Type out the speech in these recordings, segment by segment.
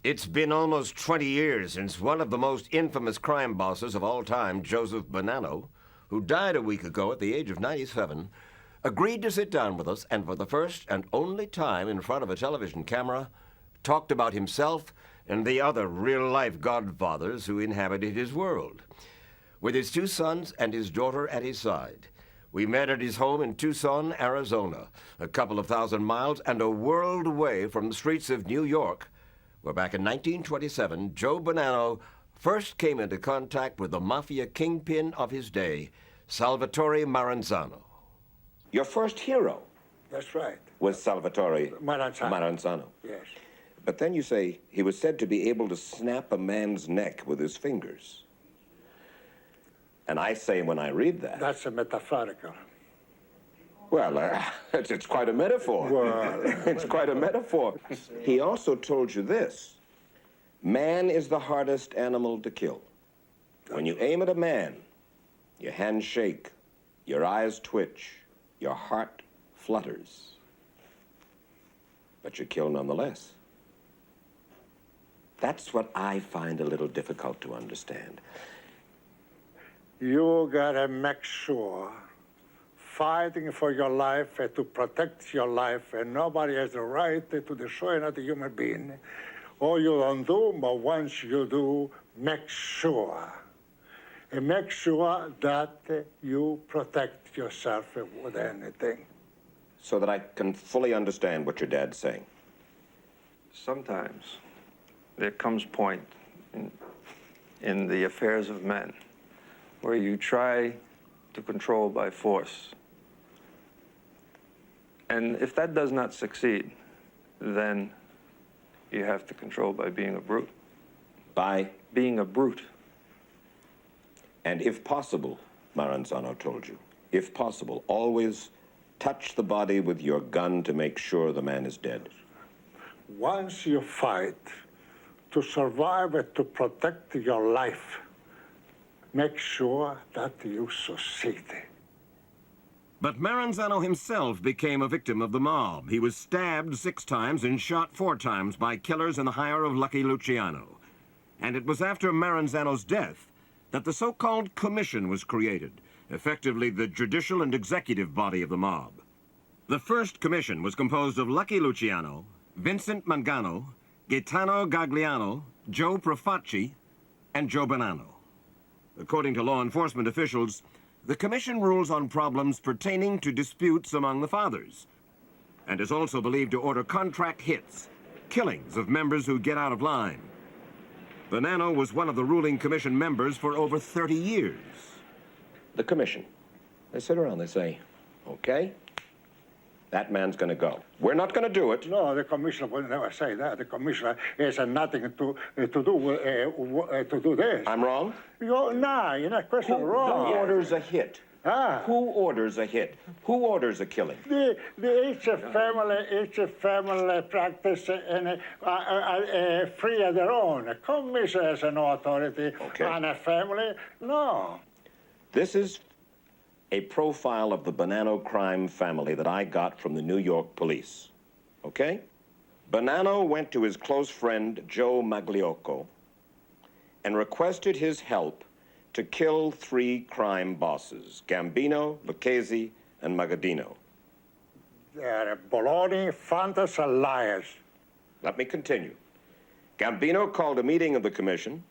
It's been almost 20 years since one of the most infamous crime bosses of all time, Joseph Bonanno, who died a week ago at the age of 97, agreed to sit down with us and for the first and only time in front of a television camera, talked about himself and the other real-life godfathers who inhabited his world. With his 2 sons and his daughter at his side, we met at his home in Tucson, Arizona, a couple of thousand miles and a world away from the streets of New York, where back in 1927, Joe Bonanno first came into contact with the mafia kingpin of his day, Salvatore Maranzano. Your first hero? That's right. Was Salvatore Maranzano. Yes. But then you say he was said to be able to snap a man's neck with his fingers. And I say when I read that... That's a metaphorical. Well, it's quite a metaphor. Well, it's quite a metaphor. He also told you this. Man is the hardest animal to kill. When you aim at a man, your hands shake, your eyes twitch, your heart flutters. But you kill nonetheless. That's what I find a little difficult to understand. You gotta make sure fighting for your life and to protect your life, and nobody has the right to destroy another human being. Or you don't do, but once you do, make sure. And make sure that you protect yourself with anything. So that I can fully understand what your dad's saying. Sometimes there comes a point in the affairs of men where you try to control by force. And if that does not succeed, then you have to control by being a brute. By? Being a brute. And if possible, Maranzano told you, if possible, always touch the body with your gun to make sure the man is dead. Once you fight to survive and to protect your life, make sure that you succeed. But Maranzano himself became a victim of the mob. He was stabbed 6 times and shot 4 times by killers in the hire of Lucky Luciano. And it was after Maranzano's death that the so-called commission was created, effectively the judicial and executive body of the mob. The first commission was composed of Lucky Luciano, Vincent Mangano, Gaetano Gagliano, Joe Profacci, and Joe Bonanno. According to law enforcement officials, the commission rules on problems pertaining to disputes among the fathers, and is also believed to order contract hits, killings of members who get out of line. Bonanno was one of the ruling commission members for over 30 years. The commission. They sit around, they say, okay, that man's gonna go. We're not gonna do it. No, the commissioner will never say that. The commissioner has nothing to do this. I'm wrong? You're not question wrong. Who orders a hit? Who orders a hit? Who orders a killing? Each family practice and free of their own. A commission has no authority on a family. No. This is a profile of the Bonanno crime family that I got from the New York police, okay? Bonanno went to his close friend, Joe Magliocco, and requested his help to kill 3 crime bosses, Gambino, Lucchese, and Magaddino. They're baloney, fantasy, liars. Let me continue. Gambino called a meeting of the commission.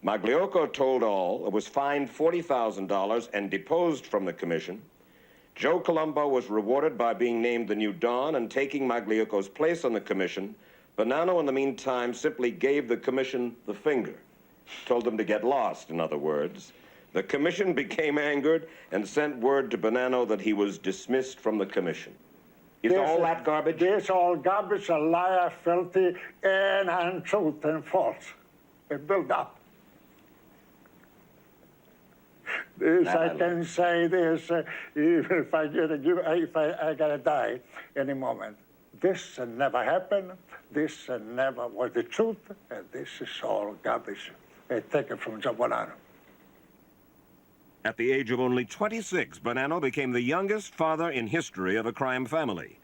Magliocco told all, was fined $40,000 and deposed from the commission. Joe Colombo was rewarded by being named the new Don and taking Magliocco's place on the commission. Bonanno, in the meantime, simply gave the commission the finger, told them to get lost, in other words. The commission became angered and sent word to Bonanno that he was dismissed from the commission. Is all that garbage? This all garbage, a liar, filthy, and untruth and false. It built up. This I can say this, even if I gotta die any moment. This never happened. This never was the truth, and this is all garbage. Taken from Joe Bonanno. At the age of only 26, Bonanno became the youngest father in history of a crime family.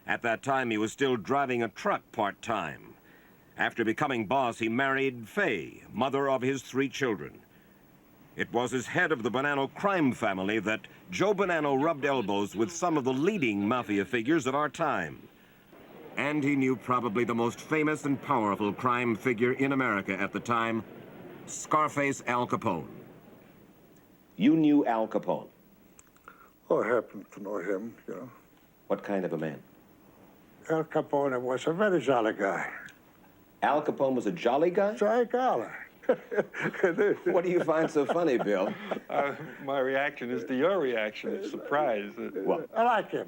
At that time, he was still driving a truck part-time. After becoming boss, he married Fay, mother of his 3 children. It was as head of the Bonanno crime family that Joe Bonanno rubbed elbows with some of the leading mafia figures of our time. And he knew probably the most famous and powerful crime figure in America at the time, Scarface Al Capone. You knew Al Capone. Oh, I happen to know him, you know. What kind of a man? Al Capone was a very jolly guy. Al Capone was a jolly guy? Jolly guy. What do you find so funny, Bill? My reaction is to your reaction, surprise. Well, I like him.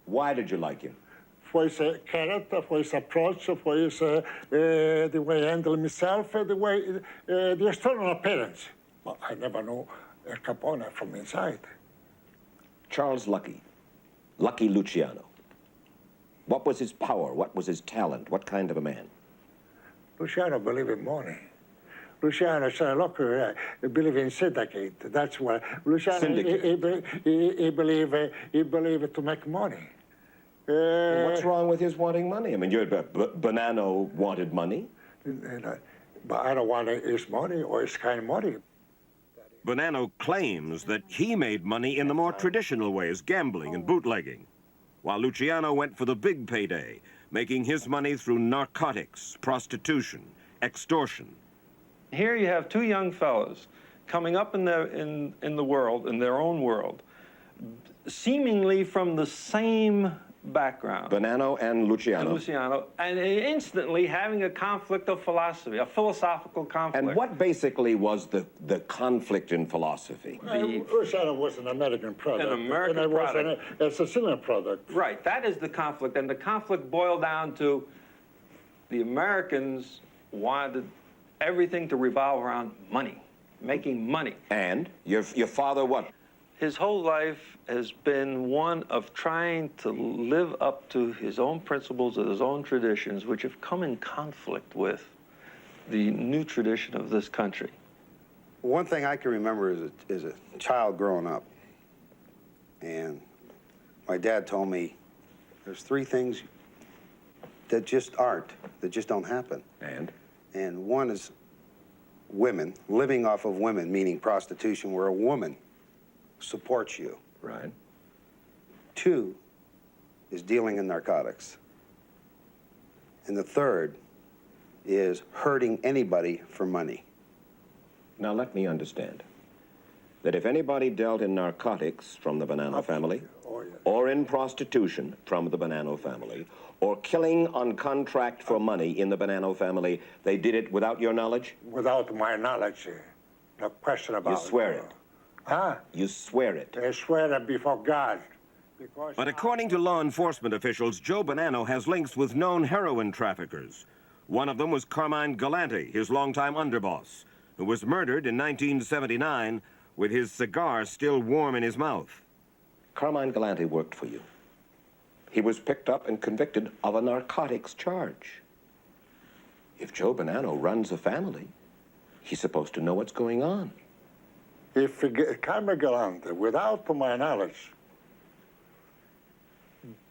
why did you like him? For his character, for his approach, for his, the way he handled himself, the way, the external appearance. But I never knew Al Capone from inside. Charles Lucky Luciano. What was his power? What was his talent? What kind of a man? Luciano believed in money. Luciano said, look, he believed in syndicate. That's what Luciano, Syndicate. he believed to make money. What's wrong with his wanting money? I mean, Bonanno wanted money. But I don't want his money or his kind of money. Bonanno claims that he made money in the more traditional ways, gambling and bootlegging, while Luciano went for the big payday, making his money through narcotics, prostitution, extortion. Here you have 2 young fellows coming up in the world, in their own world, seemingly from the same background. Bonanno and Luciano. And instantly having a conflict of philosophy, a philosophical conflict. And what basically was the conflict in philosophy? Luciano was an American product. An American and I product. was a Sicilian product. Right, that is the conflict. And the conflict boiled down to the Americans wanted everything to revolve around money, making money. And your father what? His whole life has been one of trying to live up to his own principles and his own traditions, which have come in conflict with the new tradition of this country. One thing I can remember is a child growing up, and my dad told me there's 3 things that just don't happen. And one is women, living off of women, meaning prostitution, where a woman supports you. Right. 2 is dealing in narcotics. And the 3rd is hurting anybody for money. Now let me understand that if anybody dealt in narcotics from the Bonanno family, Oh, yeah. or in prostitution from the Bonanno family, or killing on contract for money in the Bonanno family, they did it without your knowledge? Without my knowledge, no question about it. You swear it. Huh? You swear it. I swear it before God. Because But according to law enforcement officials, Joe Bonanno has links with known heroin traffickers. One of them was Carmine Galante, his longtime underboss, who was murdered in 1979 with his cigar still warm in his mouth. Carmine Galante worked for you. He was picked up and convicted of a narcotics charge. If Joe Bonanno runs a family, he's supposed to know what's going on. if Carmine Galante, without my knowledge,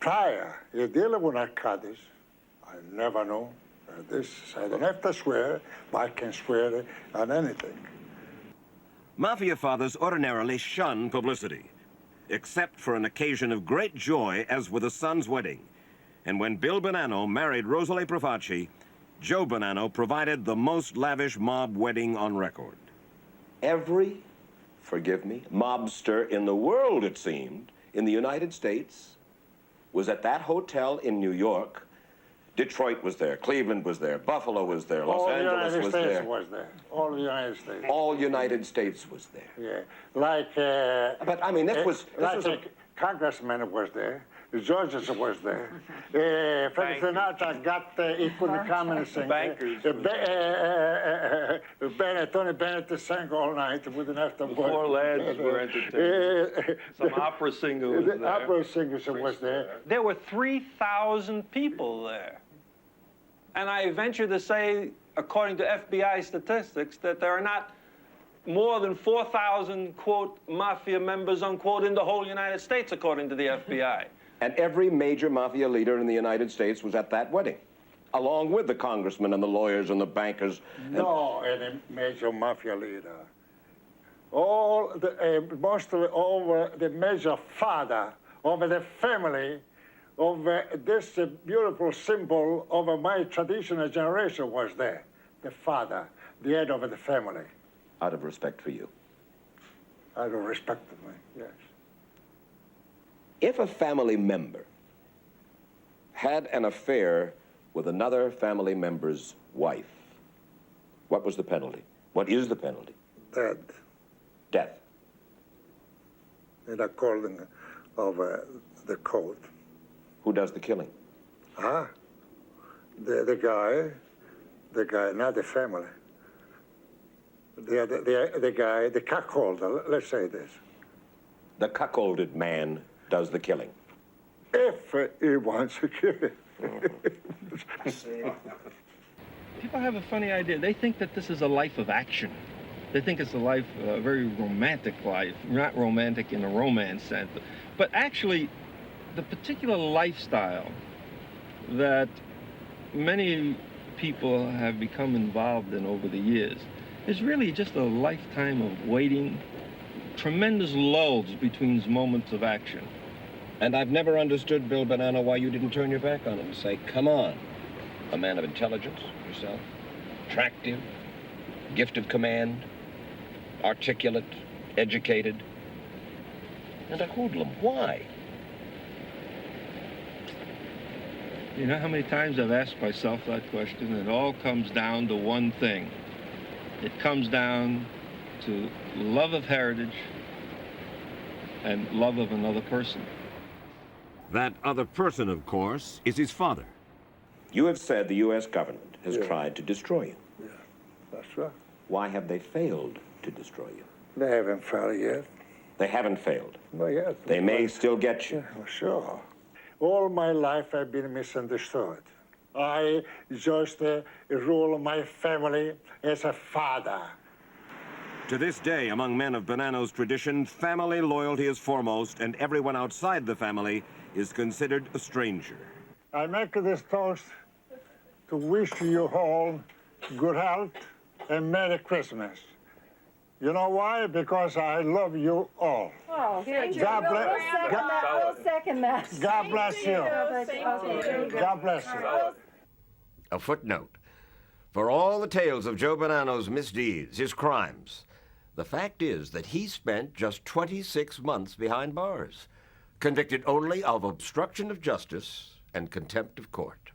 prior, dealing with narcotics, I never know. This, I don't have to swear, but I can swear on anything. Mafia fathers ordinarily shun publicity, except for an occasion of great joy, as with a son's wedding. And when Bill Bonanno married Rosalie Profaci, Joe Bonanno provided the most lavish mob wedding on record. Every, forgive me, mobster in the world, it seemed, in the United States, was at that hotel in New York. Detroit was there, Cleveland was there, Buffalo was there, Los Angeles was there. All the United States. All United States was there. Yeah, like. But I mean, this was a congressman was there. The Georges was there. Frank Sinatra got, he couldn't come and sing. Bankers. Tony Bennett sang all night. Wouldn't have to work. 4 lads were entertained. Some opera singer was The there. opera singer was there. There were 3,000 people there. And I venture to say, according to FBI statistics, that there are not more than 4,000, quote, mafia members, unquote, in the whole United States, according to the FBI. And every major mafia leader in the United States was at that wedding. along with the congressmen and the lawyers and the bankers. No, any major mafia leader. Mostly over the major father, over the family, over this beautiful symbol of my traditional generation was there. The father, the head of the family. Out of respect for you. Out of respect for me, yes. If a family member had an affair with another family member's wife, what was the penalty? What is the penalty? Dead. Death. In according of the code. Who does the killing? The guy, not the family. The guy, the cuckolder, let's say this. The cuckolded man does the killing. If he wants to kill it. People have a funny idea. They think that this is a life of action. They think it's a very romantic life, not romantic in a romance sense, but actually the particular lifestyle that many people have become involved in over the years is really just a lifetime of waiting, tremendous lulls between moments of action. And I've never understood, Bill Bonanno, why you didn't turn your back on him and say, come on, a man of intelligence, yourself, attractive, gift of command, articulate, educated, and a hoodlum. Why? You know how many times I've asked myself that question? It all comes down to one thing. It comes down to love of heritage and love of another person. That other person, of course, is his father. You have said the U.S. government has tried to destroy you. Yeah, that's right. Why have they failed to destroy you? They haven't failed yet. They haven't failed. Not yet. They may still get you. Yeah, sure. All my life I've been misunderstood. I just rule my family as a father. To this day, among men of Bonanno's tradition, family loyalty is foremost, and everyone outside the family is considered a stranger. I make this toast to wish you all good health and Merry Christmas. You know why? Because I love you all. Oh, thank you. God bless. We'll second that. God bless you. God bless you. A footnote. For all the tales of Joe Bonanno's misdeeds, his crimes, the fact is that he spent just 26 months behind bars, convicted only of obstruction of justice and contempt of court.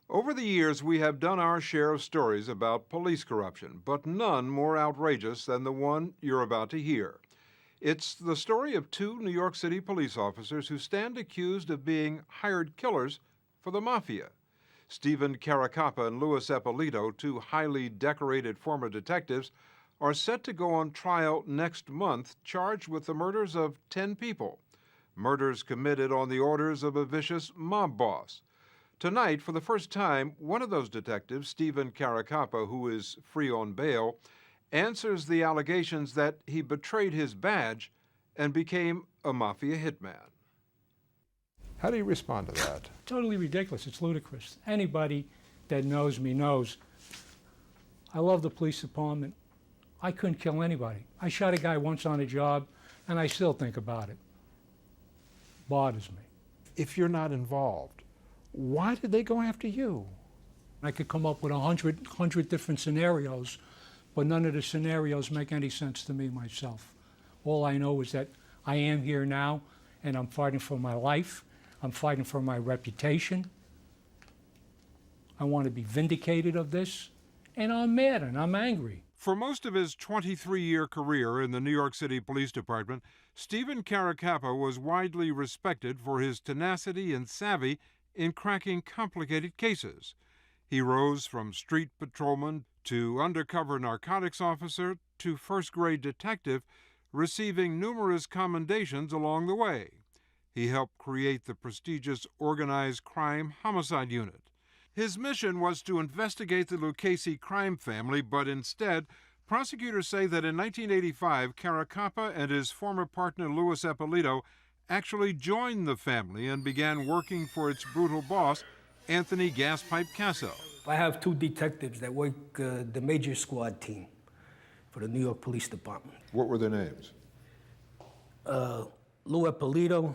Over the years, we have done our share of stories about police corruption, but none more outrageous than the one you're about to hear. It's the story of two New York City police officers who stand accused of being hired killers for the mafia. Stephen Caracappa and Louis Eppolito, two highly decorated former detectives, are set to go on trial next month, charged with the murders of 10 people, murders committed on the orders of a vicious mob boss. Tonight, for the first time, one of those detectives, Stephen Caracappa, who is free on bail, answers the allegations that he betrayed his badge and became a mafia hitman. How do you respond to that? Totally ridiculous. It's ludicrous. Anybody that knows me knows I love the police department. I couldn't kill anybody. I shot a guy once on a job, and I still think about it. Bothers me. If you're not involved, why did they go after you? I could come up with 100 different scenarios, but none of the scenarios make any sense to me myself. All I know is that I am here now, and I'm fighting for my life. I'm fighting for my reputation. I want to be vindicated of this, and I'm mad and I'm angry. For most of his 23-year career in the New York City Police Department, Stephen Caracappa was widely respected for his tenacity and savvy in cracking complicated cases. He rose from street patrolman to undercover narcotics officer to first-grade detective, receiving numerous commendations along the way. He helped create the prestigious Organized Crime Homicide Unit. His mission was to investigate the Lucchese crime family, but instead Prosecutors say that in 1985, Caracappa and his former partner Luis Eppolito actually joined the family and began working for its brutal boss, Anthony Gaspipe Casso. I have two detectives that work the major squad team for the New York Police Department. What were their names? Lou Eppolito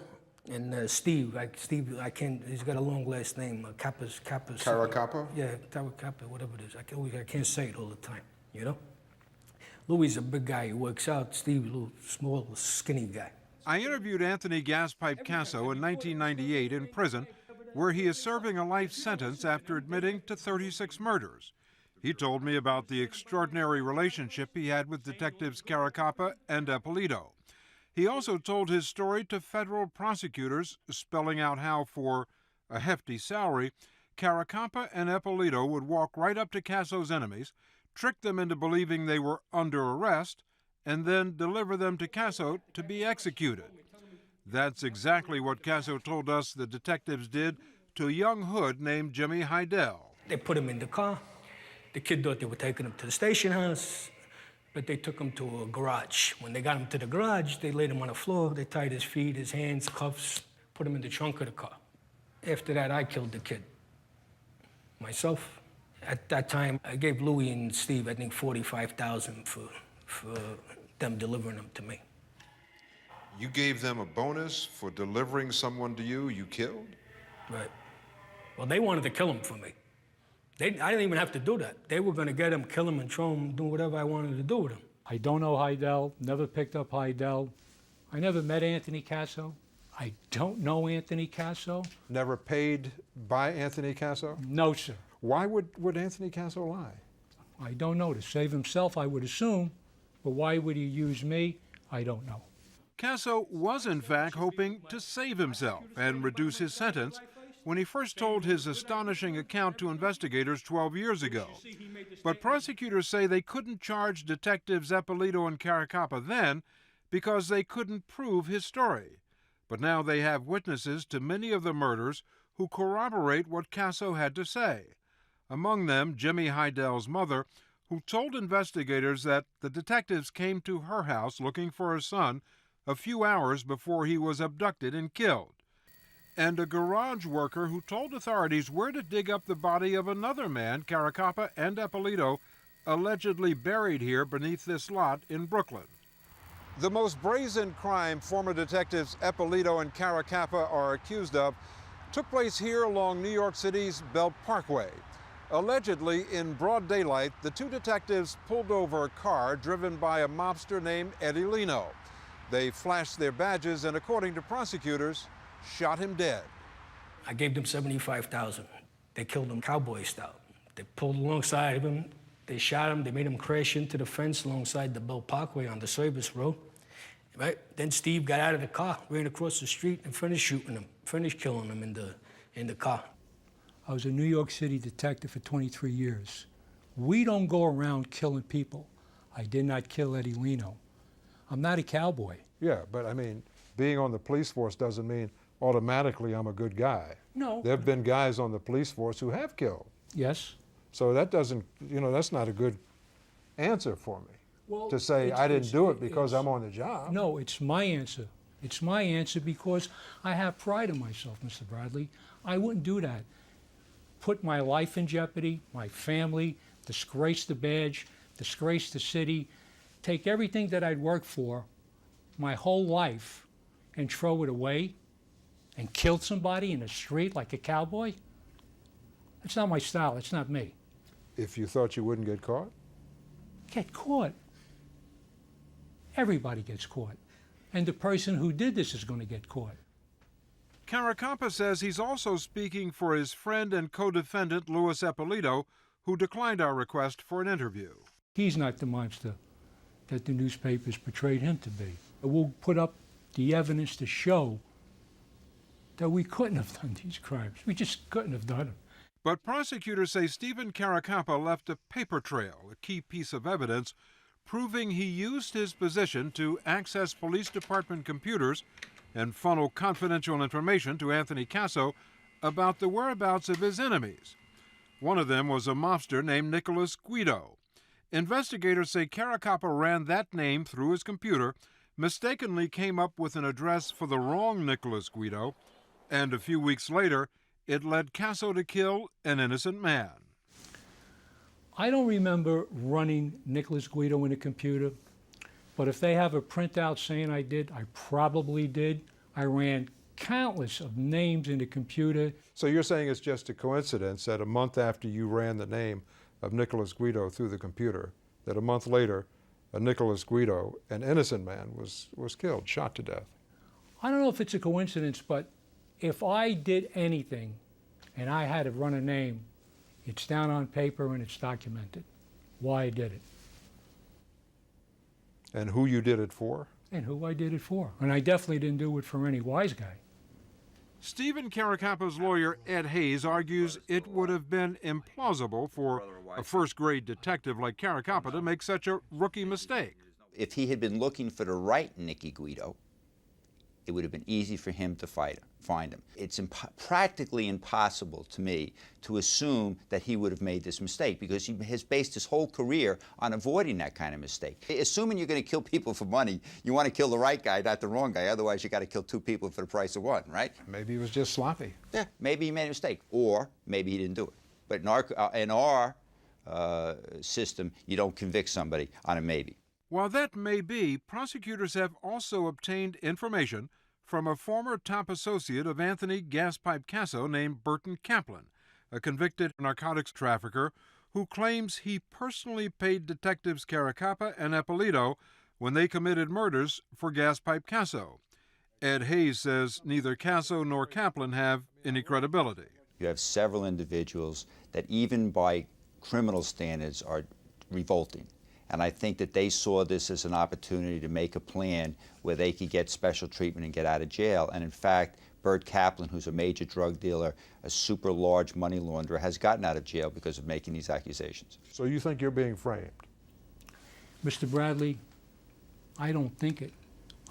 and Steve. Steve, I can't. He's got a long last name. Kappa's. Caracappa? Yeah, Caracappa, whatever it is. I can't say it all the time. You know. Louis a big guy. He works out. Steve, a little small, skinny guy. I interviewed Anthony Gaspipe Casso in 1998 in prison, where he is serving a life sentence after admitting to 36 murders. He told me about the extraordinary relationship he had with detectives Caracappa and Eppolito. He also told his story to federal prosecutors, spelling out how, for a hefty salary, Caracappa and Eppolito would walk right up to Casso's enemies, trick them into believing they were under arrest, and then deliver them to Casso to be executed. That's exactly what Casso told us the detectives did to a young hood named Jimmy Heidel. They put him in the car. The kid thought they were taking him to the station house, but they took him to a garage. When they got him to the garage, they laid him on the floor. They tied his feet, his hands, cuffs, put him in the trunk of the car. After that, I killed the kid myself. At that time, I gave Louis and Steve, I think, $45,000 for them delivering them to me. You gave them a bonus for delivering someone to you killed? Right. Well, they wanted to kill him for me. I didn't even have to do that. They were going to get him, kill him, and throw him, do whatever I wanted to do with him. I don't know Heidel, never picked up Heidel. I never met Anthony Casso. I don't know Anthony Casso. Never paid by Anthony Casso? No, sir. Why would Anthony Casso lie? I don't know. To save himself, I would assume. But why would he use me? I don't know. Casso was, in fact, hoping to save himself and reduce his sentence when he first told his astonishing account to investigators 12 years ago. But prosecutors say they couldn't charge detectives Eppolito and Caracappa then because they couldn't prove his story. But now they have witnesses to many of the murders who corroborate what Casso had to say. Among them, Jimmy Heidel's mother, who told investigators that the detectives came to her house looking for her son a few hours before he was abducted and killed. And a garage worker who told authorities where to dig up the body of another man, Caracappa and Eppolito, allegedly buried here beneath this lot in Brooklyn. The most brazen crime former detectives Eppolito and Caracappa are accused of took place here along New York City's Belt Parkway. Allegedly, in broad daylight, the two detectives pulled over a car driven by a mobster named Eddie Lino. They flashed their badges and, according to prosecutors, shot him dead. I gave them $75,000. They killed him cowboy style. They pulled alongside of him. They shot him. They made him crash into the fence alongside the Belt Parkway on the service road. Right? Then Steve got out of the car, ran across the street, and finished shooting him, finished killing him in the car. I was a New York City detective for 23 years. We don't go around killing people. I did not kill Eddie Lino. I'm not a cowboy. Yeah, but I mean, being on the police force doesn't mean automatically I'm a good guy. No. There have been guys on the police force who have killed. Yes. So that doesn't, that's not a good answer for me. Well, to say I didn't do it because I'm on the job. No, it's my answer. It's my answer because I have pride in myself, Mr. Bradley. I wouldn't do that. Put my life in jeopardy, my family, disgrace the badge, disgrace the city, take everything that I'd worked for my whole life and throw it away and kill somebody in the street like a cowboy? It's not my style. It's not me. If you thought you wouldn't get caught? Get caught. Everybody gets caught. And the person who did this is going to get caught. Caracappa says he's also speaking for his friend and co-defendant, Luis Eppolito, who declined our request for an interview. He's not the monster that the newspapers portrayed him to be. We'll put up the evidence to show that we couldn't have done these crimes. We just couldn't have done them. But prosecutors say Stephen Caracappa left a paper trail, a key piece of evidence, proving he used his position to access police department computers and funnel confidential information to Anthony Casso about the whereabouts of his enemies. One of them was a mobster named Nicholas Guido. Investigators say Caracappa ran that name through his computer, mistakenly came up with an address for the wrong Nicholas Guido, and a few weeks later, it led Casso to kill an innocent man. I don't remember running Nicholas Guido in a computer, but if they have a printout saying I did, I probably did. I ran countless of names in the computer. So you're saying it's just a coincidence that a month after you ran the name of Nicholas Guido through the computer, that a month later, a Nicholas Guido, an innocent man, was killed, shot to death? I don't know if it's a coincidence, but if I did anything and I had to run a name, it's down on paper and it's documented why I did it. And who you did it for? And who I did it for. And I definitely didn't do it for any wise guy. Stephen Caracappa's lawyer, Ed Hayes, argues it would have been implausible for a first-grade detective like Caracappa to make such a rookie mistake. If he had been looking for the right Nicky Guido, it would have been easy for him to find him. It's practically impossible to me to assume that he would have made this mistake, because he has based his whole career on avoiding that kind of mistake. Assuming you're going to kill people for money, you want to kill the right guy, not the wrong guy. Otherwise, you got to kill two people for the price of one, right? Maybe he was just sloppy. Yeah, maybe he made a mistake, or maybe he didn't do it. But in our system, you don't convict somebody on a maybe. While that may be, prosecutors have also obtained information from a former top associate of Anthony Gaspipe Casso named Burton Kaplan, a convicted narcotics trafficker who claims he personally paid detectives Caracappa and Eppolito when they committed murders for Gaspipe Casso. Ed Hayes says neither Casso nor Kaplan have any credibility. You have several individuals that even by criminal standards are revolting. And I think that they saw this as an opportunity to make a plan where they could get special treatment and get out of jail. And in fact, Burt Kaplan, who's a major drug dealer, a super large money launderer, has gotten out of jail because of making these accusations. So you think you're being framed? Mr. Bradley, I don't think it,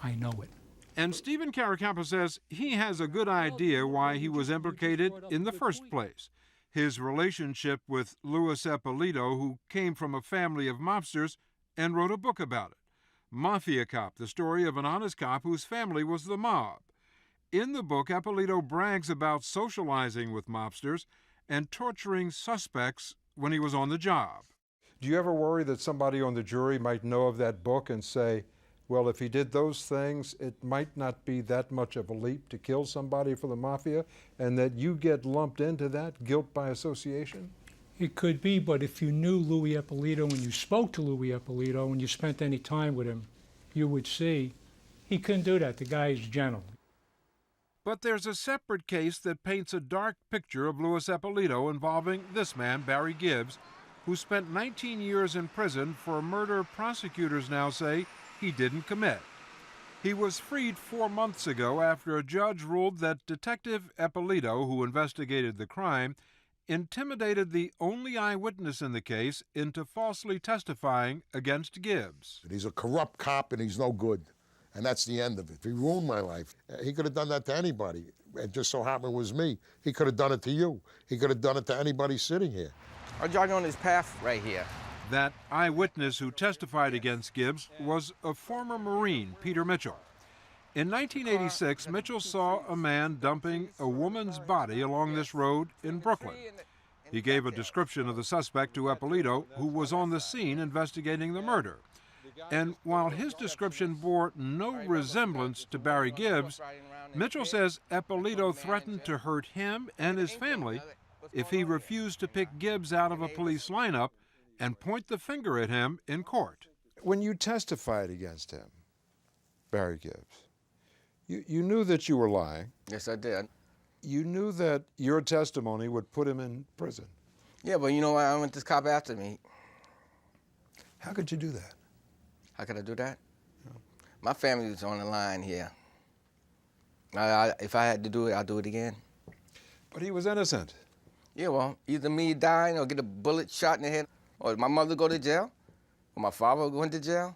I know it. And Stephen Caracappa says he has a good idea why he was implicated in the first place. His relationship with Louis Eppolito, who came from a family of mobsters and wrote a book about it. Mafia Cop, the story of an honest cop whose family was the mob. In the book, Eppolito brags about socializing with mobsters and torturing suspects when he was on the job. Do you ever worry that somebody on the jury might know of that book and say, well, if he did those things, it might not be that much of a leap to kill somebody for the mafia, and that you get lumped into that guilt by association? It could be, but if you knew Louis Eppolito and you spoke to Louis Eppolito and you spent any time with him, you would see he couldn't do that. The guy is gentle. But there's a separate case that paints a dark picture of Louis Eppolito involving this man, Barry Gibbs, who spent 19 years in prison for a murder prosecutors now say he didn't commit. He was freed 4 months ago after a judge ruled that Detective Eppolito, who investigated the crime, intimidated the only eyewitness in the case into falsely testifying against Gibbs. He's a corrupt cop and he's no good. And that's the end of it. He ruined my life. He could have done that to anybody. It just so happened it was me. He could have done it to you. He could have done it to anybody sitting here. I'm jogging on this path right here. That eyewitness who testified against Gibbs was a former Marine, Peter Mitchell. In 1986, Mitchell saw a man dumping a woman's body along this road in Brooklyn. He gave a description of the suspect to Eppolito, who was on the scene investigating the murder. And while his description bore no resemblance to Barry Gibbs, Mitchell says Eppolito threatened to hurt him and his family if he refused to pick Gibbs out of a police lineup and point the finger at him in court. When you testified against him, Barry Gibbs, you knew that you were lying. Yes, I did. You knew that your testimony would put him in prison. Yeah, but you know what? I want this cop after me. How could you do that? How could I do that? My family was on the line here. If I had to do it, I'd do it again. But he was innocent. Yeah, well, either me dying or get a bullet shot in the head, or my mother go to jail, or my father go into jail.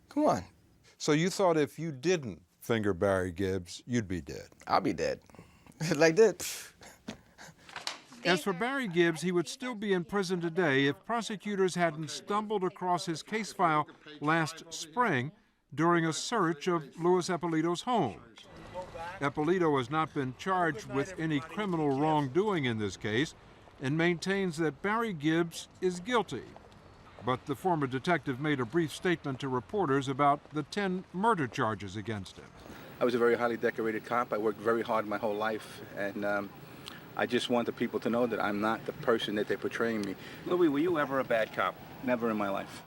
Come on. So you thought if you didn't finger Barry Gibbs, you'd be dead? I'll be dead. Like that. As for Barry Gibbs, he would still be in prison today if prosecutors hadn't stumbled across his case file last spring during a search of Louis Eppolito's home. Eppolito has not been charged with any criminal wrongdoing in this case and maintains that Barry Gibbs is guilty. But the former detective made a brief statement to reporters about the 10 murder charges against him. I was a very highly decorated cop. I worked very hard my whole life, and I just want the people to know that I'm not the person that they're portraying me. Louis, were you ever a bad cop? Never in my life.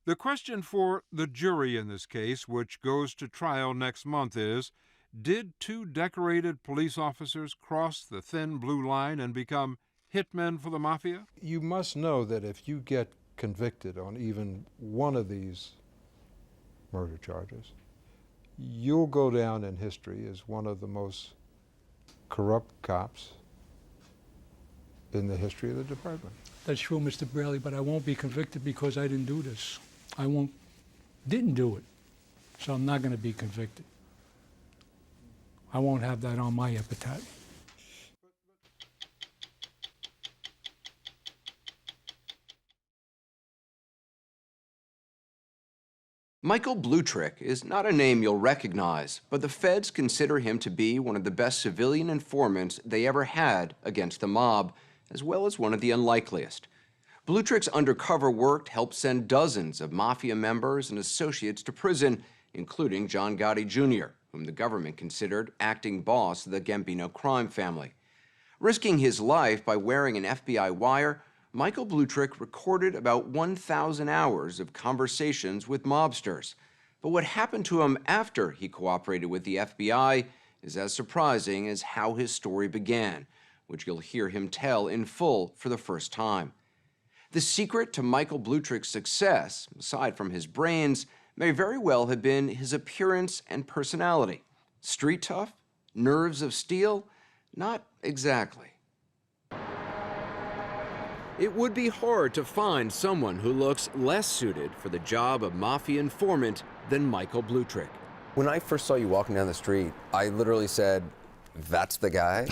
The question for the jury in this case, which goes to trial next month, is, did two decorated police officers cross the thin blue line and become hitmen for the mafia? You must know that if you get convicted on even one of these murder charges, you'll go down in history as one of the most corrupt cops in the history of the department. That's true, Mr. Braley, but I won't be convicted because I didn't do this. Didn't do it, so I'm not going to be convicted. I won't have that on my epitaph. Michael Bluetrick is not a name you'll recognize, but the feds consider him to be one of the best civilian informants they ever had against the mob, as well as one of the unlikeliest. Bluetrick's undercover work helped send dozens of mafia members and associates to prison, including John Gotti Jr., whom the government considered acting boss of the Gambino crime family. Risking his life by wearing an FBI wire, Michael Bluetrick recorded about 1,000 hours of conversations with mobsters. But what happened to him after he cooperated with the FBI is as surprising as how his story began, which you'll hear him tell in full for the first time. The secret to Michael Bluetrick's success, aside from his brains, may very well have been his appearance and personality. Street tough? Nerves of steel? Not exactly. It would be hard to find someone who looks less suited for the job of mafia informant than Michael Bluetrick. When I first saw you walking down the street, I literally said, "That's the guy."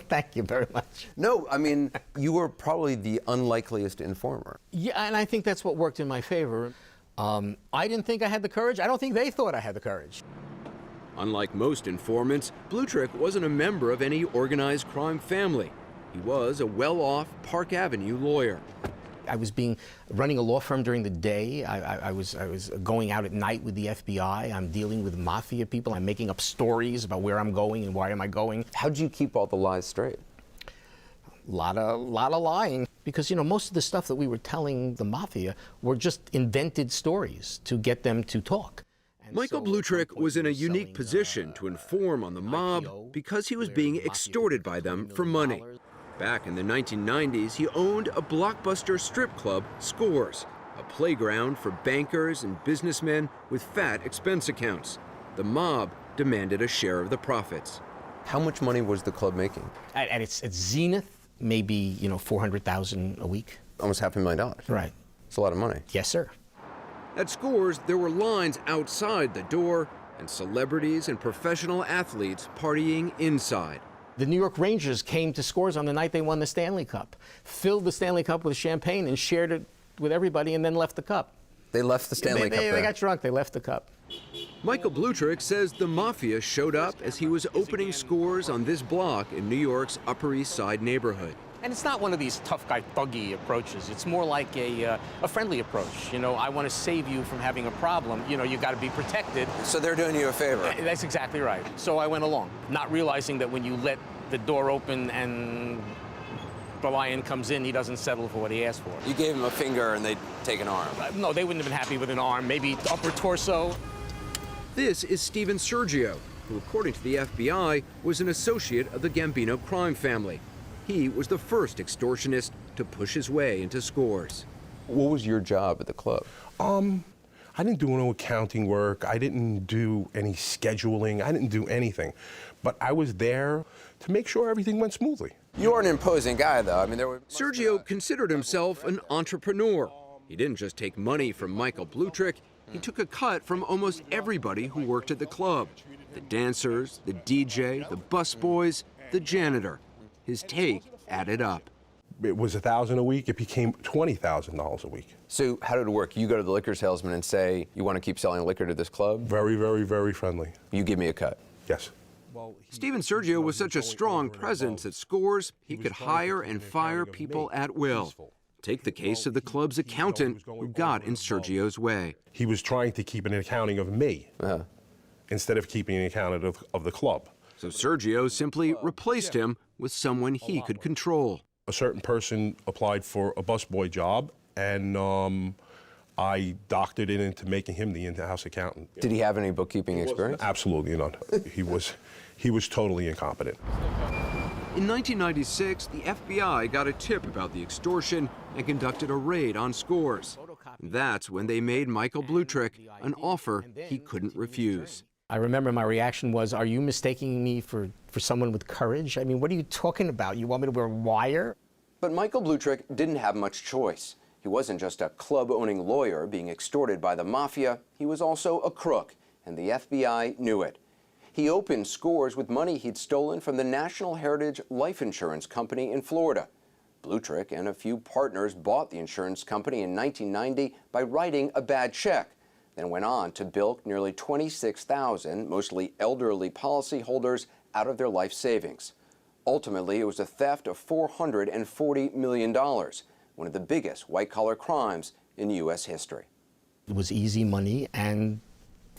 Thank you very much. No, I mean, you were probably the unlikeliest informer. Yeah, and I think that's what worked in my favor. I didn't think I had the courage. I don't think they thought I had the courage. Unlike most informants, Bluetrick wasn't a member of any organized crime family. He was a well-off Park Avenue lawyer. I was running a law firm during the day. I was going out at night with the FBI. I'm dealing with mafia people. I'm making up stories about where I'm going and why am I going. How'd you keep all the lies straight? A lot of lying. Because, most of the stuff that we were telling the mafia were just invented stories to get them to talk. Michael Bluetrick was in a unique position to inform on the mob because he was being extorted by them for money. Back in the 1990s, he owned a blockbuster strip club, Scores, a playground for bankers and businessmen with fat expense accounts. The mob demanded a share of the profits. How much money was the club making? At its zenith, maybe, $400,000 a week. Almost $500,000. Right. It's a lot of money. Yes, sir. At Scores, there were lines outside the door and celebrities and professional athletes partying inside. The New York Rangers came to Scores on the night they won the Stanley Cup, filled the Stanley Cup with champagne and shared it with everybody and then left the cup. They left the Stanley Cup there. They got drunk, they left the cup. Michael Bluetrick says the mafia showed up as he was opening Scores on this block in New York's Upper East Side neighborhood. And it's not one of these tough guy thuggy approaches. It's more like a friendly approach. I want to save you from having a problem. You got to be protected. So they're doing you a favor. That's exactly right. So I went along, not realizing that when you let the door open and the lion comes in, he doesn't settle for what he asked for. You gave him a finger and they'd take an arm. No, they wouldn't have been happy with an arm, maybe upper torso. This is Steven Sergio, who, according to the FBI, was an associate of the Gambino crime family. He was the first extortionist to push his way into Scores. What was your job at the club? I didn't do no accounting work. I didn't do any scheduling. I didn't do anything. But I was there to make sure everything went smoothly. You are an imposing guy, though. Sergio considered himself an entrepreneur. He didn't just take money from Michael Bluetrick. He took a cut from almost everybody who worked at the club. The dancers, the DJ, the busboys, the janitor. His take added up. It was $1,000 a week. It became $20,000 a week. So how did it work? You go to the liquor salesman and say, you want to keep selling liquor to this club? Very, very, very friendly. You give me a cut. Yes. Steven Sergio was such a strong presence at Scores, he could hire and fire people at will. Take the case of the club's accountant who got in Sergio's way. He was trying to keep an accounting of me instead of keeping an accounting of the club. So Sergio simply replaced him with someone he could control. A certain person applied for a busboy job, and I doctored it into making him the in-house accountant. Did he have any bookkeeping experience? Absolutely none. He was totally incompetent. In 1996, the FBI got a tip about the extortion and conducted a raid on Scores. That's when they made Michael Blutrick an offer he couldn't refuse. I remember my reaction was, are you mistaking me for someone with courage? I mean, what are you talking about? You want me to wear a wire? But Michael Blutrick didn't have much choice. He wasn't just a club-owning lawyer being extorted by the mafia. He was also a crook, and the FBI knew it. He opened Scores with money he'd stolen from the National Heritage Life Insurance Company in Florida. Blutrick and a few partners bought the insurance company in 1990 by writing a bad check, then went on to bilk nearly 26,000, mostly elderly policyholders, out of their life savings. Ultimately, it was a theft of $440 million, one of the biggest white-collar crimes in U.S. history. It was easy money, and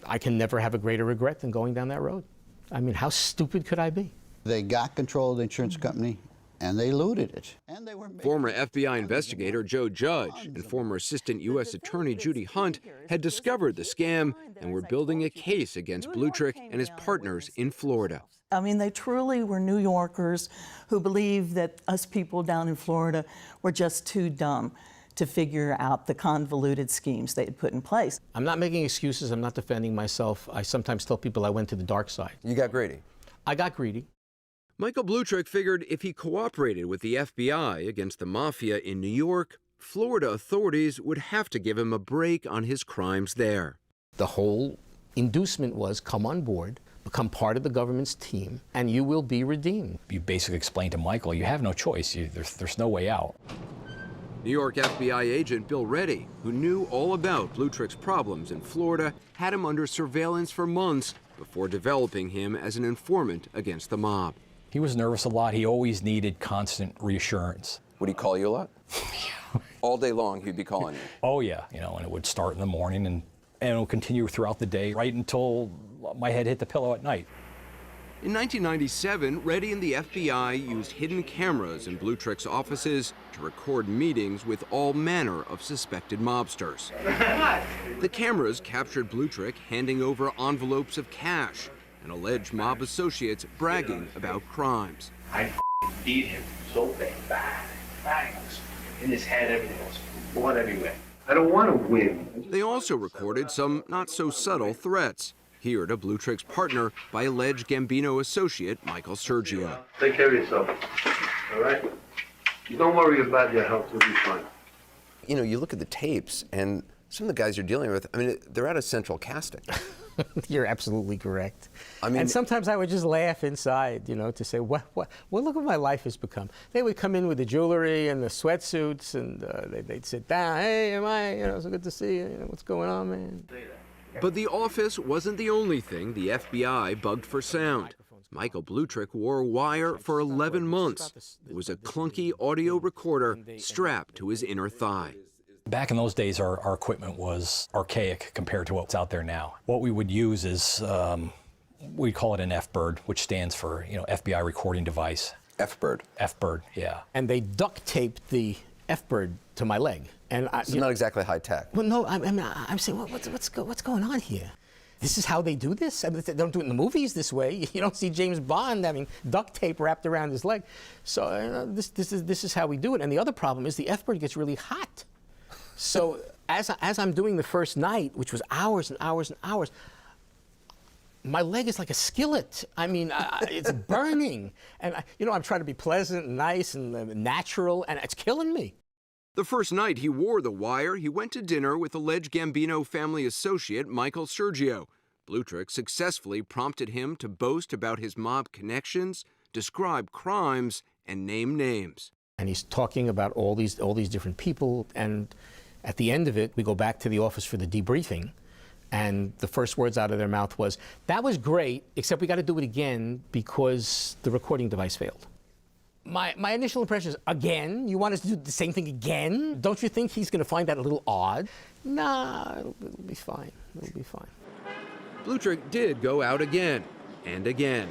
I can never have a greater regret than going down that road. I mean, how stupid could I be? They got control of the insurance company, and they looted it. And they were former FBI investigator Joe Judge and former Assistant U.S. Attorney Judy Hunt had discovered the scam and were building a case against Blutrick and his partners in Florida. I mean, they truly were New Yorkers who believed that us people down in Florida were just too dumb to figure out the convoluted schemes they had put in place. I'm not making excuses. I'm not defending myself. I sometimes tell people I went to the dark side. You got greedy. I got greedy. Michael Blutrick figured if he cooperated with the FBI against the mafia in New York, Florida authorities would have to give him a break on his crimes there. The whole inducement was come on board, become part of the government's team, and you will be redeemed. You basically explained to Michael, you have no choice. There's no way out. New York FBI agent Bill Reddy, who knew all about Blutrick's problems in Florida, had him under surveillance for months before developing him as an informant against the mob. He was nervous a lot. He always needed constant reassurance. Would he call you a lot? All day long, he'd be calling you. Oh, yeah. And it would start in the morning and it would continue throughout the day, right until my head hit the pillow at night. In 1997, Reddy and the FBI used hidden cameras in Blutrick's offices to record meetings with all manner of suspected mobsters. The cameras captured Blutrick handing over envelopes of cash and alleged mob associates bragging about crimes. I beat him so bad, bangs in his head, everything else, blood everywhere. I don't want to win. They also recorded some not-so-subtle threats, here to Blutrick's partner by alleged Gambino associate Michael Sergio. Take care of yourself, all right? Don't worry about your health, you'll be fine. You know, you look at the tapes, and some of the guys you're dealing with, I mean, they're out of central casting. You're absolutely correct. I mean, and sometimes I would just laugh inside, to say, well, look what my life has become. They would come in with the jewelry and the sweatsuits, and they'd sit down. Hey, so good to see you. What's going on, man? But the office wasn't the only thing the FBI bugged for sound. Michael Blutrick wore a wire for 11 months. It was a clunky audio recorder strapped to his inner thigh. Back in those days, our equipment was archaic compared to what's out there now. What we would use is, we call it an F-Bird, which stands for, FBI recording device. F-Bird? F-Bird, yeah. And they duct taped the F-Bird to my leg. And it's not exactly high tech. Well, no, I'm saying, what's going on here? This is how they do this? I mean, they don't do it in the movies this way. You don't see James Bond having duct tape wrapped around his leg. So this is how we do it. And the other problem is the F-Bird gets really hot. So as I'm doing the first night, which was hours and hours and hours, my leg is like a skillet. I mean, it's burning. And, I'm trying to be pleasant and nice and natural, and it's killing me. The first night he wore the wire, he went to dinner with alleged Gambino family associate Michael Sergio. Blutrick successfully prompted him to boast about his mob connections, describe crimes, and name names. And he's talking about all these different people, and at the end of it, we go back to the office for the debriefing, and the first words out of their mouth was, "That was great, except we got to do it again because the recording device failed." My initial impression is, again? You want us to do the same thing again? Don't you think he's going to find that a little odd? Nah, it'll be fine. It'll be fine. Blutrick did go out again and again.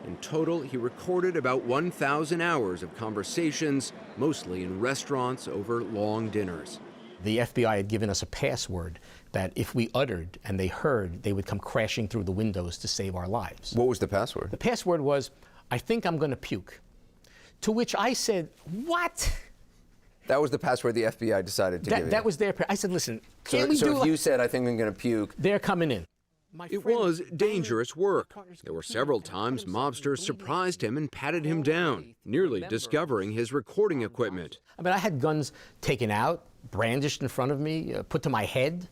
In total, he recorded about 1,000 hours of conversations, mostly in restaurants over long dinners. The FBI had given us a password that if we uttered and they heard, they would come crashing through the windows to save our lives. What was the password? The password was, "I think I'm going to puke." To which I said, "What?" That was the password the FBI decided to give you. That was their I said, "Listen, can't we do if you said, 'I think I'm going to puke'..." They're coming in. It was dangerous work. There were several times mobsters surprised him and patted him down, nearly discovering his recording equipment. I mean, I had guns taken out, brandished in front of me, put to my head,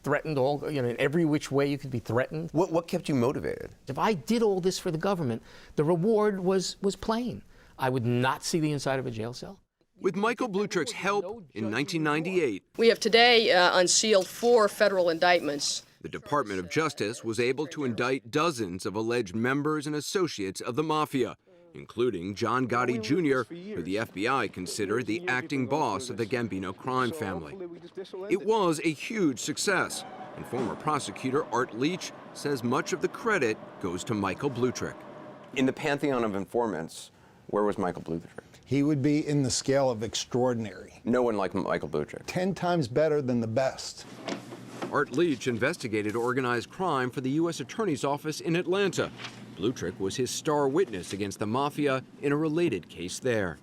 threatened in every which way you could be threatened. What kept you motivated? If I did all this for the government, the reward was plain. I would not see the inside of a jail cell. With Michael Blutrick's help, in 1998, we have today unsealed 4 federal indictments. The Department of Justice was able to indict dozens of alleged members and associates of the mafia, including John Gotti Jr., who the FBI considered the acting boss of the Gambino crime family. It was a huge success, and former prosecutor Art Leach says much of the credit goes to Michael Blutrick. In the pantheon of informants, where was Michael Blutrick? He would be in the scale of extraordinary. No one like Michael Blutrick. 10 times better than the best. Art Leach investigated organized crime for the U.S. Attorney's Office in Atlanta. Blutrick was his star witness against the mafia in a related case there.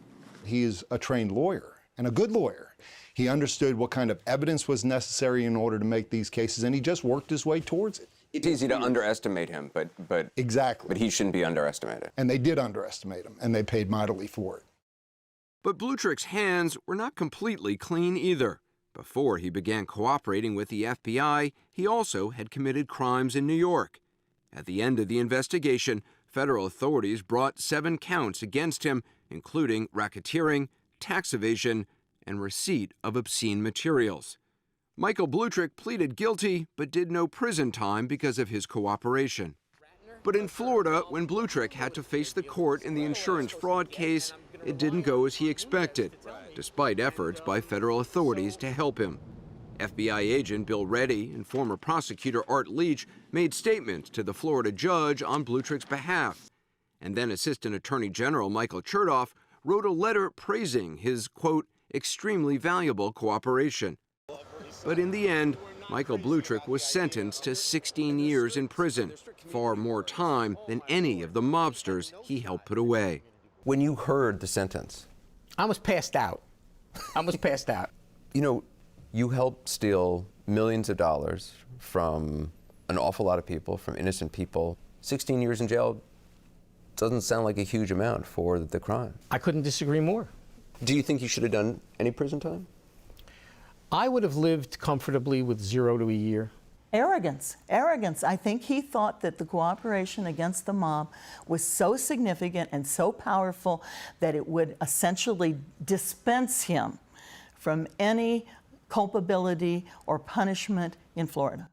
He is a trained lawyer, and a good lawyer. He understood what kind of evidence was necessary in order to make these cases, and he just worked his way towards it. It's easy to underestimate him, but exactly. But he shouldn't be underestimated. And they did underestimate him, and they paid mightily for it. But Blutrick's hands were not completely clean either. Before he began cooperating with the FBI, he also had committed crimes in New York. At the end of the investigation, federal authorities brought 7 counts against him, including racketeering, tax evasion, and receipt of obscene materials. Michael Blutrick pleaded guilty, but did no prison time because of his cooperation. But in Florida, when Blutrick had to face the court in the insurance fraud case, it didn't go as he expected, despite efforts by federal authorities to help him. FBI agent Bill Reddy and former prosecutor Art Leach made statements to the Florida judge on Blutrick's behalf. And then Assistant Attorney General Michael Chertoff wrote a letter praising his, quote, extremely valuable cooperation. But in the end, Michael Blutrick was sentenced to 16 years in prison, far more time than any of the mobsters he helped put away. When you heard the sentence? I was passed out. You know, you helped steal millions of dollars from an awful lot of people, from innocent people. 16 years in jail doesn't sound like a huge amount for the crime. I couldn't disagree more. Do you think you should have done any prison time? I would have lived comfortably with 0 to a year. Arrogance. I think he thought that the cooperation against the mob was so significant and so powerful that it would essentially dispense him from any culpability or punishment in Florida.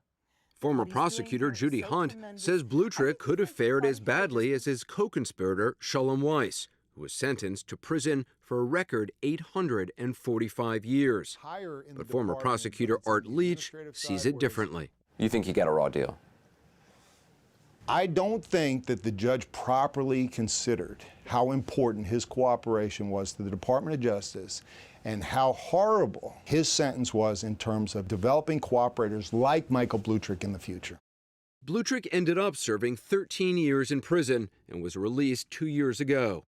Former prosecutor Judy Hunt says Blutrick could have fared as badly as his co-conspirator Shulam Weiss, who was sentenced to prison for a record 845 years. But former prosecutor Art Leach sees it differently. You think he got a raw deal? I don't think that the judge properly considered how important his cooperation was to the Department of Justice and how horrible his sentence was in terms of developing cooperators like Michael Blutrick in the future. Blutrick ended up serving 13 years in prison and was released 2 years ago.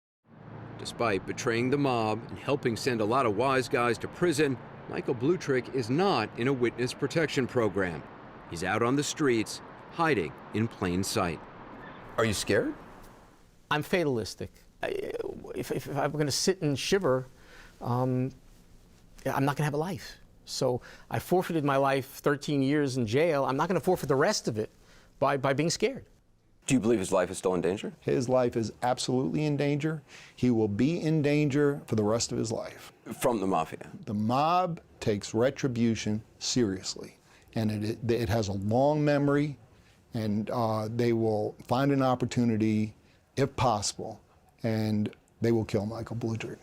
Despite betraying the mob and helping send a lot of wise guys to prison, Michael Blutrick is not in a witness protection program. He's out on the streets, hiding in plain sight. Are you scared? I'm fatalistic. If I'm going to sit and shiver, I'm not going to have a life. So I forfeited my life 13 years in jail. I'm not going to forfeit the rest of it by being scared. Do you believe his life is still in danger? His life is absolutely in danger. He will be in danger for the rest of his life. From the mafia? The mob takes retribution seriously, and it has a long memory, and they will find an opportunity, if possible, and they will kill Michael Blutrick.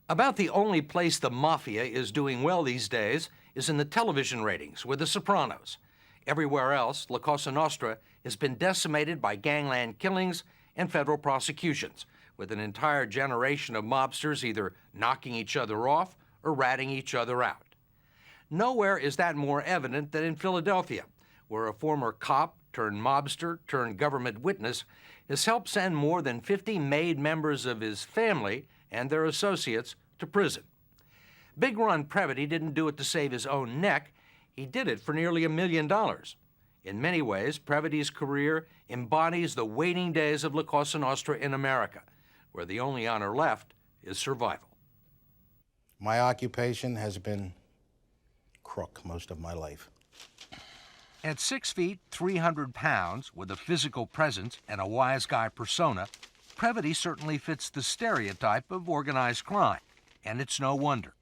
About the only place the mafia is doing well these days is in the television ratings with The Sopranos. Everywhere else, La Cosa Nostra has been decimated by gangland killings and federal prosecutions, with an entire generation of mobsters either knocking each other off or ratting each other out. Nowhere is that more evident than in Philadelphia, where a former cop turned mobster turned government witness has helped send more than 50 made members of his family and their associates to prison. Big Ron Previty didn't do it to save his own neck. He did it for nearly $1 million. In many ways, Previty's career embodies the waning days of La Cosa Nostra in America, where the only honor left is survival. My occupation has been crook most of my life. At 6 feet, 300 pounds, with a physical presence and a wise guy persona, Previty certainly fits the stereotype of organized crime, and it's no wonder.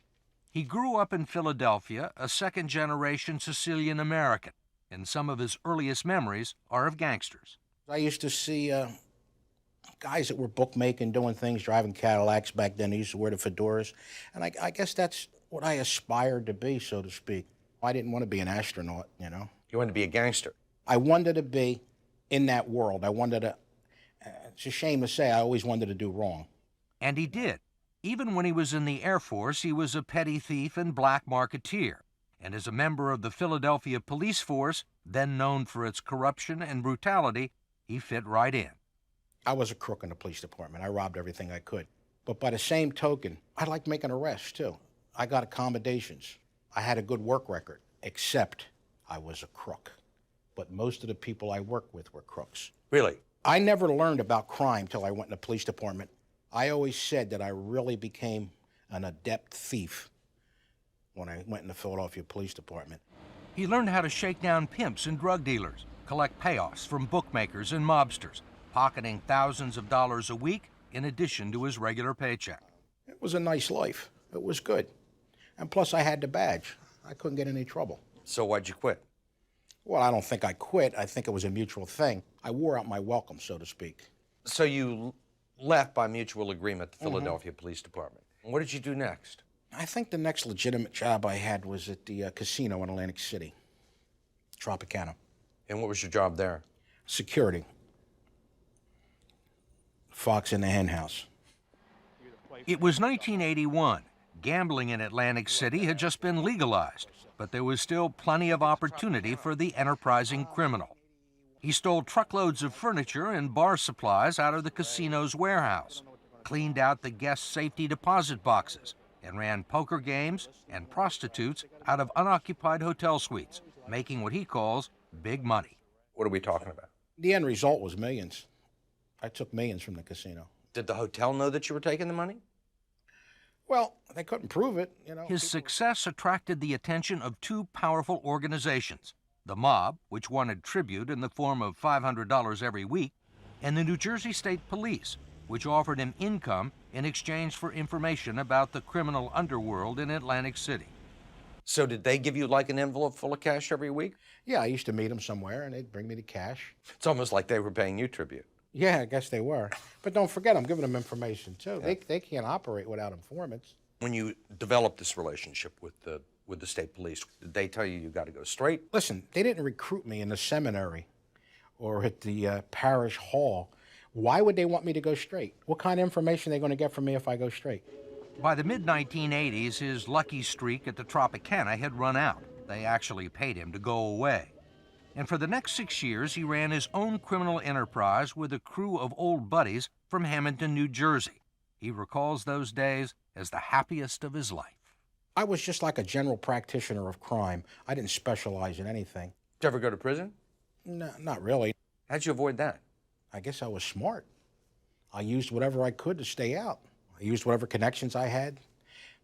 He grew up in Philadelphia, a second-generation Sicilian American, and some of his earliest memories are of gangsters. I used to see guys that were bookmaking, doing things, driving Cadillacs back then. They used to wear the fedoras, and I guess that's what I aspired to be, so to speak. I didn't want to be an astronaut, you know. You wanted to be a gangster? I wanted to be in that world. I wanted to, it's a shame to say, I always wanted to do wrong. And he did. Even when he was in the Air Force, he was a petty thief and black marketeer. And as a member of the Philadelphia police force, then known for its corruption and brutality, he fit right in. I was a crook in the police department. I robbed everything I could. But by the same token, I liked making arrests, too. I got accommodations. I had a good work record, except I was a crook. But most of the people I worked with were crooks. Really? I never learned about crime till I went in the police department. I always said that I really became an adept thief when I went in the Philadelphia Police Department. He learned how to shake down pimps and drug dealers, collect payoffs from bookmakers and mobsters, pocketing thousands of dollars a week in addition to his regular paycheck. It was a nice life. It was good. And plus I had the badge. I couldn't get in any trouble. So why'd you quit? Well, I don't think I quit. I think it was a mutual thing. I wore out my welcome, so to speak. So you left by mutual agreement, the Philadelphia Police Department. What did you do next? I think the next legitimate job I had was at the casino in Atlantic City, Tropicana. And what was your job there? Security. Fox in the hen house. It was 1981. Gambling in Atlantic City had just been legalized, but there was still plenty of opportunity for the enterprising criminal. He stole truckloads of furniture and bar supplies out of the casino's warehouse, cleaned out the guest safety deposit boxes, and ran poker games and prostitutes out of unoccupied hotel suites, making what he calls big money. What are we talking about? The end result was millions. I took millions from the casino. Did the hotel know that you were taking the money? Well, they couldn't prove it, you know. His success attracted the attention of two powerful organizations, the mob, which wanted tribute in the form of $500 every week, and the New Jersey State Police, which offered him income in exchange for information about the criminal underworld in Atlantic City. So did they give you like an envelope full of cash every week? Yeah, I used to meet them somewhere, and they'd bring me the cash. It's almost like they were paying you tribute. Yeah, I guess they were. But don't forget, I'm giving them information, too. Yeah. They can't operate without informants. When you developed this relationship with the state police, did they tell you got to go straight? Listen, they didn't recruit me in the seminary or at the parish hall. Why would they want me to go straight? What kind of information are they going to get from me if I go straight? By the mid-1980s, his lucky streak at the Tropicana had run out. They actually paid him to go away. And for the next 6 years, he ran his own criminal enterprise with a crew of old buddies from Hamilton, New Jersey. He recalls those days as the happiest of his life. I was just like a general practitioner of crime. I didn't specialize in anything. Did you ever go to prison? No, not really. How'd you avoid that? I guess I was smart. I used whatever I could to stay out. I used whatever connections I had.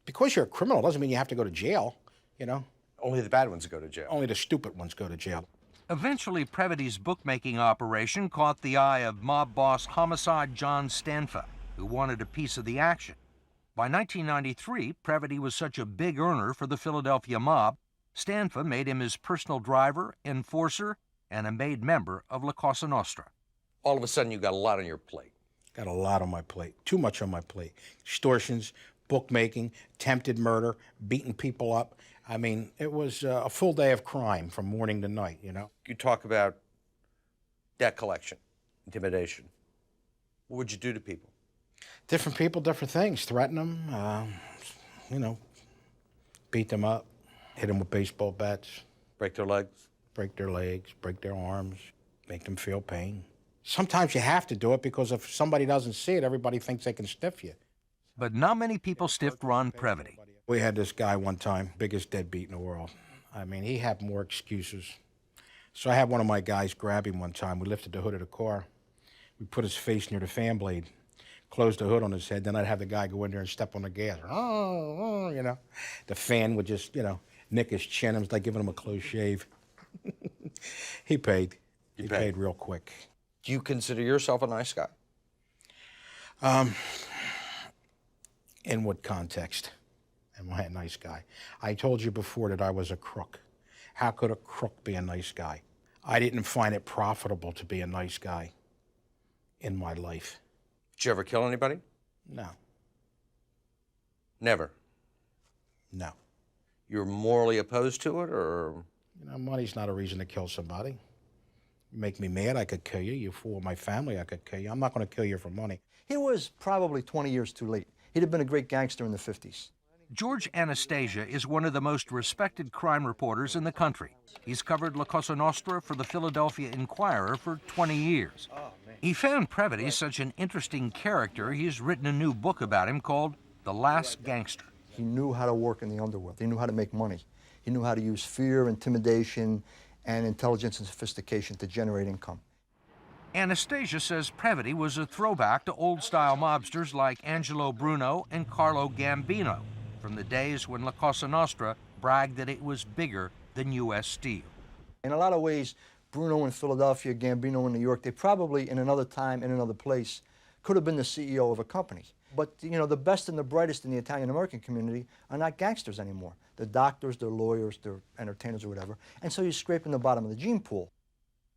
Because you're a criminal doesn't mean you have to go to jail, you know? Only the bad ones go to jail. Only the stupid ones go to jail. Eventually, Previty's bookmaking operation caught the eye of mob boss Homicide John Stanfa, who wanted a piece of the action. By 1993, Previty was such a big earner for the Philadelphia mob, Stanfa made him his personal driver, enforcer, and a made member of La Cosa Nostra. All of a sudden, you got a lot on your plate. Got a lot on my plate. Too much on my plate. Extortions, bookmaking, attempted murder, beating people up. I mean, it was a full day of crime from morning to night, you know? You talk about debt collection, intimidation. What would you do to people? Different people, different things. Threaten them, you know, beat them up, hit them with baseball bats. Break their legs? Break their legs, break their arms, make them feel pain. Sometimes you have to do it because if somebody doesn't see it, everybody thinks they can stiff you. But not many people stiffed Ron Previty. We had this guy one time, biggest deadbeat in the world. I mean, he had more excuses. So I had one of my guys grab him one time. We lifted the hood of the car. We put his face near the fan blade, closed the hood on his head. Then I'd have the guy go in there and step on the gas. Oh, you know. The fan would just, you know, nick his chin. It was like giving him a close shave. He paid. He paid real quick. Do you consider yourself a nice guy? In what context am I a nice guy? I told you before that I was a crook. How could a crook be a nice guy? I didn't find it profitable to be a nice guy in my life. Did you ever kill anybody? No. Never? No. You're morally opposed to it, or? You know, money's not a reason to kill somebody. You make me mad, I could kill you. You fool my family, I could kill you. I'm not going to kill you for money. He was probably 20 years too late. He'd have been a great gangster in the 50s. George Anastasia is one of the most respected crime reporters in the country. He's covered La Cosa Nostra for the Philadelphia Inquirer for 20 years. He found Previty such an interesting character, he's written a new book about him called The Last Gangster. He knew how to work in the underworld. He knew how to make money. He knew how to use fear, intimidation, and intelligence and sophistication to generate income. Anastasia says Previty was a throwback to old-style mobsters like Angelo Bruno and Carlo Gambino from the days when La Cosa Nostra bragged that it was bigger than U.S. Steel. In a lot of ways, Bruno in Philadelphia, Gambino in New York, they probably, in another time, in another place, could have been the CEO of a company. But, you know, the best and the brightest in the Italian-American community are not gangsters anymore. They're doctors, they're lawyers, they're entertainers or whatever. And so you're scraping the bottom of the gene pool.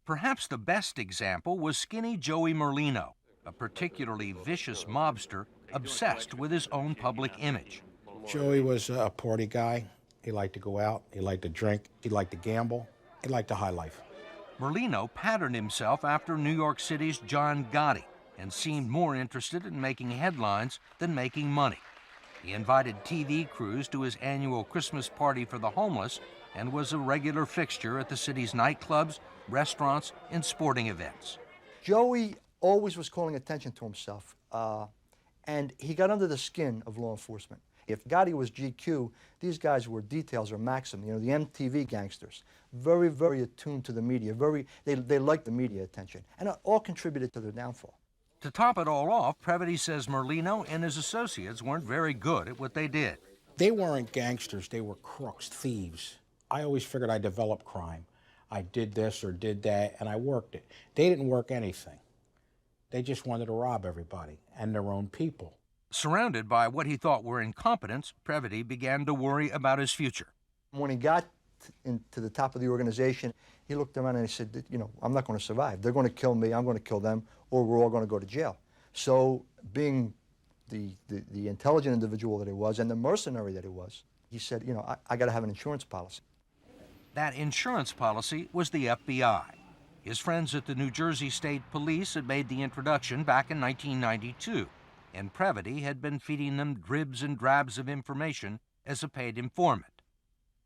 Perhaps the best example was Skinny Joey Merlino, a particularly vicious mobster obsessed with his own public image. Joey was a party guy. He liked to go out, he liked to drink, he liked to gamble, he liked the high life. Merlino patterned himself after New York City's John Gotti and seemed more interested in making headlines than making money. He invited TV crews to his annual Christmas party for the homeless and was a regular fixture at the city's nightclubs, restaurants, and sporting events. Joey always was calling attention to himself, and he got under the skin of law enforcement. If Gotti was GQ, these guys were Details or Maxim, you know, the MTV gangsters. Very, very attuned to the media. They liked the media attention, and it all contributed to their downfall. To top it all off, Previty says Merlino and his associates weren't very good at what they did. They weren't gangsters, they were crooks, thieves. I always figured I developed crime. I did this or did that, and I worked it. They didn't work anything. They just wanted to rob everybody and their own people. Surrounded by what he thought were incompetents, Previty began to worry about his future. When he got into the top of the organization, he looked around and he said, you know, I'm not going to survive. They're going to kill me, I'm going to kill them, or we're all going to go to jail. So being the intelligent individual that he was and the mercenary that he was, he said, you know, I got to have an insurance policy. That insurance policy was the FBI. His friends at the New Jersey State Police had made the introduction back in 1992, and Previty had been feeding them dribs and drabs of information as a paid informant.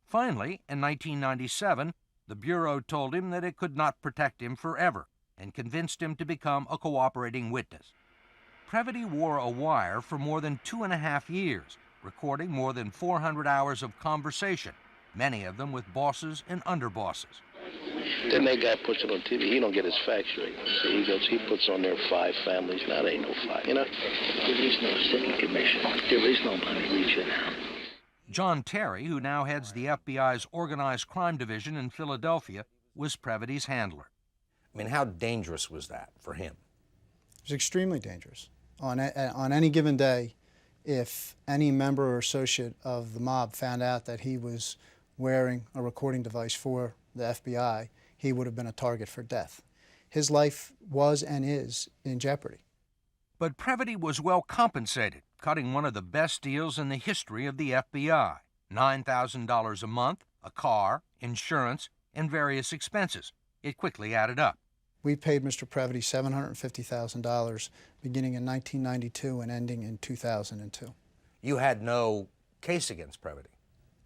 Finally, in 1997, the Bureau told him that it could not protect him forever and convinced him to become a cooperating witness. Previty wore a wire for more than 2.5 years, recording more than 400 hours of conversation, many of them with bosses and underbosses. Then that guy puts it on TV. He don't get his facts straight. So he puts on there 5 families. Now, there ain't no 5, you know? There is no city commission. There is nobody reaching out. John Terry, who now heads the FBI's Organized Crime Division in Philadelphia, was Previty's handler. I mean, how dangerous was that for him? It was extremely dangerous. On any given day, if any member or associate of the mob found out that he was wearing a recording device for the FBI, he would have been a target for death. His life was and is in jeopardy. But Previty was well compensated, cutting one of the best deals in the history of the FBI. $9,000 a month, a car, insurance, and various expenses. It quickly added up. We paid Mr. Previty $750,000 beginning in 1992 and ending in 2002. You had no case against Previty.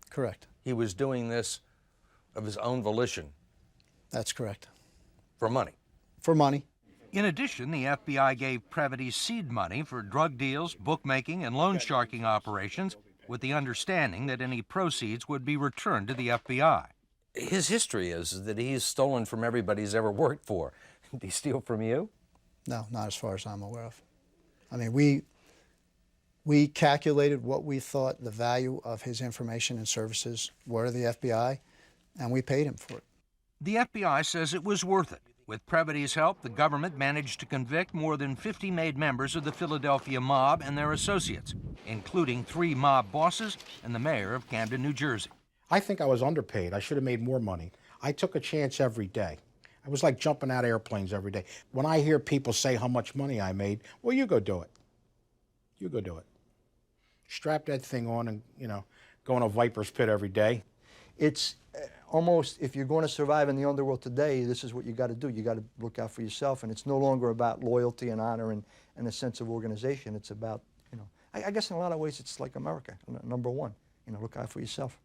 Correct. He was doing this of his own volition. That's correct. For money. For money. In addition, the FBI gave Previty seed money for drug deals, bookmaking, and loan sharking operations, with the understanding that any proceeds would be returned to the FBI. His history is that he's stolen from everybody he's ever worked for. Did he steal from you? No, not as far as I'm aware of. I mean, we calculated what we thought the value of his information and services were to the FBI, and we paid him for it. The FBI says it was worth it. With Previty's help, the government managed to convict more than 50 made members of the Philadelphia mob and their associates, including 3 mob bosses and the mayor of Camden, New Jersey. I think I was underpaid. I should have made more money. I took a chance every day. It was like jumping out of airplanes every day. When I hear people say how much money I made, well, you go do it. You go do it. Strap that thing on and, go in a viper's pit every day. It's almost, if you're going to survive in the underworld today, this is what you got to do. You got to look out for yourself, and it's no longer about loyalty and honor and a sense of organization. It's about, I guess in a lot of ways it's like America, number one, look out for yourself.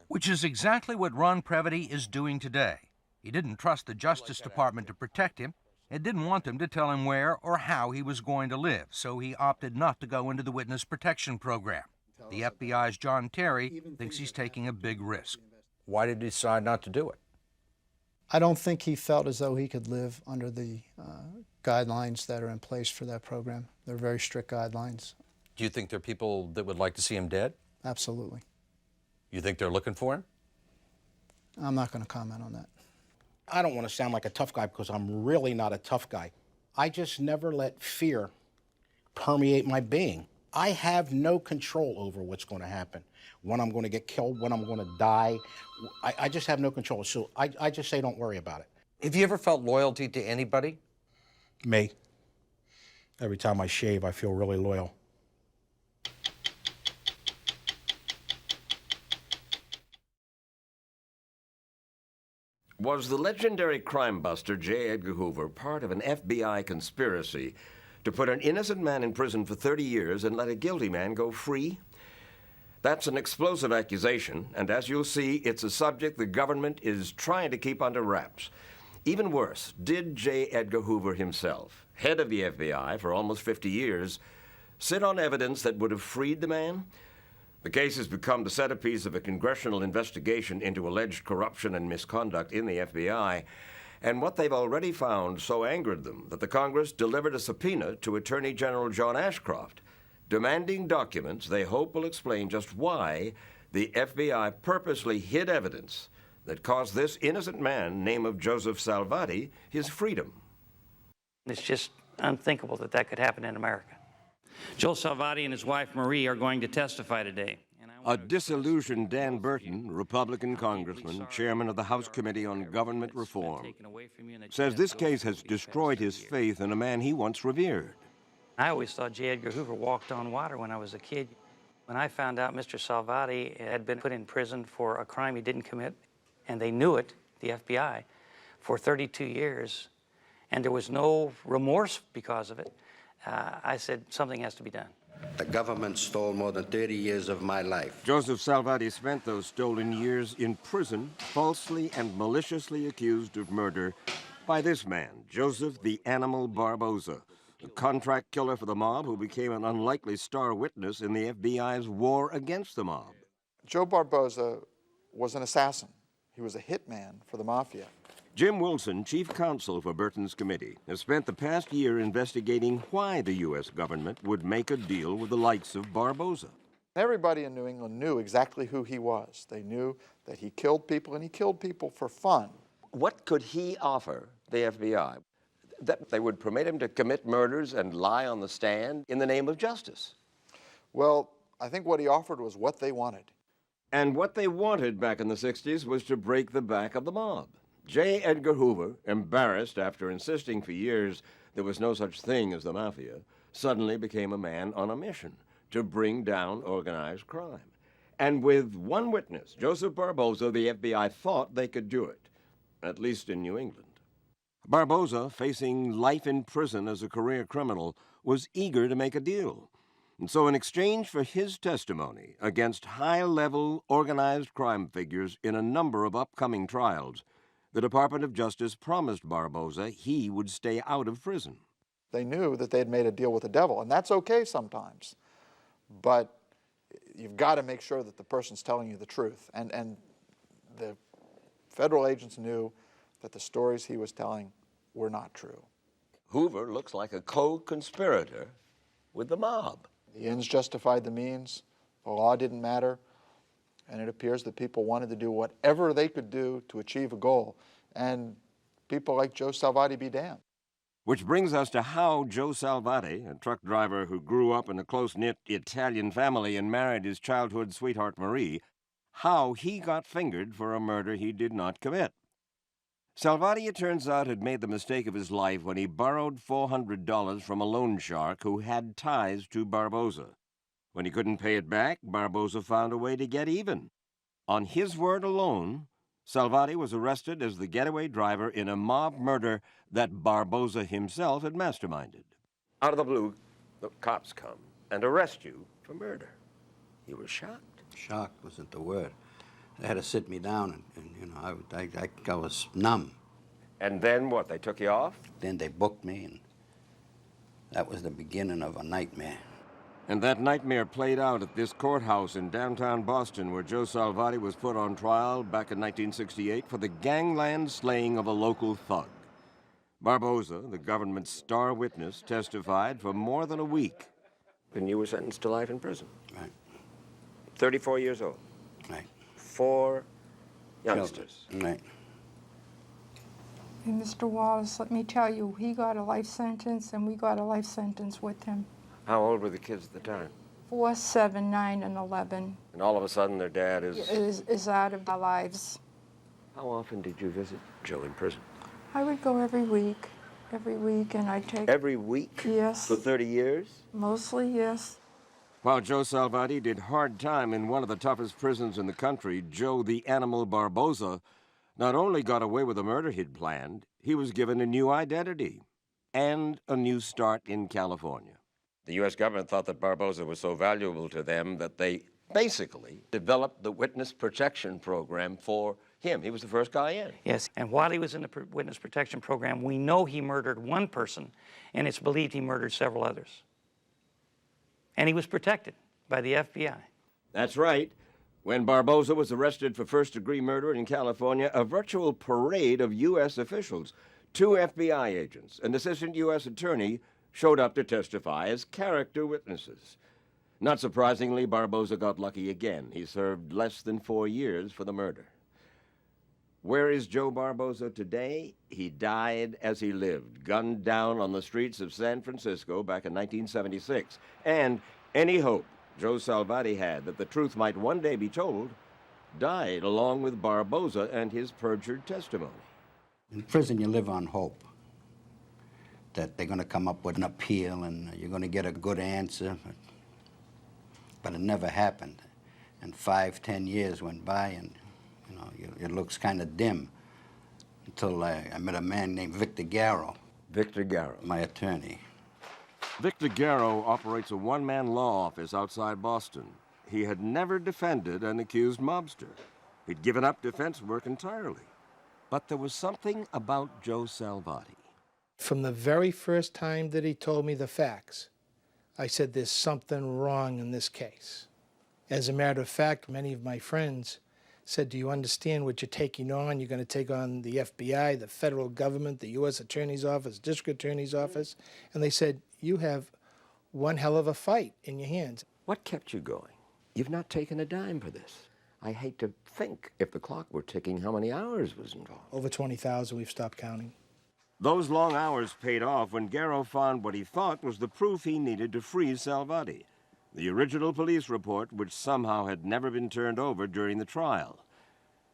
Which is exactly what Ron Previty is doing today. He didn't trust the Justice Department to protect him and didn't want them to tell him where or how he was going to live, so he opted not to go into the Witness Protection Program. The FBI's John Terry thinks he's taking a big risk. Why did he decide not to do it? I don't think he felt as though he could live under the guidelines that are in place for that program. They're very strict guidelines. Do you think there are people that would like to see him dead? Absolutely. You think they're looking for him? I'm not going to comment on that. I don't want to sound like a tough guy because I'm really not a tough guy. I just never let fear permeate my being. I have no control over what's going to happen, when I'm going to get killed, when I'm going to die. I just have no control. So I just say don't worry about it. Have you ever felt loyalty to anybody? Me. Every time I shave, I feel really loyal. Was the legendary crime buster J. Edgar Hoover part of an FBI conspiracy to put an innocent man in prison for 30 years and let a guilty man go free? That's an explosive accusation, and as you'll see, it's a subject the government is trying to keep under wraps. Even worse, did J. Edgar Hoover himself, head of the FBI for almost 50 years, sit on evidence that would have freed the man? The case has become the centerpiece of a congressional investigation into alleged corruption and misconduct in the FBI, and what they've already found so angered them that the Congress delivered a subpoena to Attorney General John Ashcroft, demanding documents they hope will explain just why the FBI purposely hid evidence that cost this innocent man, name of Joseph Salvati, his freedom. It's just unthinkable that that could happen in America. Joe Salvati and his wife Marie are going to testify today. A disillusioned Dan Burton, Republican congressman, chairman of the House Committee on Government Reform, says this case has destroyed his faith in a man he once revered. I always thought J. Edgar Hoover walked on water when I was a kid. When I found out Mr. Salvati had been put in prison for a crime he didn't commit, and they knew it, the FBI, for 32 years, and there was no remorse because of it, I said, something has to be done. The government stole more than 30 years of my life. Joseph Salvati spent those stolen years in prison, falsely and maliciously accused of murder by this man, Joseph the Animal Barboza, a contract killer for the mob who became an unlikely star witness in the FBI's war against the mob. Joe Barboza was an assassin. He was a hitman for the mafia. Jim Wilson, chief counsel for Burton's committee, has spent the past year investigating why the U.S. government would make a deal with the likes of Barboza. Everybody in New England knew exactly who he was. They knew that he killed people, and he killed people for fun. What could he offer the FBI? That they would permit him to commit murders and lie on the stand in the name of justice. Well, I think what he offered was what they wanted. And what they wanted back in the 60s was to break the back of the mob. J. Edgar Hoover, embarrassed after insisting for years there was no such thing as the mafia, suddenly became a man on a mission to bring down organized crime. And with one witness, Joseph Barboza, the FBI thought they could do it, at least in New England. Barboza, facing life in prison as a career criminal, was eager to make a deal. And so in exchange for his testimony against high-level organized crime figures in a number of upcoming trials, the Department of Justice promised Barboza he would stay out of prison. They knew that they had made a deal with the devil, and that's okay sometimes. But you've got to make sure that the person's telling you the truth. And the federal agents knew that the stories he was telling were not true. Hoover looks like a co-conspirator with the mob. The ends justified the means. The law didn't matter. And it appears that people wanted to do whatever they could do to achieve a goal. And people like Joe Salvati be damned. Which brings us to how Joe Salvati, a truck driver who grew up in a close-knit Italian family and married his childhood sweetheart Marie, how he got fingered for a murder he did not commit. Salvati, it turns out, had made the mistake of his life when he borrowed $400 from a loan shark who had ties to Barboza. When he couldn't pay it back, Barboza found a way to get even. On his word alone, Salvati was arrested as the getaway driver in a mob murder that Barboza himself had masterminded. Out of the blue, the cops come and arrest you for murder. You were shocked. Shocked wasn't the word. They had to sit me down, and you know, I was numb. And then what, they took you off? Then they booked me, and that was the beginning of a nightmare. And that nightmare played out at this courthouse in downtown Boston where Joe Salvati was put on trial back in 1968 for the gangland slaying of a local thug. Barboza, the government's star witness, testified for more than a week. And you were sentenced to life in prison. Right. 34 years old. Right. 4 youngsters. Right. And Mr. Wallace, let me tell you, he got a life sentence and we got a life sentence with him. How old were the kids at the time? 4, 7, 9, and 11 And all of a sudden their dad is out of our lives. How often did you visit Joe in prison? I would go every week, and I'd take... Every week? Yes. For 30 years? Mostly, yes. While Joe Salvati did hard time in one of the toughest prisons in the country, Joe the Animal Barboza not only got away with the murder he'd planned, he was given a new identity and a new start in California. The U.S. government thought that Barboza was so valuable to them that they basically developed the witness protection program for him. He was the first guy in. Yes, and while he was in the witness protection program, we know he murdered one person, and it's believed he murdered several others. And he was protected by the FBI. That's right. When Barboza was arrested for first-degree murder in California, a virtual parade of U.S. officials, 2 FBI agents, an assistant U.S. attorney, showed up to testify as character witnesses. Not surprisingly, Barboza got lucky again. He served less than 4 years for the murder. Where is Joe Barboza today? He died as he lived, gunned down on the streets of San Francisco back in 1976. And any hope Joe Salvati had that the truth might one day be told died along with Barboza and his perjured testimony. In prison, you live on hope that they're going to come up with an appeal and you're going to get a good answer. But it never happened. And 5, 10 years went by, and you know, it looks kind of dim until I met a man named Victor Garrow. Victor Garrow. My attorney. Victor Garrow operates a one-man law office outside Boston. He had never defended an accused mobster. He'd given up defense work entirely. But there was something about Joe Salvati. From the very first time that he told me the facts, I said there's something wrong in this case. As a matter of fact, many of my friends said, do you understand what you're taking on? You're going to take on the FBI, the federal government, the U.S. Attorney's Office, District Attorney's Office. And they said, you have one hell of a fight in your hands. What kept you going? You've not taken a dime for this. I hate to think, if the clock were ticking, how many hours was involved. Over 20,000, we've stopped counting. Those long hours paid off when Garrow found what he thought was the proof he needed to free Salvati, the original police report which somehow had never been turned over during the trial.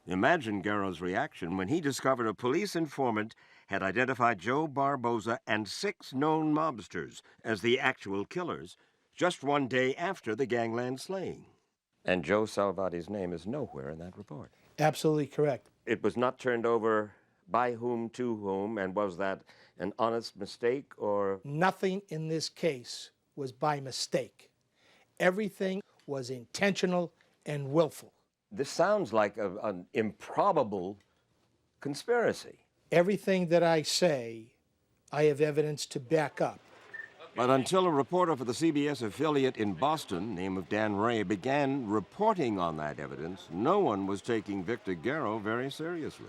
Imagine Garrow's reaction when he discovered a police informant had identified Joe Barboza and 6 known mobsters as the actual killers just one day after the gangland slaying. And Joe Salvati's name is nowhere in that report. Absolutely correct. It was not turned over by whom to whom, and was that an honest mistake or? Nothing in this case was by mistake. Everything was intentional and willful. This sounds like an improbable conspiracy. Everything that I say, I have evidence to back up. But until a reporter for the CBS affiliate in Boston, name of Dan Ray, began reporting on that evidence, no one was taking Victor Garrow very seriously.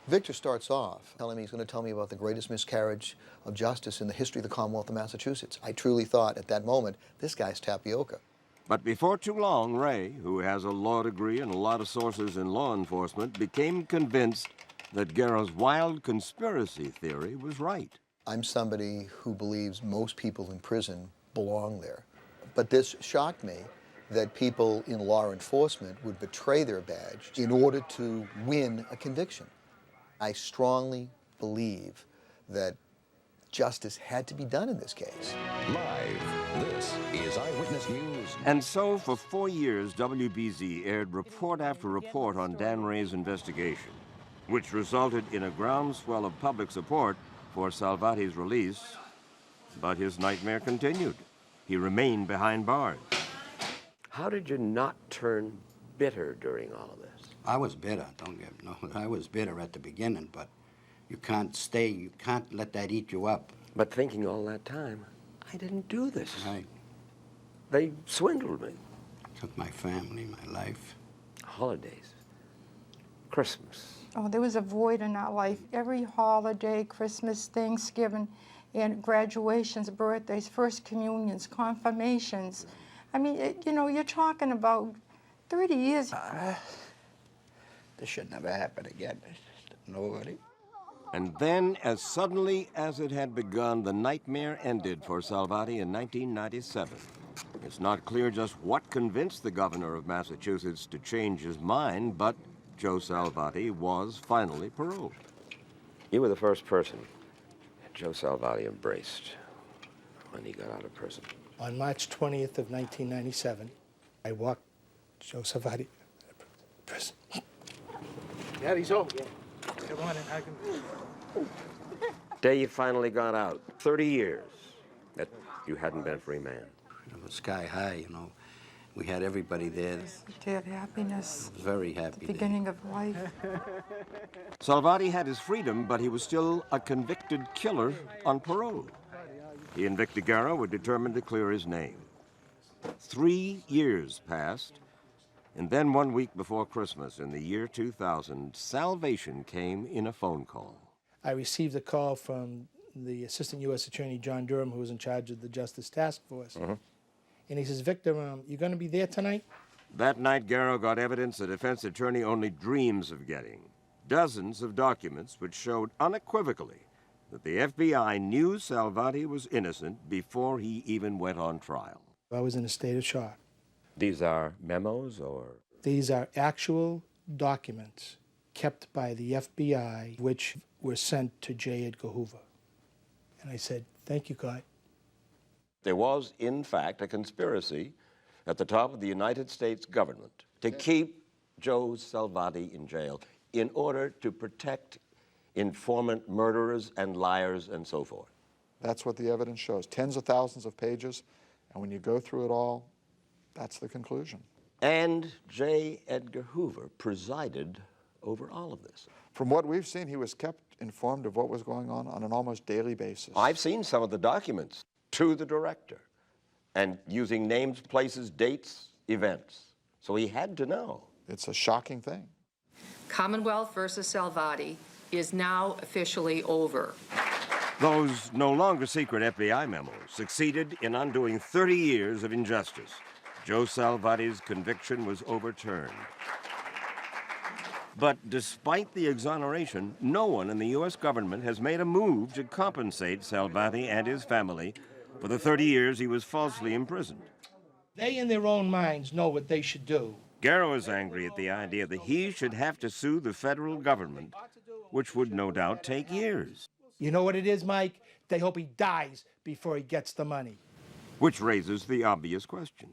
Victor starts off telling me he's going to tell me about the greatest miscarriage of justice in the history of the Commonwealth of Massachusetts. I truly thought at that moment, this guy's tapioca. But before too long, Ray, who has a law degree and a lot of sources in law enforcement, became convinced that Garrow's wild conspiracy theory was right. I'm somebody who believes most people in prison belong there. But this shocked me, that people in law enforcement would betray their badge in order to win a conviction. I strongly believe that justice had to be done in this case. Live, this is Eyewitness News. And so, for 4 years, WBZ aired report after report on Dan Ray's investigation, which resulted in a groundswell of public support for Salvati's release. But his nightmare continued. He remained behind bars. How did you not turn bitter during all of this? I was bitter, I was bitter at the beginning, but you can't let that eat you up. But thinking all that time, I didn't do this. Right. They swindled me. Took my family, my life. Holidays. Christmas. Oh, there was a void in our life. Every holiday, Christmas, Thanksgiving, and graduations, birthdays, first communions, confirmations. I mean, you know, you're talking about 30 years. This should never happen again. Nobody. And then, as suddenly as it had begun, the nightmare ended for Salvati in 1997. It's not clear just what convinced the governor of Massachusetts to change his mind, but Joe Salvati was finally paroled. You were the first person Joe Salvati embraced when he got out of prison. On March 20th of 1997, I walked Joe Salvati out of prison. Daddy's home. Come on in, I can... Day you finally got out, 30 years that you hadn't been a free man. It was sky high, you know. We had everybody there. Day of happiness. Very happy. The beginning of life. Salvati had his freedom, but he was still a convicted killer on parole. He and Victor Garrow were determined to clear his name. 3 years passed, and then 1 week before Christmas in the year 2000, salvation came in a phone call. I received a call from the Assistant U.S. Attorney, John Durham, who was in charge of the Justice Task Force. And he says, Victor, you going to be there tonight? That night, Garrow got evidence the defense attorney only dreams of getting. Dozens of documents which showed unequivocally that the FBI knew Salvati was innocent before he even went on trial. I was in a state of shock. These are memos or? These are actual documents kept by the FBI, which were sent to J. Edgar Hoover. And I said, thank you, God. There was, in fact, a conspiracy at the top of the United States government to keep Joe Salvati in jail in order to protect informant murderers and liars and so forth. That's what the evidence shows. Tens of thousands of pages, and when you go through it all, that's the conclusion. And J. Edgar Hoover presided over all of this. From what we've seen, he was kept informed of what was going on an almost daily basis. I've seen some of the documents to the director, and using names, places, dates, events. So he had to know. It's a shocking thing. Commonwealth versus Salvati is now officially over. Those no longer secret FBI memos succeeded in undoing 30 years of injustice. Joe Salvati's conviction was overturned. But despite the exoneration, no one in the U.S. government has made a move to compensate Salvati and his family for the 30 years he was falsely imprisoned. They, in their own minds, know what they should do. Garrow is angry at the idea that he should have to sue the federal government, which would no doubt take years. You know what it is, Mike? They hope he dies before he gets the money. Which raises the obvious question.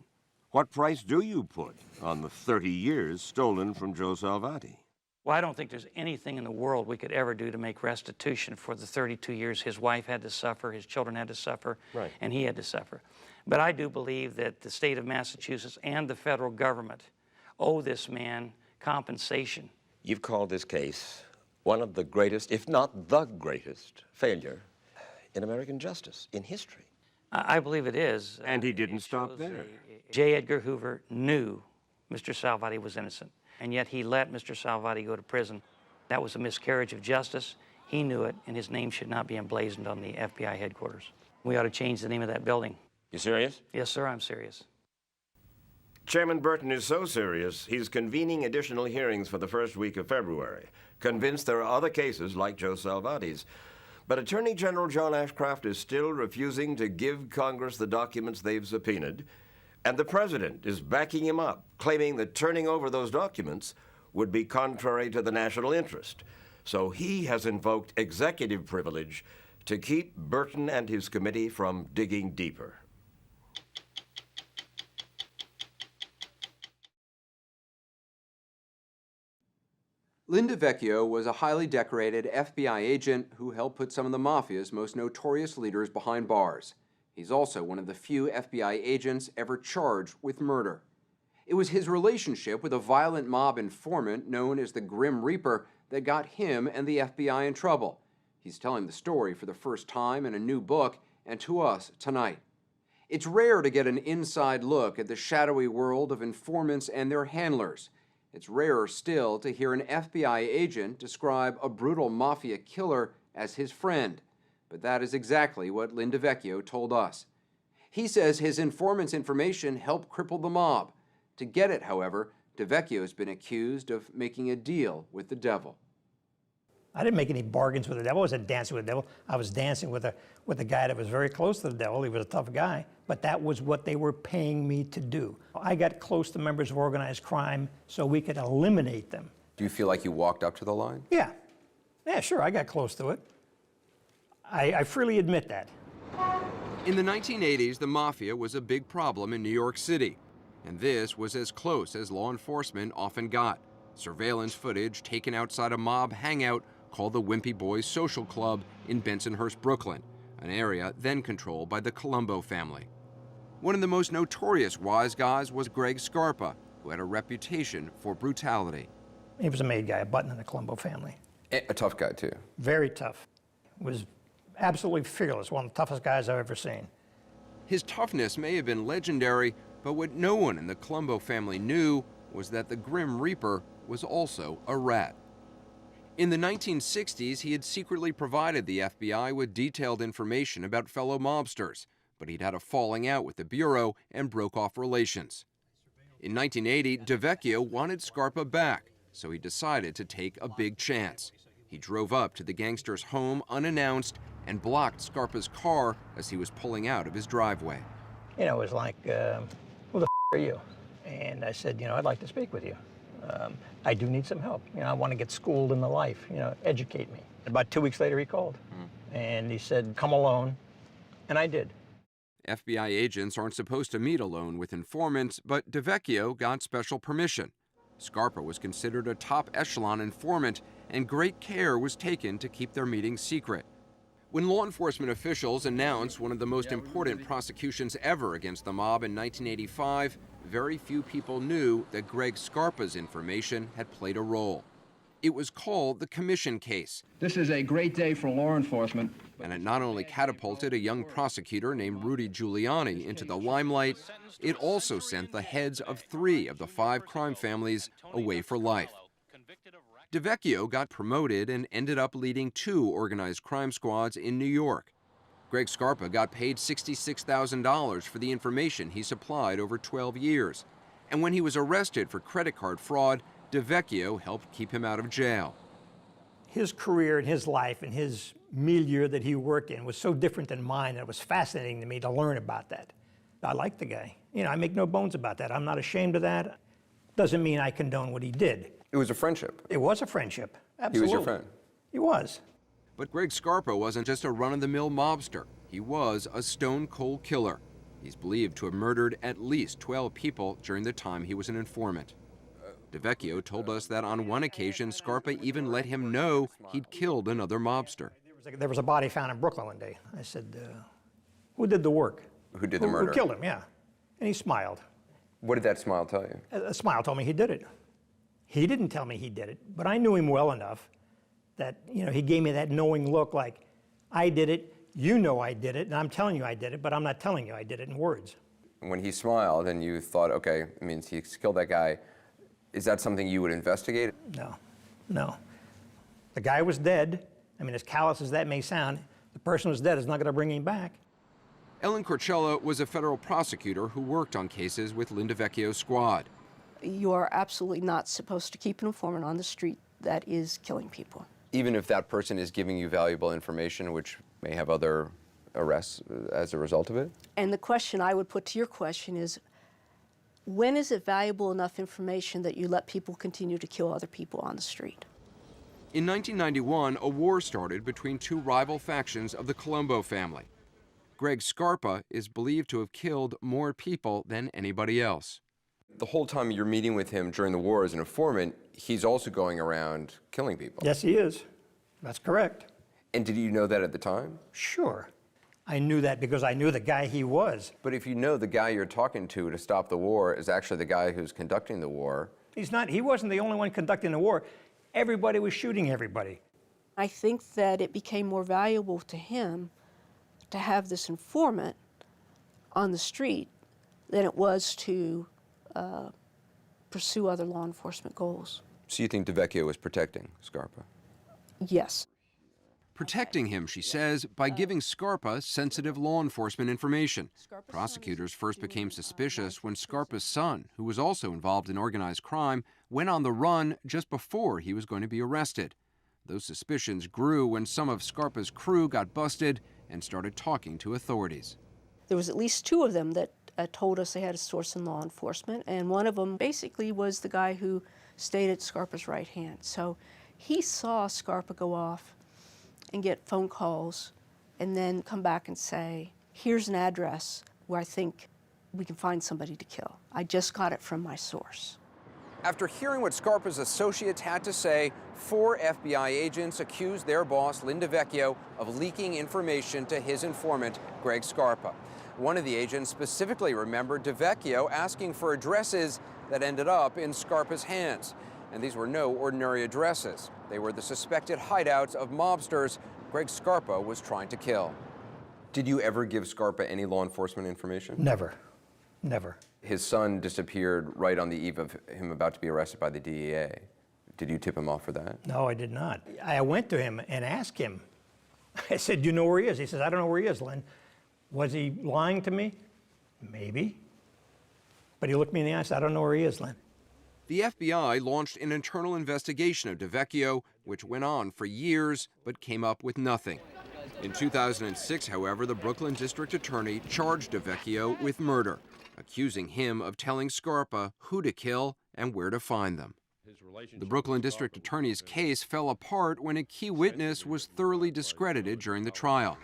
What price do you put on the 30 years stolen from Joe Salvati? Well, I don't think there's anything in the world we could ever do to make restitution for the 32 years his wife had to suffer, his children had to suffer, and he had to suffer. But I do believe that the state of Massachusetts and the federal government owe this man compensation. You've called this case one of the greatest, if not the greatest, failure in American justice, in history. I believe it is. And he didn't stop there. J. Edgar Hoover knew Mr. Salvati was innocent, and yet he let Mr. Salvati go to prison. That was a miscarriage of justice. He knew it, and his name should not be emblazoned on the FBI headquarters. We ought to change the name of that building. You serious? Yes, sir, I'm serious. Chairman Burton is so serious, he's convening additional hearings for the first week of February, convinced there are other cases like Joe Salvati's. But Attorney General John Ashcroft is still refusing to give Congress the documents they've subpoenaed, and the president is backing him up, claiming that turning over those documents would be contrary to the national interest. So he has invoked executive privilege to keep Burton and his committee from digging deeper. Linda Vecchio was a highly decorated FBI agent who helped put some of the Mafia's most notorious leaders behind bars. He's also one of the few FBI agents ever charged with murder. It was his relationship with a violent mob informant known as the Grim Reaper that got him and the FBI in trouble. He's telling the story for the first time in a new book and to us tonight. It's rare to get an inside look at the shadowy world of informants and their handlers. It's rarer still to hear an FBI agent describe a brutal mafia killer as his friend. But that is exactly what Linda Vecchio told us. He says his informant's information helped cripple the mob. To get it, however, DeVecchio has been accused of making a deal with the devil. I didn't make any bargains with the devil. I wasn't dancing with the devil. I was dancing with a guy that was very close to the devil. He was a tough guy, but that was what they were paying me to do. I got close to members of organized crime so we could eliminate them. Do you feel like you walked up to the line? Yeah, sure, I got close to it. I freely admit that. In the 1980s, the Mafia was a big problem in New York City, and this was as close as law enforcement often got. Surveillance footage taken outside a mob hangout called the Wimpy Boys Social Club in Bensonhurst, Brooklyn, an area then controlled by the Colombo family. One of the most notorious wise guys was Greg Scarpa, who had a reputation for brutality. He was a made guy, a button in the Colombo family. A tough guy, too. Very tough. Was absolutely fearless, one of the toughest guys I've ever seen. His toughness may have been legendary, but what no one in the Colombo family knew was that the Grim Reaper was also a rat. In the 1960s, he had secretly provided the FBI with detailed information about fellow mobsters, but he'd had a falling out with the Bureau and broke off relations. In 1980, DeVecchio wanted Scarpa back, so he decided to take a big chance. He drove up to the gangster's home unannounced and blocked Scarpa's car as he was pulling out of his driveway. You know, it was like, who the are you? And I said, I'd like to speak with you. I do need some help. I want to get schooled in the life, educate me. About 2 weeks later, he called. And he said, come alone. And I did. FBI agents aren't supposed to meet alone with informants, but DeVecchio got special permission. Scarpa was considered a top echelon informant, and great care was taken to keep their meetings secret. When law enforcement officials announced one of the most important prosecutions ever against the mob in 1985, very few people knew that Greg Scarpa's information had played a role. It was called the Commission Case. This is a great day for law enforcement. And it not only catapulted a young prosecutor named Rudy Giuliani into the limelight, it also sent the heads of 3 of the 5 crime families away for life. DeVecchio got promoted and ended up leading 2 organized crime squads in New York. Greg Scarpa got paid $66,000 for the information he supplied over 12 years. And when he was arrested for credit card fraud, DeVecchio helped keep him out of jail. His career and his life and his milieu that he worked in was so different than mine that it was fascinating to me to learn about that. I like the guy. You know, I make no bones about that. I'm not ashamed of that. Doesn't mean I condone what he did. It was a friendship. It was a friendship, absolutely. He was your friend. He was. But Greg Scarpa wasn't just a run-of-the-mill mobster. He was a stone-cold killer. He's believed to have murdered at least 12 people during the time he was an informant. DeVecchio told us that on one occasion, Scarpa even let him know he'd killed another mobster. There was a body found in Brooklyn one day. I said, who did the work? Who did the murder? Who killed him, yeah. And he smiled. What did that smile tell you? A smile told me he did it. He didn't tell me he did it, but I knew him well enough that, you know, he gave me that knowing look like, I did it, you know I did it, and I'm telling you I did it, but I'm not telling you I did it in words. When he smiled and you thought, okay, it means he killed that guy, is that something you would investigate? No, no. The guy was dead. I mean, as callous as that may sound, the person who's dead is not going to bring him back. Ellen Corcella was a federal prosecutor who worked on cases with Linda Vecchio's squad. You are absolutely not supposed to keep an informant on the street that is killing people. Even if that person is giving you valuable information, which may have other arrests as a result of it? And the question I would put to your question is, when is it valuable enough information that you let people continue to kill other people on the street? In 1991, a war started between two rival factions of the Colombo family. Greg Scarpa is believed to have killed more people than anybody else. The whole time you're meeting with him during the war as an informant, he's also going around killing people. Yes, he is. That's correct. And did you know that at the time? Sure. I knew that because I knew the guy he was. But if you know the guy you're talking to stop the war is actually the guy who's conducting the war. He wasn't the only one conducting the war. Everybody was shooting everybody. I think that it became more valuable to him to have this informant on the street than it was to pursue other law enforcement goals. So you think DeVecchio was protecting Scarpa? Yes. Protecting him, she says, by giving Scarpa sensitive law enforcement information. Prosecutors first became suspicious when Scarpa's son, who was also involved in organized crime, went on the run just before he was going to be arrested. Those suspicions grew when some of Scarpa's crew got busted and started talking to authorities. There was at least two of them that told us they had a source in law enforcement, and one of them basically was the guy who stayed at Scarpa's right hand. So he saw Scarpa go off and get phone calls and then come back and say, here's an address where I think we can find somebody to kill. I just got it from my source. After hearing what Scarpa's associates had to say, 4 FBI agents accused their boss, Linda Vecchio, of leaking information to his informant, Greg Scarpa. One of the agents specifically remembered DeVecchio asking for addresses that ended up in Scarpa's hands. And these were no ordinary addresses. They were the suspected hideouts of mobsters Greg Scarpa was trying to kill. Did you ever give Scarpa any law enforcement information? Never. Never. His son disappeared right on the eve of him about to be arrested by the DEA. Did you tip him off for that? No, I did not. I went to him and asked him. I said, do you know where he is? He says, I don't know where he is, Lynn. Was he lying to me? Maybe. But he looked me in the eye and said, I don't know where he is, Lynn. The FBI launched an internal investigation of DeVecchio, which went on for years but came up with nothing. In 2006, however, the Brooklyn District Attorney charged DeVecchio with murder, accusing him of telling Scarpa who to kill and where to find them. The Brooklyn District Attorney's case fell apart when a key witness was thoroughly discredited during the trial.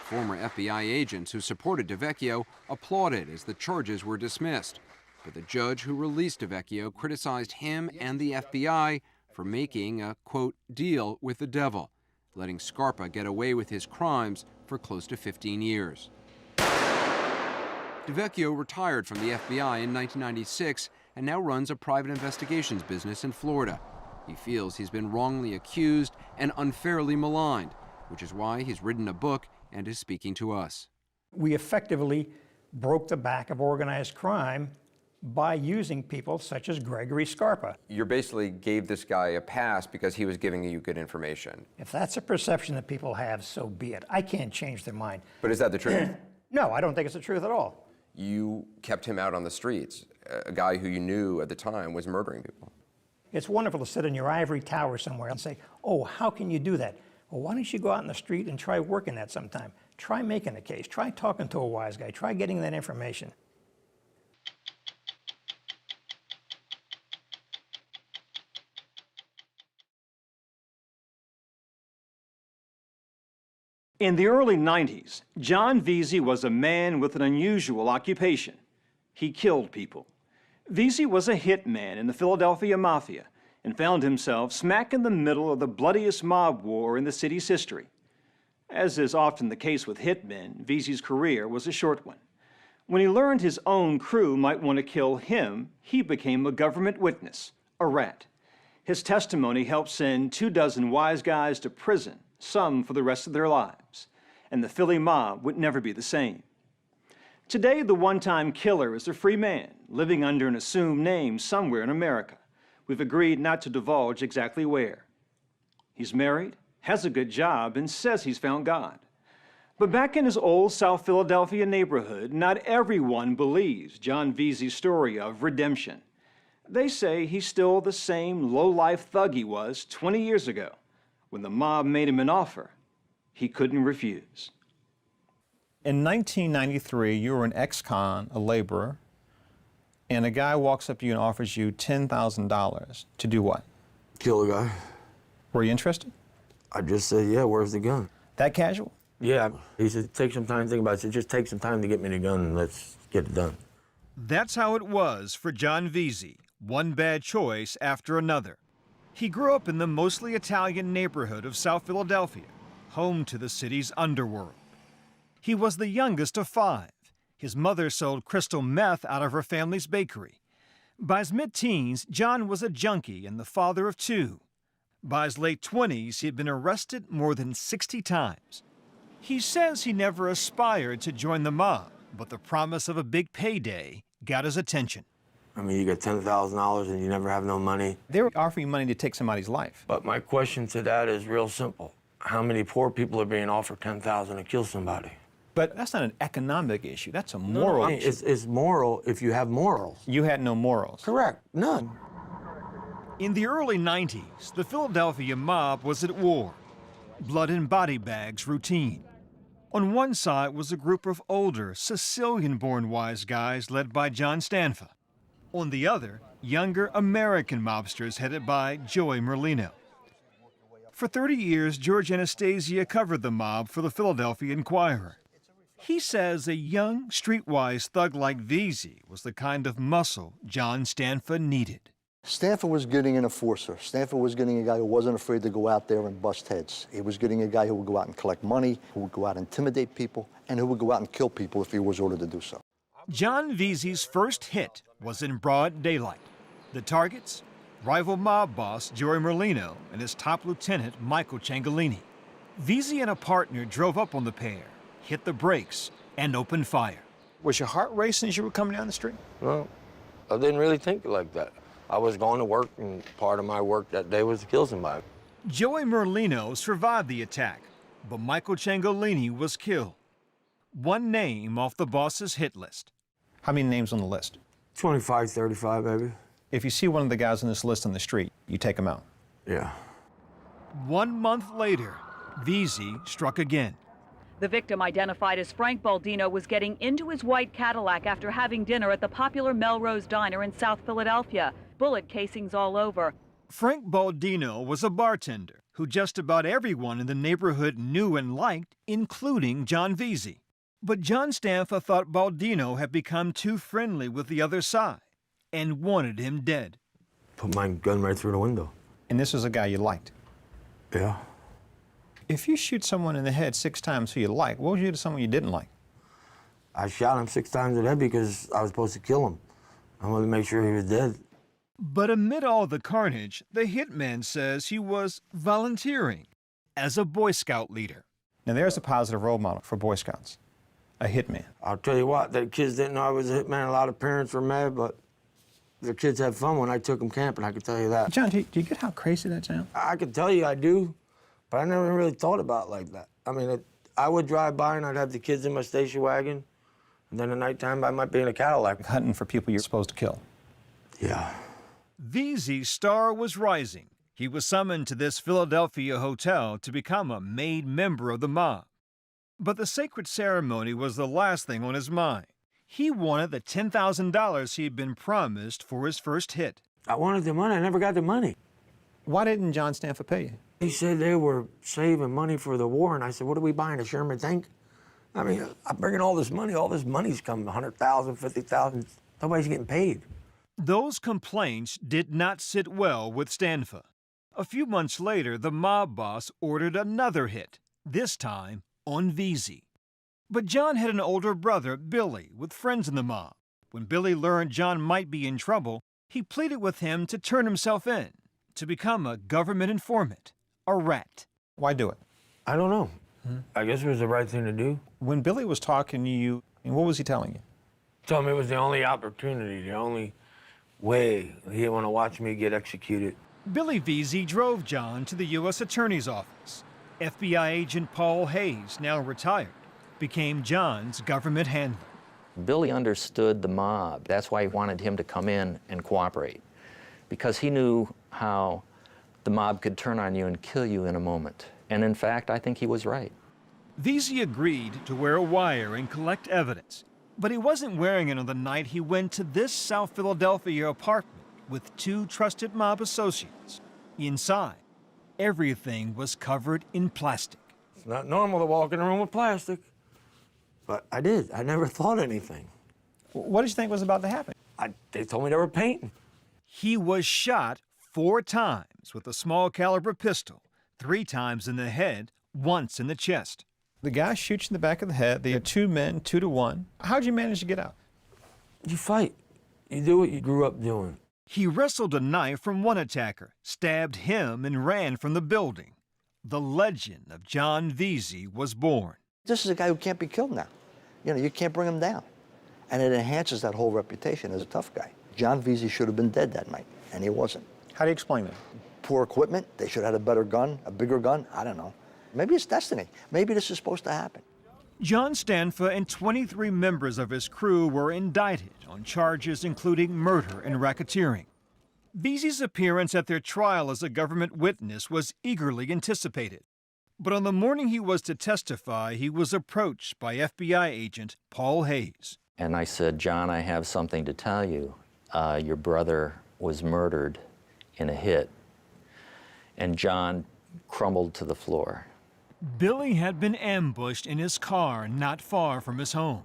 Former FBI agents who supported DeVecchio applauded as the charges were dismissed. But the judge who released DeVecchio criticized him and the FBI for making a, quote, deal with the devil, letting Scarpa get away with his crimes for close to 15 years. DeVecchio retired from the FBI in 1996 and now runs a private investigations business in Florida. He feels he's been wrongly accused and unfairly maligned, which is why he's written a book and is speaking to us. We effectively broke the back of organized crime by using people such as Gregory Scarpa. You basically gave this guy a pass because he was giving you good information. If that's a perception that people have, so be it. I can't change their mind. But is that the truth? No, I don't think it's the truth at all. You kept him out on the streets. A guy who you knew at the time was murdering people. It's wonderful to sit in your ivory tower somewhere and say, oh, how can you do that? Well, why don't you go out in the street and try working that sometime? Try making a case. Try talking to a wise guy. Try getting that information. In the early 90s, John Veazey was a man with an unusual occupation. He killed people. Veazey was a hitman in the Philadelphia Mafia and found himself smack in the middle of the bloodiest mob war in the city's history. As is often the case with hitmen, Veazey's career was a short one. When he learned his own crew might want to kill him, he became a government witness, a rat. His testimony helped send 24 wise guys to prison, some for the rest of their lives, and the Philly mob would never be the same. Today, the one-time killer is a free man, living under an assumed name somewhere in America. We've agreed not to divulge exactly where. He's married, has a good job, and says he's found God. But back in his old South Philadelphia neighborhood, not everyone believes John Veazey's story of redemption. They say he's still the same low-life thug he was 20 years ago, when the mob made him an offer he couldn't refuse. In 1993, you were an ex-con, a laborer, and a guy walks up to you and offers you $10,000 to do what? Kill a guy. Were you interested? I just said, yeah, where's the gun? That casual? Yeah. He said, take some time to think about it. I said, just take some time to get me the gun and let's get it done. That's how it was for John Veazey, one bad choice after another. He grew up in the mostly Italian neighborhood of South Philadelphia, home to the city's underworld. He was the youngest of 5. His mother sold crystal meth out of her family's bakery. By his mid-teens, John was a junkie and the father of 2. By his late 20s, he had been arrested more than 60 times. He says he never aspired to join the mob, but the promise of a big payday got his attention. I mean, you get $10,000 and you never have no money. They were offering you money to take somebody's life. But my question to that is real simple. How many poor people are being offered $10,000 to kill somebody? But that's not an economic issue. That's a moral issue. It's moral if you have morals. You had no morals. Correct. None. In the early 90s, the Philadelphia mob was at war. Blood and body bags routine. On one side was a group of older, Sicilian-born wise guys led by John Stanfa. On the other, younger American mobsters headed by Joey Merlino. For 30 years, George Anastasia covered the mob for the Philadelphia Inquirer. He says a young, streetwise thug like Veazey was the kind of muscle John Stanfa needed. Stanfa was getting an enforcer. Stanfa was getting a guy who wasn't afraid to go out there and bust heads. He was getting a guy who would go out and collect money, who would go out and intimidate people, and who would go out and kill people if he was ordered to do so. John Veazey's first hit was in broad daylight. The targets? Rival mob boss Joey Merlino and his top lieutenant Michael Ciancaglini. Veazey and a partner drove up on the pair, hit the brakes, and opened fire. Was your heart racing as you were coming down the street? Well, I didn't really think like that. I was going to work, and part of my work that day was to kill somebody. Joey Merlino survived the attack, but Michael Ciancaglini was killed. One name off the boss's hit list. How many names on the list? 25, 35, maybe. If you see one of the guys on this list on the street, you take him out. Yeah. 1 month later, Veazey struck again. The victim, identified as Frank Baldino, was getting into his white Cadillac after having dinner at the popular Melrose Diner in South Philadelphia. Bullet casings all over. Frank Baldino was a bartender who just about everyone in the neighborhood knew and liked, including John Veazey. But John Stanfa thought Baldino had become too friendly with the other side and wanted him dead. Put my gun right through the window. And this was a guy you liked? Yeah. If you shoot someone in the head 6 times who you like, what would you do to someone you didn't like? I shot him 6 times in the head because I was supposed to kill him. I wanted to make sure he was dead. But amid all the carnage, the hitman says he was volunteering as a Boy Scout leader. Now there's a positive role model for Boy Scouts, a hitman. I'll tell you what, the kids didn't know I was a hitman. A lot of parents were mad, but The kids had fun when I took them camping, I can tell you that. John, do you get how crazy that sounds? I can tell you I do, but I never really thought about it like that. I mean, I would drive by and I'd have the kids in my station wagon, and then at nighttime I might be in a Cadillac. Hunting for people you're supposed to kill. Yeah. Veazey's star was rising. He was summoned to this Philadelphia hotel to become a made member of the mob. But the sacred ceremony was the last thing on his mind. He wanted the $10,000 he'd been promised for his first hit. I wanted the money. I never got the money. Why didn't John Stanford pay you? He said they were saving money for the war, and I said, what are we buying, a Sherman tank? I mean, I'm bringing all this money's coming, 100,000, 50,000. Nobody's getting paid. Those complaints did not sit well with Stanfa. A few months later, the mob boss ordered another hit, this time on Veazey. But John had an older brother, Billy, with friends in the mob. When Billy learned John might be in trouble, he pleaded with him to turn himself in, to become a government informant, a rat. Why do it? I don't know. I guess it was the right thing to do. When Billy was talking to you, what was he telling you? Told me it was the only opportunity, the only way he didn't want to watch me get executed. Billy Veazey drove John to the U.S. Attorney's Office. FBI agent Paul Hayes, now retired, became John's government handler. Billy understood the mob. That's why he wanted him to come in and cooperate, because he knew how the mob could turn on you and kill you in a moment. And in fact, I think he was right. Veazey agreed to wear a wire and collect evidence, but he wasn't wearing it on the night he went to this South Philadelphia apartment with two trusted mob associates. Inside, everything was covered in plastic. It's not normal to walk in a room with plastic, but I did. I never thought anything. What did you think was about to happen? They told me they were painting. He was shot 4 times with a small caliber pistol, 3 times in the head, once in the chest. The guy shoots you in the back of the head. There are 2 men, 2 to 1. How'd you manage to get out? You fight. You do what you grew up doing. He wrestled a knife from one attacker, stabbed him, and ran from the building. The legend of John Veazey was born. This is a guy who can't be killed now. You know, you can't bring him down. And it enhances that whole reputation as a tough guy. John Veazey should have been dead that night, and he wasn't. How do you explain that? Poor equipment. They should have had a better gun, a bigger gun. I don't know. Maybe it's destiny. Maybe this is supposed to happen. John Stanfa and 23 members of his crew were indicted on charges including murder and racketeering. Veazey's appearance at their trial as a government witness was eagerly anticipated. But on the morning he was to testify, he was approached by FBI agent Paul Hayes. And I said, John, I have something to tell you. Your brother was murdered in a hit. And John crumbled to the floor. Billy had been ambushed in his car not far from his home.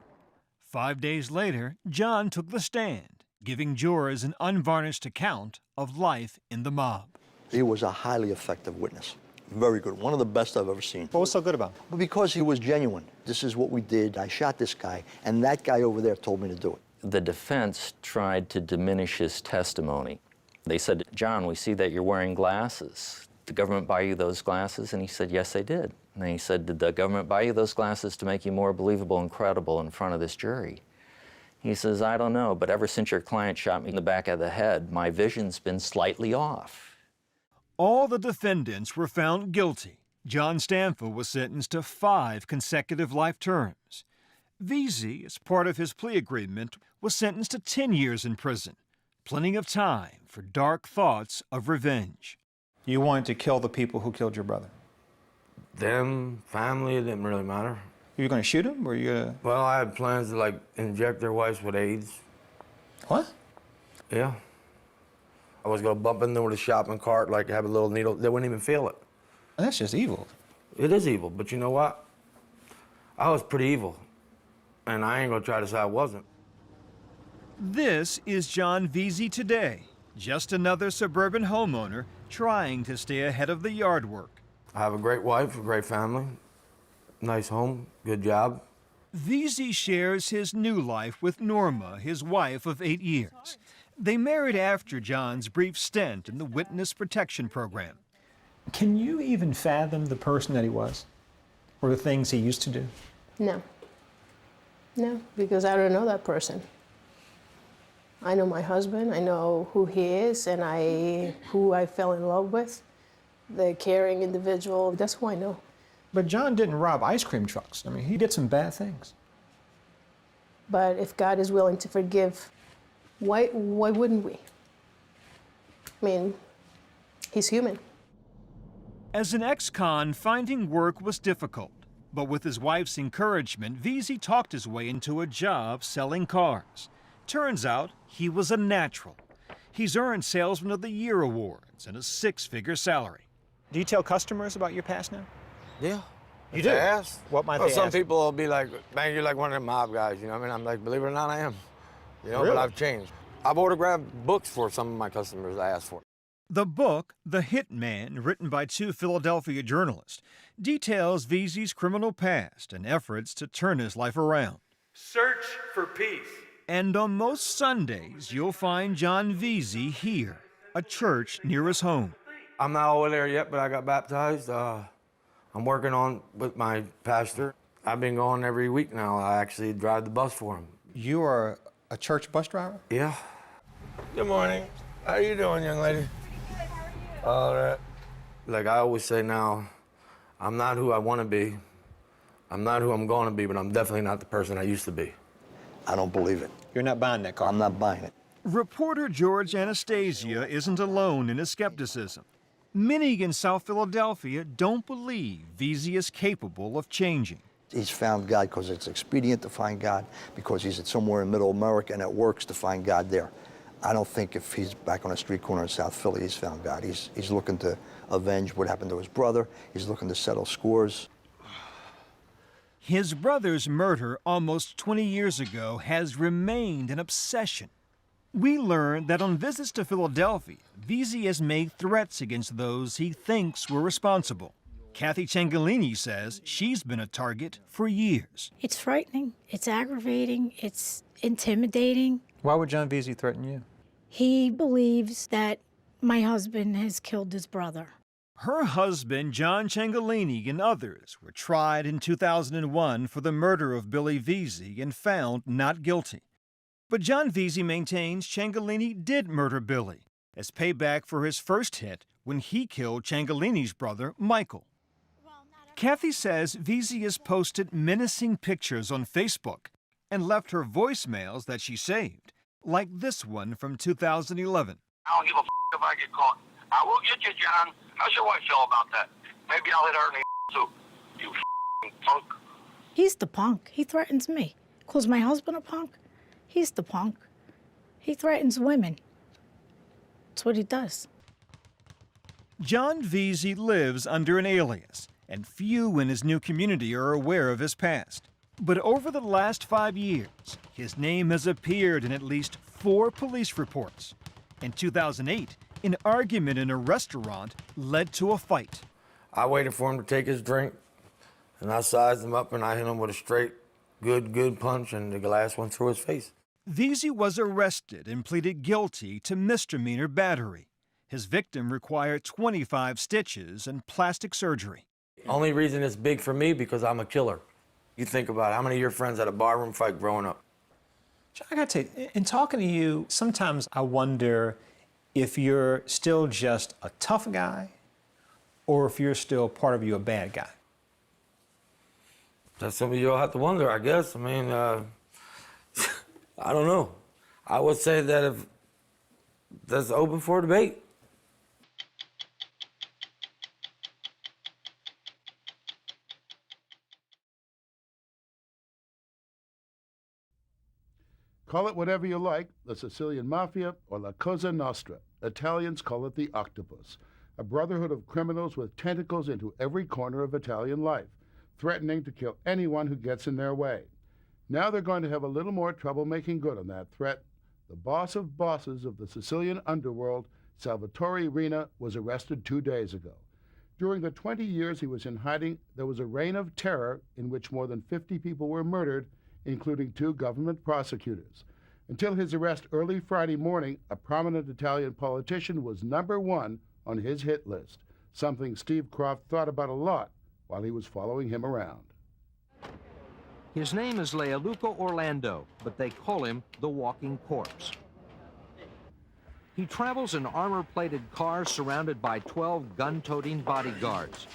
5 days later, John took the stand, giving jurors an unvarnished account of life in the mob. He was a highly effective witness. Very good. One of the best I've ever seen. What was so good about him? Well, because he was genuine. This is what we did. I shot this guy, and that guy over there told me to do it. The defense tried to diminish his testimony. They said, John, we see that you're wearing glasses. Did the government buy you those glasses? And he said, yes, they did. And he said, did the government buy you those glasses to make you more believable and credible in front of this jury? He says, I don't know, but ever since your client shot me in the back of the head, my vision's been slightly off. All the defendants were found guilty. John Stanfa was sentenced to 5 consecutive life terms. Veazey, as part of his plea agreement, was sentenced to 10 years in prison. Plenty of time for dark thoughts of revenge. You wanted to kill the people who killed your brother? Them, family, it didn't really matter. You were going to shoot them, or you going to... Well, I had plans to, inject their wives with AIDS. What? Yeah. I was going to bump into them with a shopping cart, have a little needle. They wouldn't even feel it. That's just evil. It is evil, but you know what? I was pretty evil, and I ain't going to try to say I wasn't. This is John Veazey today, just another suburban homeowner trying to stay ahead of the yard work. I have a great wife, a great family, nice home, good job. Veazey shares his new life with Norma, his wife of 8 years. They married after John's brief stint in the Witness Protection Program. Can you even fathom the person that he was, or the things he used to do? No. No, because I don't know that person. I know my husband, I know who he is, and who I fell in love with. The caring individual, that's who I know. But John didn't rob ice cream trucks. I mean, he did some bad things. But if God is willing to forgive, why wouldn't we? I mean, he's human. As an ex-con, finding work was difficult. But with his wife's encouragement, Veazey talked his way into a job selling cars. Turns out he was a natural. He's earned Salesman of the Year awards and a 6-figure salary. Do you tell customers about your past now? Yeah. You If do? they ask. What might Well, they some ask? people will be like, man, you're like one of them mob guys, you know what I mean? I'm like, believe it or not, I am. You know, Really? but I've changed. I've autographed books for some of my customers I asked for. The book, The Hit Man, written by 2 Philadelphia journalists, details Veazey's criminal past and efforts to turn his life around. Search for peace. And on most Sundays, you'll find John Veazey here, a church near his home. I'm not over there yet, but I got baptized. I'm working on with my pastor. I've been going every week now. I actually drive the bus for him. You are a church bus driver? Yeah. Good morning. How are you doing, young lady? All right. Like I always say now, I'm not who I want to be. I'm not who I'm going to be, but I'm definitely not the person I used to be. I don't believe it. You're not buying that car? I'm not buying it. Reporter George Anastasia isn't alone in his skepticism. Many in South Philadelphia don't believe Veazey is capable of changing. He's found God because it's expedient to find God, because he's somewhere in middle America and it works to find God there. I don't think if he's back on a street corner in South Philly, he's found God. He's looking to avenge what happened to his brother. He's looking to settle scores. His brother's murder almost 20 years ago has remained an obsession. We learned that on visits to Philadelphia, Veazey has made threats against those he thinks were responsible. Kathy Ciangalini says she's been a target for years. It's frightening, it's aggravating, it's intimidating. Why would John Veazey threaten you? He believes that my husband has killed his brother. Her husband, John Ciangalini, and others were tried in 2001 for the murder of Billy Veazey and found not guilty. But John Veazey maintains Ciangalini did murder Billy as payback for his first hit when he killed Ciangalini's brother, Michael. Kathy says Veazey has posted menacing pictures on Facebook and left her voicemails that she saved, like this one from 2011. I don't give a if I get caught. I will get you, John. How's your wife feel about that? Maybe I'll hit her in the too. You punk. He's the punk. He threatens me. Calls my husband a punk. He's the punk. He threatens women. That's what he does. John Veazey lives under an alias, and few in his new community are aware of his past. But over the last 5 years, his name has appeared in at least 4 police reports. In 2008, an argument in a restaurant led to a fight. I waited for him to take his drink, and I sized him up and I hit him with a straight, good punch, and the glass went through his face. Veazey was arrested and pleaded guilty to misdemeanor battery. His victim required 25 stitches and plastic surgery. Only reason it's big for me because I'm a killer. You think about it, how many of your friends had a barroom fight growing up? I gotta tell you, in talking to you, sometimes I wonder if you're still just a tough guy or if you're still part of you a bad guy. That's something you'll have to wonder, I guess. I mean, I don't know. I would say that if that's open for debate. Call it whatever you like, the Sicilian Mafia or La Cosa Nostra. Italians call it the octopus, a brotherhood of criminals with tentacles into every corner of Italian life, threatening to kill anyone who gets in their way. Now they're going to have a little more trouble making good on that threat. The boss of bosses of the Sicilian underworld, Salvatore Riina, was arrested 2 days ago. During the 20 years he was in hiding, there was a reign of terror in which more than 50 people were murdered, including 2 government prosecutors. Until his arrest early Friday morning, a prominent Italian politician was #1 on his hit list, something Steve Croft thought about a lot while he was following him around. His name is Leoluco Orlando, but they call him the Walking Corpse. He travels in armor-plated cars surrounded by 12 gun-toting bodyguards.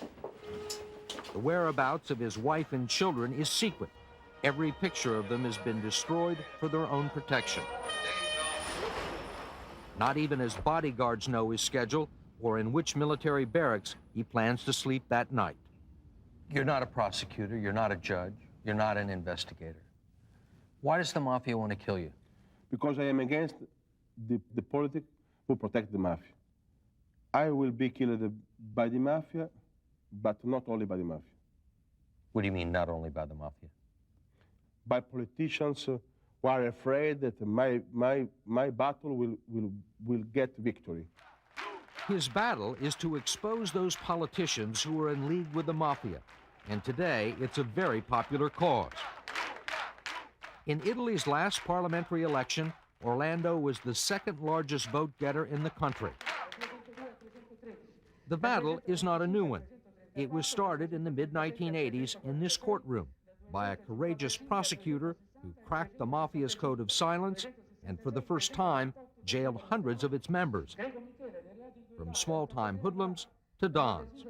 The whereabouts of his wife and children is secret. Every picture of them has been destroyed for their own protection. Not even his bodyguards know his schedule or in which military barracks he plans to sleep that night. You're not a prosecutor, you're not a judge, you're not an investigator. Why does the mafia want to kill you? Because I am against the politics who protect the mafia. I will be killed by the mafia, but not only by the mafia. What do you mean, not only by the mafia? By politicians who are afraid that my battle will get victory. His battle is to expose those politicians who are in league with the mafia, and today it's a very popular cause. In Italy's last parliamentary election, Orlando was the second largest vote getter in the country. The battle is not a new one. It was started in the mid-1980s in this courtroom by a courageous prosecutor who cracked the mafia's code of silence and for the first time jailed hundreds of its members, from small-time hoodlums to dons.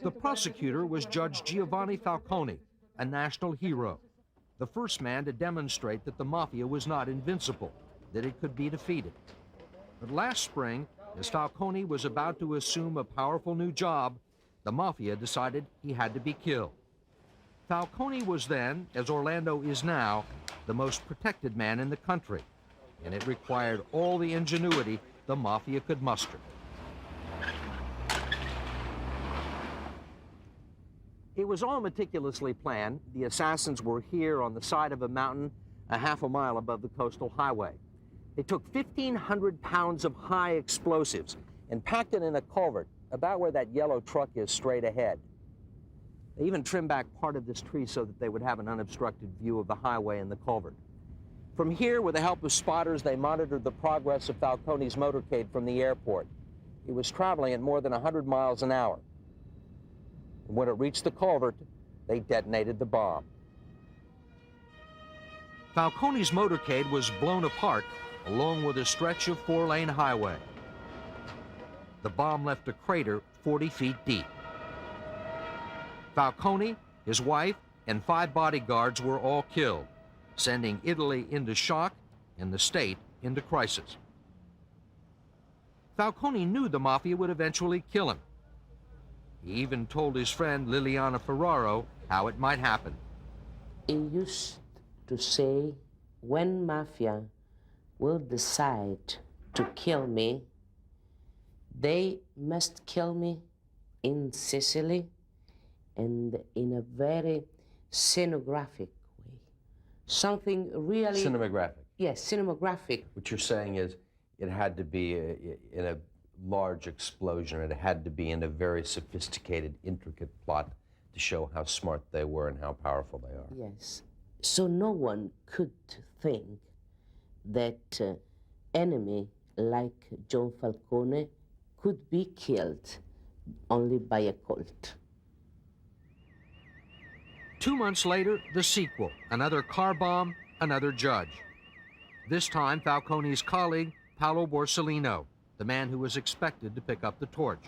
The prosecutor was Judge Giovanni Falcone, a national hero, the first man to demonstrate that the mafia was not invincible, that it could be defeated. But last spring, as Falcone was about to assume a powerful new job, the mafia decided he had to be killed. Falcone was then, as Orlando is now, the most protected man in the country, and it required all the ingenuity the mafia could muster. It was all meticulously planned. The assassins were here on the side of a mountain a half a mile above the coastal highway. They took 1,500 pounds of high explosives and packed it in a culvert about where that yellow truck is straight ahead. They even trimmed back part of this tree so that they would have an unobstructed view of the highway and the culvert. From here, with the help of spotters, they monitored the progress of Falcone's motorcade from the airport. It was traveling at more than 100 miles an hour. And when it reached the culvert, they detonated the bomb. Falcone's motorcade was blown apart along with a stretch of 4-lane highway. The bomb left a crater 40 feet deep. Falcone, his wife, and 5 bodyguards were all killed, sending Italy into shock and the state into crisis. Falcone knew the mafia would eventually kill him. He even told his friend Liliana Ferraro how it might happen. He used to say, when mafia will decide to kill me, they must kill me in Sicily and in a very scenographic way. Something really... Cinematographic. Yes, cinematographic. What you're saying is it had to be in a large explosion, and it had to be in a very sophisticated, intricate plot to show how smart they were and how powerful they are. Yes. So no one could think that enemy like John Falcone could be killed only by a cult. 2 months later, the sequel, another car bomb, another judge. This time, Falcone's colleague, Paolo Borsellino, the man who was expected to pick up the torch.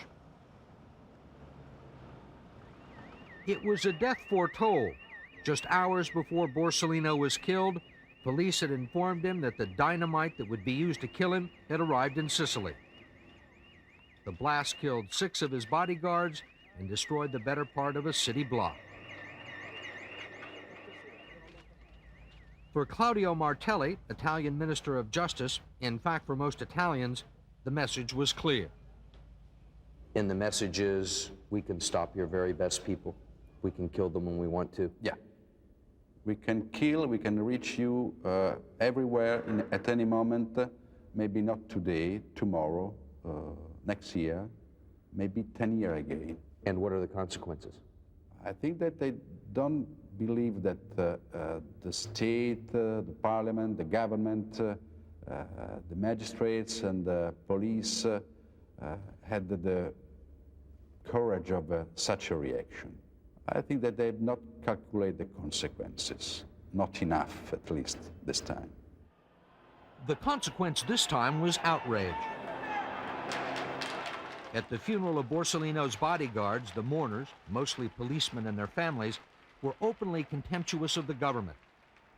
It was a death foretold. Just hours before Borsellino was killed, police had informed him that the dynamite that would be used to kill him had arrived in Sicily. The blast killed 6 of his bodyguards and destroyed the better part of a city block. For Claudio Martelli, Italian Minister of Justice, in fact for most Italians, the message was clear. And the message is, we can stop your very best people. We can kill them when we want to. Yeah. We can kill, we can reach you everywhere at any moment, maybe not today, tomorrow, next year, maybe 10 years again. And what are the consequences? I think that they don't believe that the state, the parliament, the government, the magistrates and the police had the courage of such a reaction. I think that they have not calculated the consequences, not enough, at least this time. The consequence this time was outrage. At the funeral of Borsellino's bodyguards, the mourners, mostly policemen and their families, were openly contemptuous of the government.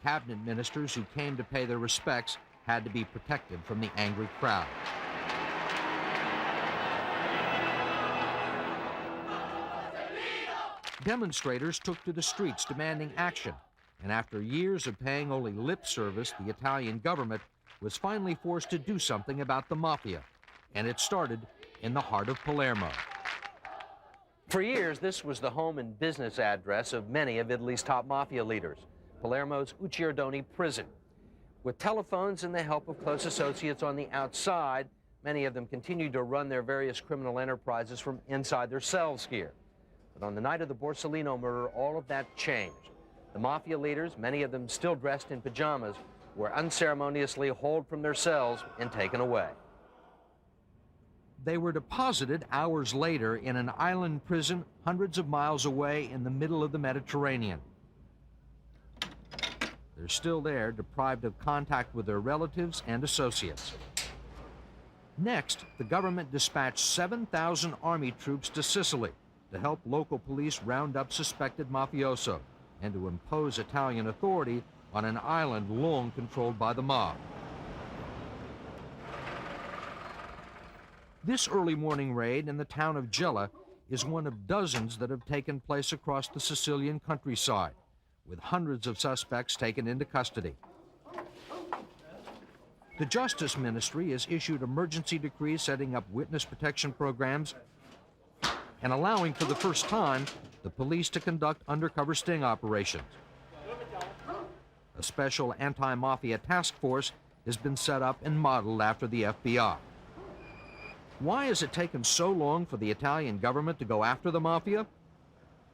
Cabinet ministers who came to pay their respects had to be protected from the angry crowd. Demonstrators took to the streets demanding action, and after years of paying only lip service, the Italian government was finally forced to do something about the mafia, and it started in the heart of Palermo. For years, this was the home and business address of many of Italy's top mafia leaders, Palermo's Ucciardoni prison. With telephones and the help of close associates on the outside, many of them continued to run their various criminal enterprises from inside their cells here. But on the night of the Borsellino murder, all of that changed. The mafia leaders, many of them still dressed in pajamas, were unceremoniously hauled from their cells and taken away. They were deposited hours later in an island prison hundreds of miles away in the middle of the Mediterranean. They're still there, deprived of contact with their relatives and associates. Next, the government dispatched 7,000 army troops to Sicily to help local police round up suspected mafioso and to impose Italian authority on an island long controlled by the mob. This early morning raid in the town of Gela is one of dozens that have taken place across the Sicilian countryside, with hundreds of suspects taken into custody. The Justice Ministry has issued emergency decrees setting up witness protection programs and allowing for the first time the police to conduct undercover sting operations. A special anti-mafia task force has been set up and modeled after the FBI. Why has it taken so long for the Italian government to go after the mafia?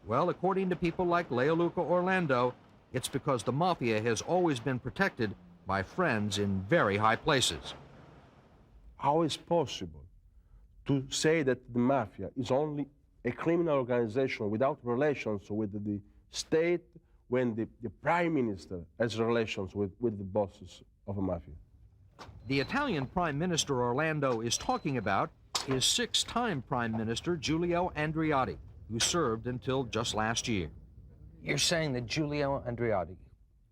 Well, according to people like Leoluca Orlando, it's because the mafia has always been protected by friends in very high places. How is possible to say that the mafia is only a criminal organization without relations with the state when the prime minister has relations with the bosses of a mafia? The Italian Prime Minister Orlando is talking about is six-time Prime Minister Giulio Andreotti, who served until just last year. You're saying that Giulio Andreotti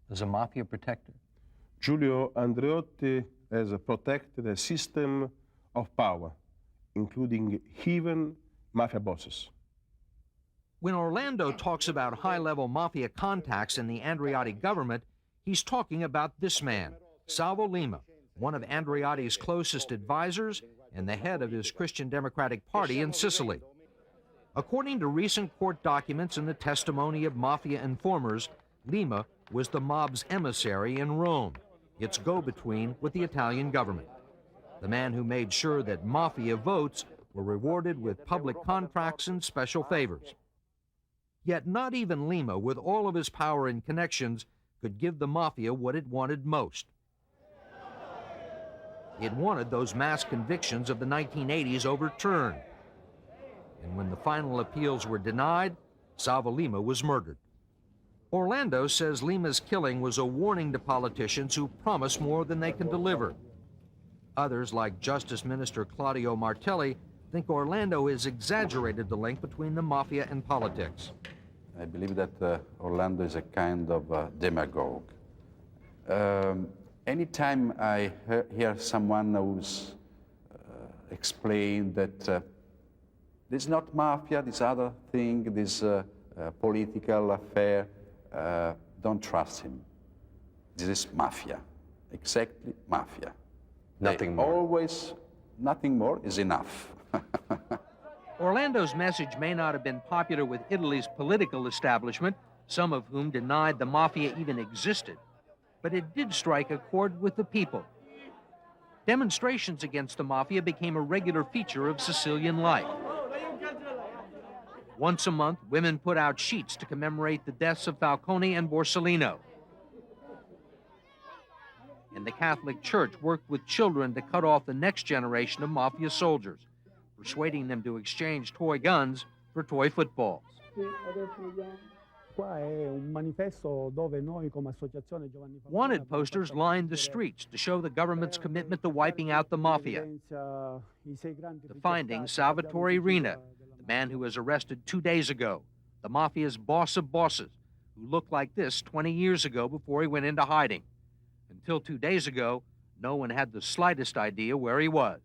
is a mafia protector? Giulio Andreotti has protected a system of power, including even mafia bosses. When Orlando talks about high-level mafia contacts in the Andreotti government, he's talking about this man, Salvo Lima, one of Andreotti's closest advisors and the head of his Christian Democratic Party in Sicily. According to recent court documents and the testimony of mafia informers, Lima was the mob's emissary in Rome, its go-between with the Italian government. The man who made sure that mafia votes were rewarded with public contracts and special favors. Yet not even Lima, with all of his power and connections, could give the mafia what it wanted most. It wanted those mass convictions of the 1980s overturned. And when the final appeals were denied, Salvo Lima was murdered. Orlando says Lima's killing was a warning to politicians who promise more than they can deliver. Others, like Justice Minister Claudio Martelli, think Orlando has exaggerated the link between the mafia and politics. I believe that Orlando is a kind of demagogue. Anytime I hear someone who's explained that this is not mafia, this other thing, this political affair, don't trust him. This is mafia, exactly mafia. Nothing more. Always, nothing more is enough. Orlando's message may not have been popular with Italy's political establishment, some of whom denied the mafia even existed, but it did strike a chord with the people. Demonstrations against the mafia became a regular feature of Sicilian life. Once a month, women put out sheets to commemorate the deaths of Falcone and Borsellino. And the Catholic Church worked with children to cut off the next generation of mafia soldiers, persuading them to exchange toy guns for toy footballs. Wanted posters lined the streets to show the government's commitment to wiping out the mafia. Finding Salvatore Rina, the man who was arrested 2 days ago, the mafia's boss of bosses, who looked like this 20 years ago before he went into hiding. Until 2 days ago, no one had the slightest idea where he was.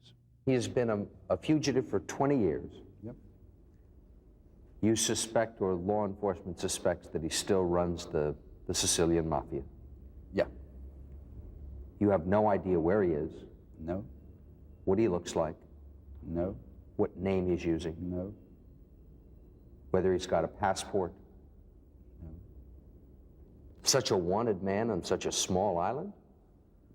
He has been a fugitive for 20 years. Yep. You suspect, or law enforcement suspects, that he still runs the Sicilian mafia? Yeah. You have no idea where he is? No. What he looks like? No. What name he's using? No. Whether he's got a passport? No. Such a wanted man on such a small island?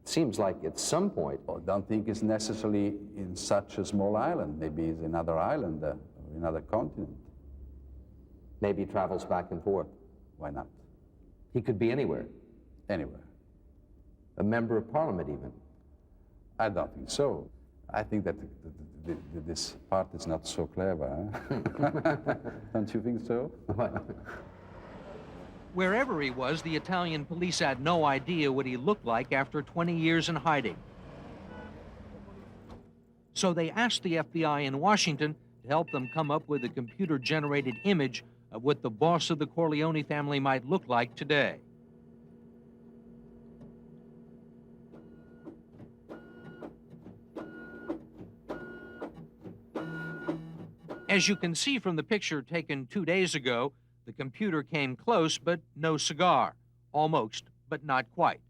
Seems like at some point... I don't think it's necessarily in such a small island. Maybe it's another island or another continent. Maybe he travels back and forth. Why not? He could be anywhere. Anywhere. A member of parliament, even. I don't think so. I think that this part is not so clever. Huh? Don't you think so? Wherever he was, the Italian police had no idea what he looked like after 20 years in hiding. So they asked the FBI in Washington to help them come up with a computer-generated image of what the boss of the Corleone family might look like today. As you can see from the picture taken 2 days ago, the computer came close, but no cigar. Almost, but not quite.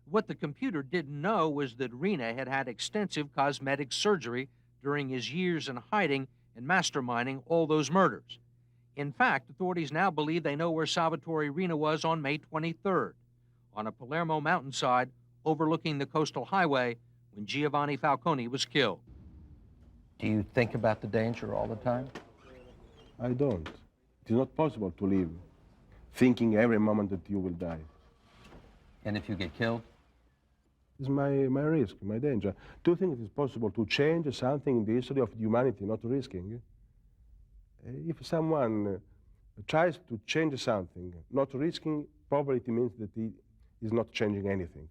What the computer didn't know was that Rina had had extensive cosmetic surgery during his years in hiding and masterminding all those murders. In fact, authorities now believe they know where Salvatore Rina was on May 23rd, on a Palermo mountainside overlooking the coastal highway when Giovanni Falcone was killed. Do you think about the danger all the time? I don't. It is not possible to live thinking every moment that you will die. And if you get killed? It's my risk, my danger. Do you think it is possible to change something in the history of humanity, not risking? If someone tries to change something, not risking, probably it means that he is not changing anything.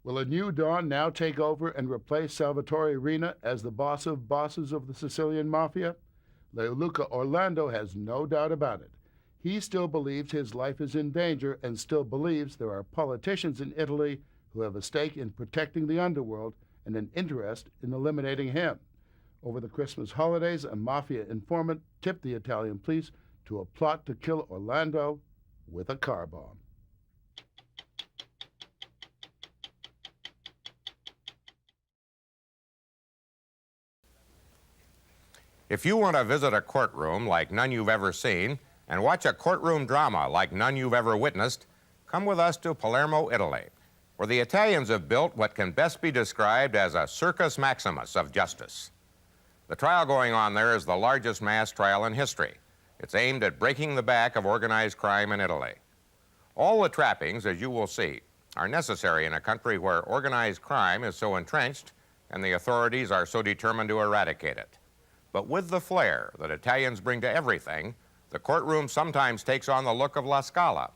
Will a new dawn now take over and replace Salvatore Rina as the boss of bosses of the Sicilian Mafia? Leoluca Orlando has no doubt about it. He still believes his life is in danger and still believes there are politicians in Italy who have a stake in protecting the underworld and an interest in eliminating him. Over the Christmas holidays, a mafia informant tipped the Italian police to a plot to kill Orlando with a car bomb. If you want to visit a courtroom like none you've ever seen and watch a courtroom drama like none you've ever witnessed, come with us to Palermo, Italy, where the Italians have built what can best be described as a circus maximus of justice. The trial going on there is the largest mass trial in history. It's aimed at breaking the back of organized crime in Italy. All the trappings, as you will see, are necessary in a country where organized crime is so entrenched and the authorities are so determined to eradicate it. But with the flair that Italians bring to everything, the courtroom sometimes takes on the look of La Scala,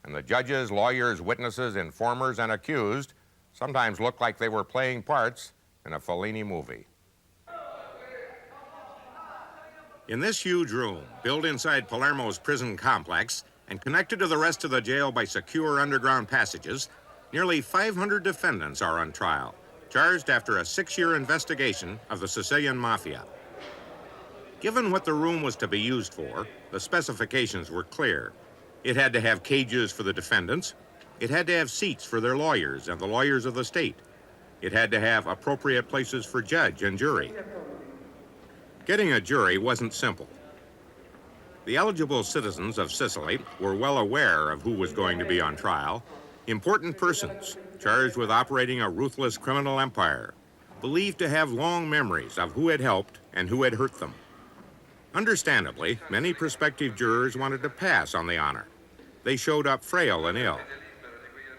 and the judges, lawyers, witnesses, informers, and accused sometimes look like they were playing parts in a Fellini movie. In this huge room, built inside Palermo's prison complex and connected to the rest of the jail by secure underground passages, nearly 500 defendants are on trial, charged after a 6-year investigation of the Sicilian Mafia. Given what the room was to be used for, the specifications were clear. It had to have cages for the defendants. It had to have seats for their lawyers and the lawyers of the state. It had to have appropriate places for judge and jury. Getting a jury wasn't simple. The eligible citizens of Sicily were well aware of who was going to be on trial. Important persons charged with operating a ruthless criminal empire, believed to have long memories of who had helped and who had hurt them. Understandably, many prospective jurors wanted to pass on the honor. They showed up frail and ill.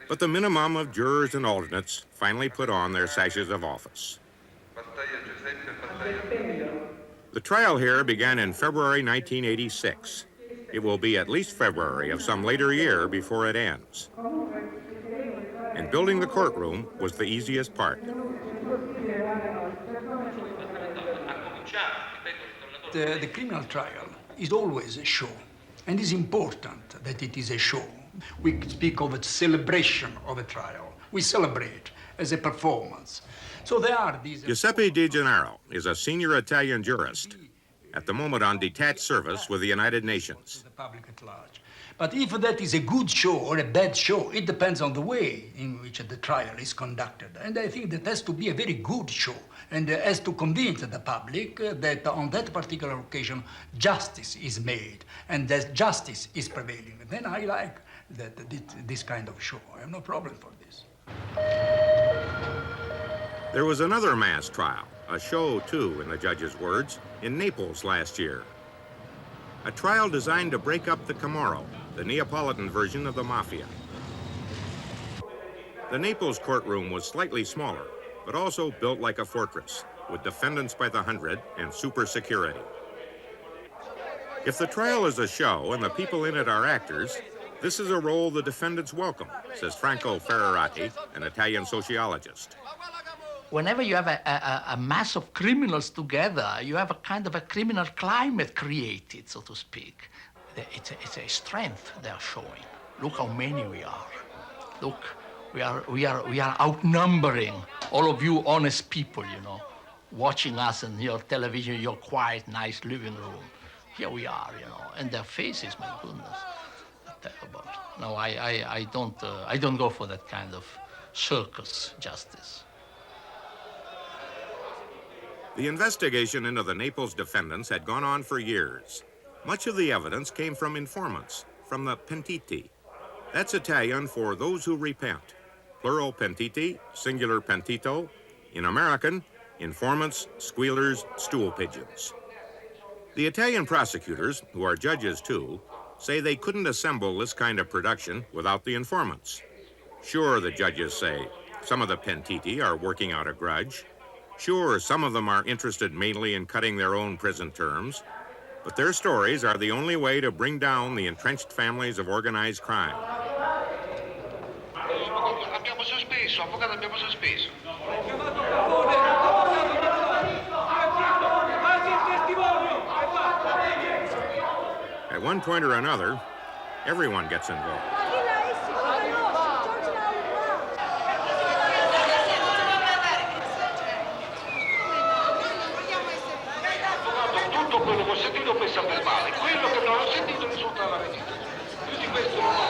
But the minimum of jurors and alternates finally put on their sashes of office. The trial here began in February 1986. It will be at least February of some later year before it ends. And building the courtroom was the easiest part. The criminal trial is always a show, and it's important that it is a show. We speak of a celebration of a trial. We celebrate as a performance. So there are these... Giuseppe Di Gennaro is a senior Italian jurist, at the moment on detached service with the United Nations. The public at large. But if that is a good show or a bad show, it depends on the way in which the trial is conducted. And I think that has to be a very good show, and has to convince the public that on that particular occasion, justice is made, and that justice is prevailing. Then I like this kind of show. I have no problem for this. There was another mass trial, a show too, in the judge's words, in Naples last year. A trial designed to break up the Camorra, the Neapolitan version of the mafia. The Naples courtroom was slightly smaller, but also built like a fortress, with defendants by the hundred and super security. If the trial is a show and the people in it are actors, this is a role the defendants welcome, says Franco Ferrarati, an Italian sociologist. Whenever you have a mass of criminals together, you have a kind of a criminal climate created, so to speak. It's a strength they are showing. Look how many we are. Look, we are outnumbering all of you honest people, you know, watching us on your television, your quiet, nice living room. Here we are, you know, and their faces, my goodness, terrible. No, I don't go for that kind of circus justice. The investigation into the Naples defendants had gone on for years. Much of the evidence came from informants, from the pentiti. That's Italian for those who repent. Plural pentiti, singular pentito. In American, informants, squealers, stool pigeons. The Italian prosecutors, who are judges too, say they couldn't assemble this kind of production without the informants. Sure, the judges say, some of the pentiti are working out a grudge. Sure, some of them are interested mainly in cutting their own prison terms, but their stories are the only way to bring down the entrenched families of organized crime. Abbiamo sospeso, avvocato, abbiamo sospeso. At one point or another, everyone gets involved. Tutto quello che ho sentito pesa per male, quello che non ho sentito risulta la verità. Più di questo non ho.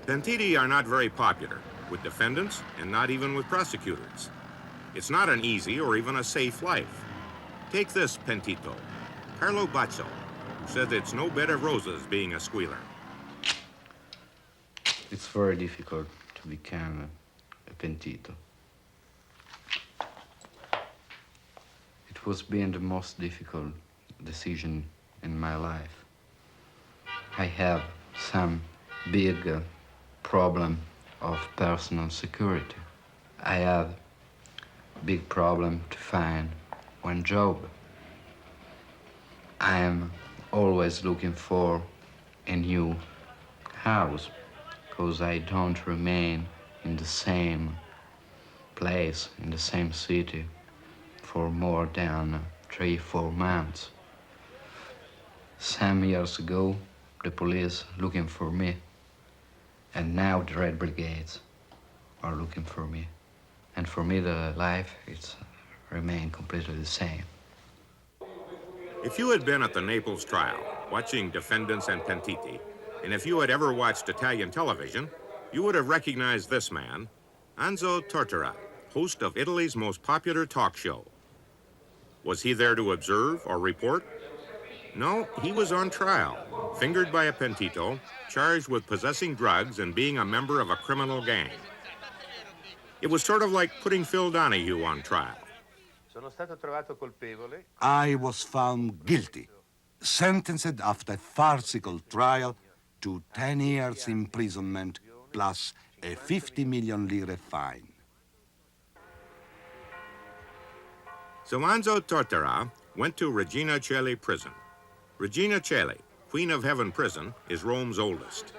Pentiti are not very popular with defendants and not even with prosecutors. It's not an easy or even a safe life. Take this pentito, Carlo Baccio, who says it's no bed of roses being a squealer. It's very difficult to become a pentito. It was being the most difficult decision in my life. I have some big problem of personal security. I have big problem to find one job. I am always looking for a new house because I don't remain in the same place, in the same city for more than 3-4 months. Some years ago, the police looking for me, and now the Red Brigades are looking for me. And for me, the life, it's remained completely the same. If you had been at the Naples trial, watching defendants and pentiti, and if you had ever watched Italian television, you would have recognized this man, Anzo Tortora, host of Italy's most popular talk show. Was he there to observe or report? No, he was on trial, fingered by a pentito, charged with possessing drugs and being a member of a criminal gang. It was sort of like putting Phil Donahue on trial. I was found guilty, sentenced after a farcical trial to 10 years imprisonment plus a 50 million lire fine. So Anzo Tortora went to Regina Coeli prison. Regina Coeli, Queen of Heaven prison, is Rome's oldest.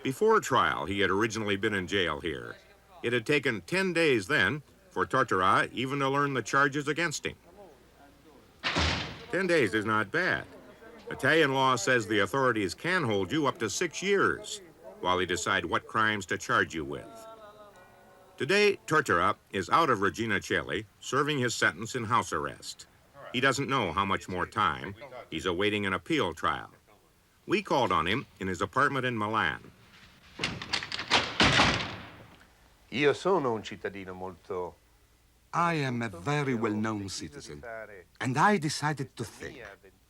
Before trial, he had originally been in jail here. It had taken 10 days then for Tortora even to learn the charges against him. 10 days is not bad. Italian law says the authorities can hold you up to 6 years while they decide what crimes to charge you with. Today, Tortora is out of Regina Coeli, serving his sentence in house arrest. He doesn't know how much more time. He's awaiting an appeal trial. We called on him in his apartment in Milan. Io sono un cittadino molto... I am a very well-known citizen, and I decided to think,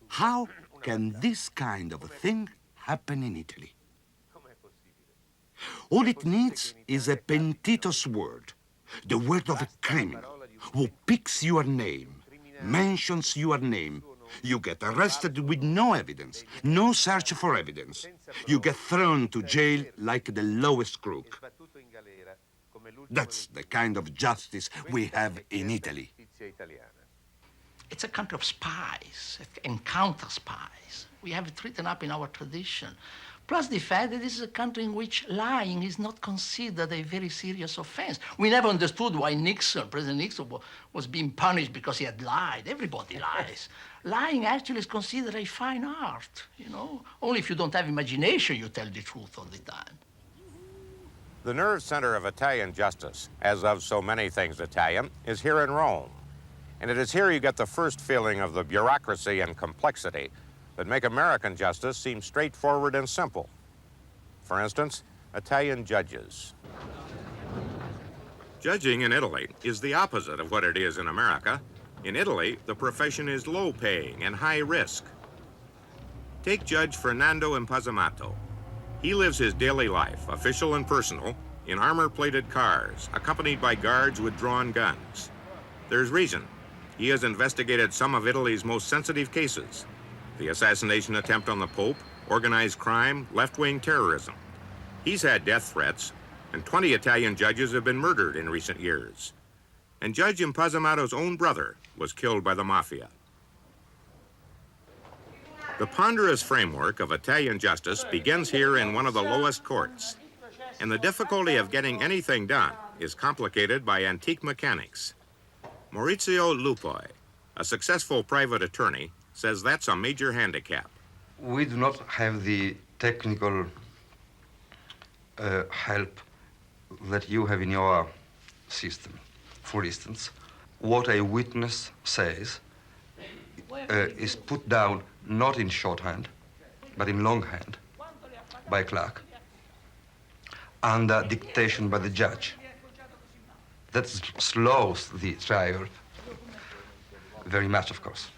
how can this kind of a thing happen in Italy? All it needs is a pentito's word, the word of a criminal who picks your name, mentions your name. You get arrested with no evidence, no search for evidence. You get thrown to jail like the lowest crook. That's the kind of justice we have in Italy. It's a country of spies and counter spies. We have it written up in our tradition. Plus the fact that this is a country in which lying is not considered a very serious offense. We never understood why President Nixon was being punished because he had lied. Everybody lies. Lying actually is considered a fine art, you know? Only if you don't have imagination you tell the truth all the time. The nerve center of Italian justice, as of so many things Italian, is here in Rome. And it is here you get the first feeling of the bureaucracy and complexity that make American justice seem straightforward and simple. For instance, Italian judges. Judging in Italy is the opposite of what it is in America. In Italy, the profession is low-paying and high risk. Take Judge Fernando Impazamato. He lives his daily life, official and personal, in armor-plated cars, accompanied by guards with drawn guns. There's reason. He has investigated some of Italy's most sensitive cases: the assassination attempt on the Pope, organized crime, left-wing terrorism. He's had death threats, and 20 Italian judges have been murdered in recent years. And Judge Impazamato's own brother was killed by the mafia. The ponderous framework of Italian justice begins here in one of the lowest courts, and the difficulty of getting anything done is complicated by antique mechanics. Maurizio Lupoi, a successful private attorney, says that's a major handicap. We do not have the technical help that you have in your system. For instance, what a witness says is put down not in shorthand, but in longhand by a clerk, under dictation by the judge. That slows the trial very much, of course.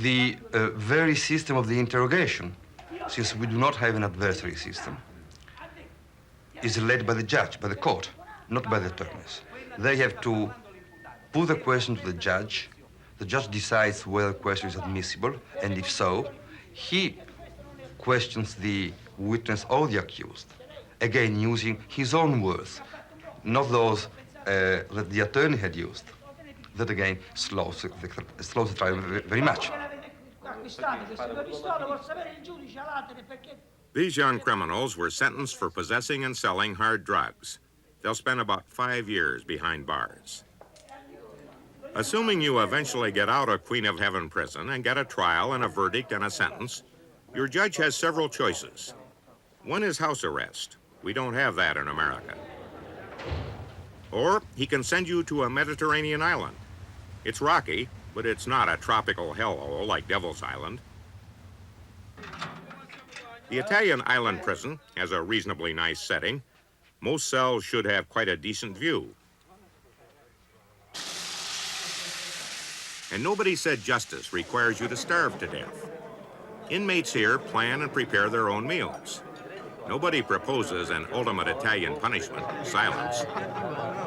The very system of the interrogation, since we do not have an adversary system, is led by the judge, by the court, not by the attorneys. They have to put the question to the judge. The judge decides whether the question is admissible, and if so, he questions the witness or the accused, again using his own words, not those that the attorney had used. That again slows the trial very much. These young criminals were sentenced for possessing and selling hard drugs. They'll spend about 5 years behind bars. Assuming you eventually get out of Queen of Heaven prison and get a trial and a verdict and a sentence, your judge has several choices. One is house arrest. We don't have that in America. Or he can send you to a Mediterranean island. It's rocky, but it's not a tropical hellhole like Devil's Island. The Italian island prison has a reasonably nice setting. Most cells should have quite a decent view. And nobody said justice requires you to starve to death. Inmates here plan and prepare their own meals. Nobody proposes an ultimate Italian punishment, silence.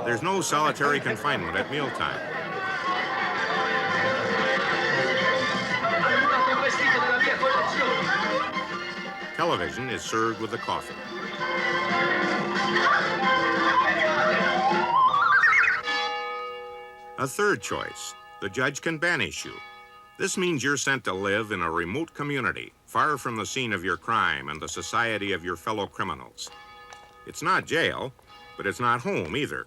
There's no solitary confinement at mealtime. Television is served with the coffee. A third choice, the judge can banish you. This means you're sent to live in a remote community, far from the scene of your crime and the society of your fellow criminals. It's not jail, but it's not home either.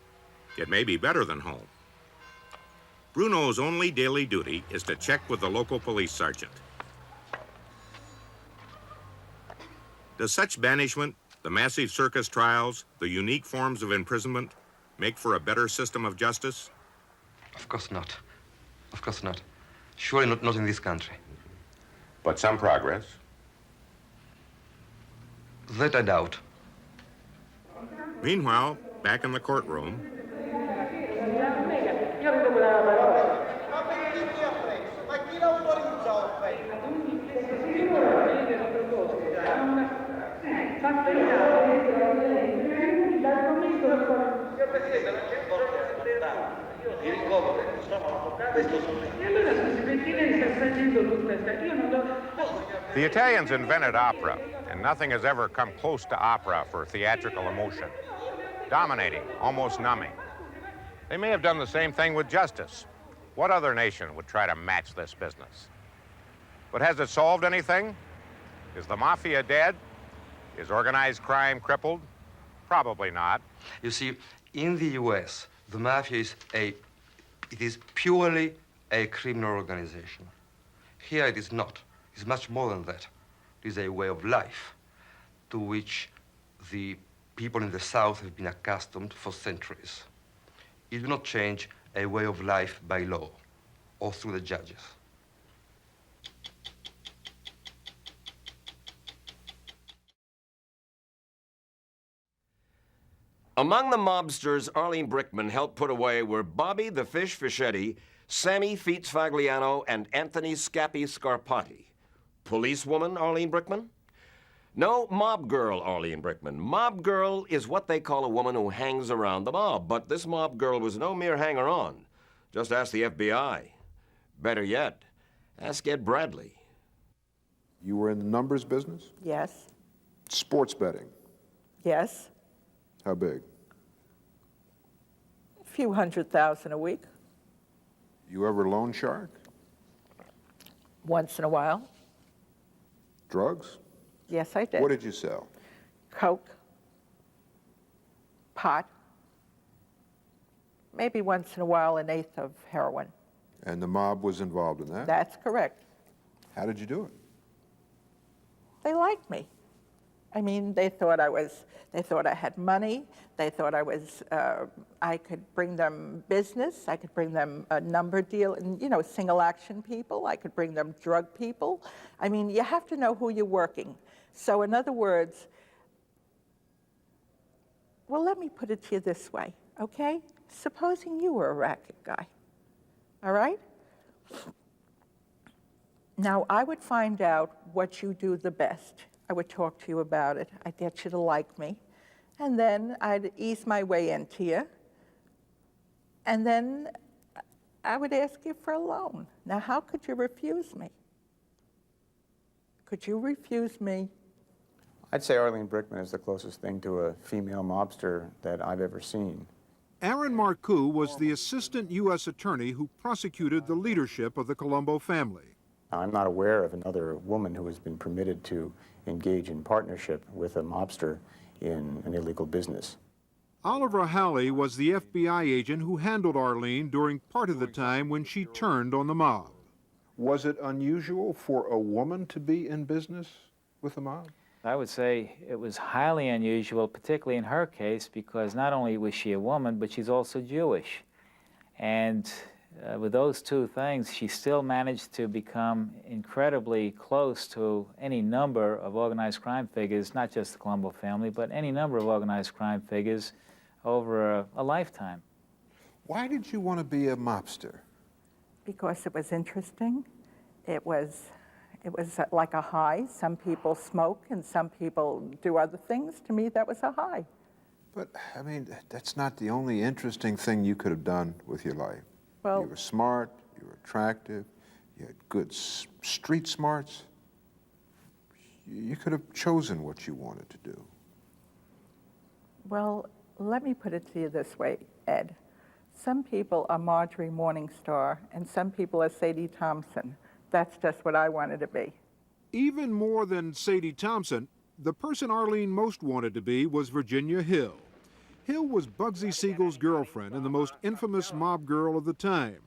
It may be better than home. Bruno's only daily duty is to check with the local police sergeant. Does such banishment, the massive circus trials, the unique forms of imprisonment, make for a better system of justice? Of course not. Of course not. Surely not in this country. But some progress. That I doubt. Meanwhile, back in the courtroom, the Italians invented opera, and nothing has ever come close to opera for theatrical emotion. Dominating, almost numbing. They may have done the same thing with justice. What other nation would try to match this business? But has it solved anything? Is the mafia dead? Is organized crime crippled? Probably not. You see, in the US, the mafia is purely a criminal organization. Here it is not. It's much more than that. It is a way of life to which the people in the South have been accustomed for centuries. You do not change a way of life by law or through the judges. Among the mobsters Arlene Brickman helped put away were Bobby the Fish Fischetti, Sammy Feets Fagliano, and Anthony Scappi Scarpati. Policewoman Arlene Brickman? No, mob girl Arlene Brickman. Mob girl is what they call a woman who hangs around the mob, but this mob girl was no mere hanger-on. Just ask the FBI. Better yet, ask Ed Bradley. You were in the numbers business? Yes. Sports betting? Yes. How big? A few $100,000 a week. You ever loan shark? Once in a while. Drugs? Yes, I did. What did you sell? Coke, pot, maybe once in a while an eighth of heroin. And the mob was involved in that? That's correct. How did you do it? They liked me. I mean, they thought I had money. They thought I could bring them business. I could bring them a number deal, and single action people. I could bring them drug people. I mean, you have to know who you're working. So in other words, well, let me put it to you this way, okay? Supposing you were a racket guy, all right? Now, I would find out what you do the best. I would talk to you about it. I'd get you to like me. And then I'd ease my way into you. And then I would ask you for a loan. Now, how could you refuse me? Could you refuse me? I'd say Arlene Brickman is the closest thing to a female mobster that I've ever seen. Aaron Marcoux was the assistant U.S. attorney who prosecuted the leadership of the Colombo family. I'm not aware of another woman who has been permitted to engage in partnership with a mobster in an illegal business. Oliver Halley was the FBI agent who handled Arlene during part of the time when she turned on the mob. Was it unusual for a woman to be in business with the mob? I would say it was highly unusual, particularly in her case, because not only was she a woman, but she's also Jewish. And with those two things, she still managed to become incredibly close to any number of organized crime figures, not just the Colombo family, but any number of organized crime figures over a lifetime. Why did you want to be a mobster? Because it was interesting. It was like a high. Some people smoke and some people do other things. To me, that was a high. But, I mean, that's not the only interesting thing you could have done with your life. Well, you were smart, you were attractive, you had good street smarts. You could have chosen what you wanted to do. Well, let me put it to you this way, Ed. Some people are Marjorie Morningstar, and some people are Sadie Thompson. That's just what I wanted to be. Even more than Sadie Thompson, the person Arlene most wanted to be was Virginia Hill. Hill was Bugsy Siegel's girlfriend and the most infamous mob girl of the time.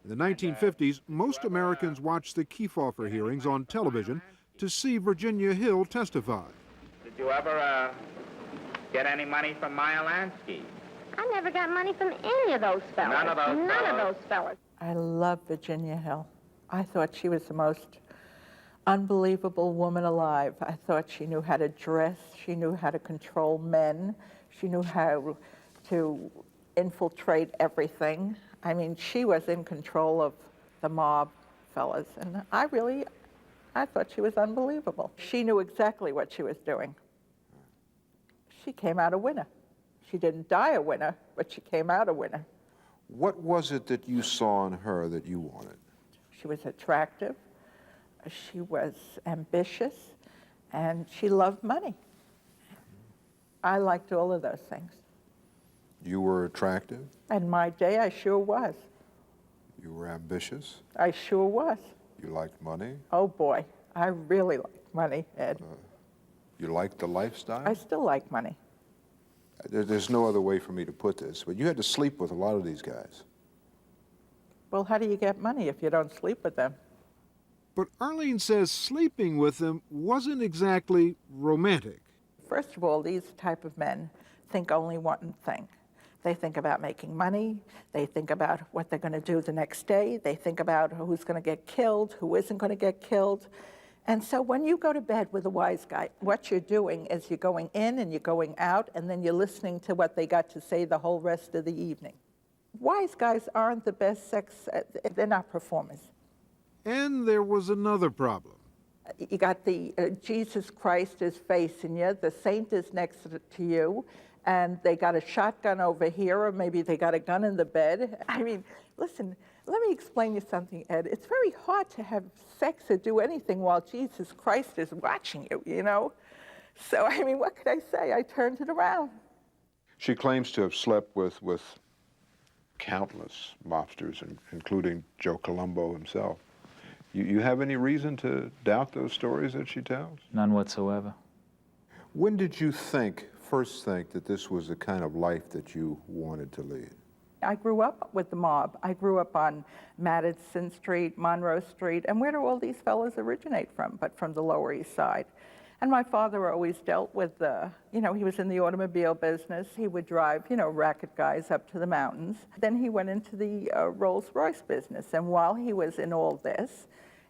In the 1950s, most Americans watched the Kefauver hearings on television to see Virginia Hill testify. Did you ever get any money from Meyer Lansky? I never got money from any of those fellas. None of those None of those fellas. I love Virginia Hill. I thought she was the most unbelievable woman alive. I thought she knew how to dress. She knew how to control men. She knew how to infiltrate everything. I mean, she was in control of the mob fellas, and I thought she was unbelievable. She knew exactly what she was doing. She came out a winner. She didn't die a winner, but she came out a winner. What was it that you saw in her that you wanted? She was attractive, she was ambitious, and she loved money. I liked all of those things. You were attractive? In my day, I sure was. You were ambitious? I sure was. You liked money? Oh boy, I really liked money, Ed. You liked the lifestyle? I still like money. There's no other way for me to put this, but you had to sleep with a lot of these guys. Well, how do you get money if you don't sleep with them? But Arlene says sleeping with them wasn't exactly romantic. First of all, these type of men think only one thing. They think about making money. They think about what they're going to do the next day. They think about who's going to get killed, who isn't going to get killed. And so when you go to bed with a wise guy, what you're doing is you're going in and you're going out, and then you're listening to what they got to say the whole rest of the evening. Wise guys aren't the best sex, they're not performers. And there was another problem. You got the Jesus Christ is facing you, the saint is next to you, and they got a shotgun over here, or maybe they got a gun in the bed. I mean, listen, let me explain you something, Ed. It's very hard to have sex or do anything while Jesus Christ is watching you, you know? So, I mean, what could I say? I turned it around. She claims to have slept with countless mobsters, including Joe Colombo himself. You have any reason to doubt those stories that she tells? None whatsoever. When did you first think that this was the kind of life that you wanted to lead? I grew up with the mob. I grew up on Madison Street, Monroe Street, and where do all these fellows originate from? But from the Lower East Side. And my father always dealt with he was in the automobile business. He would drive, racket guys up to the mountains. Then he went into the Rolls-Royce business. And while he was in all this,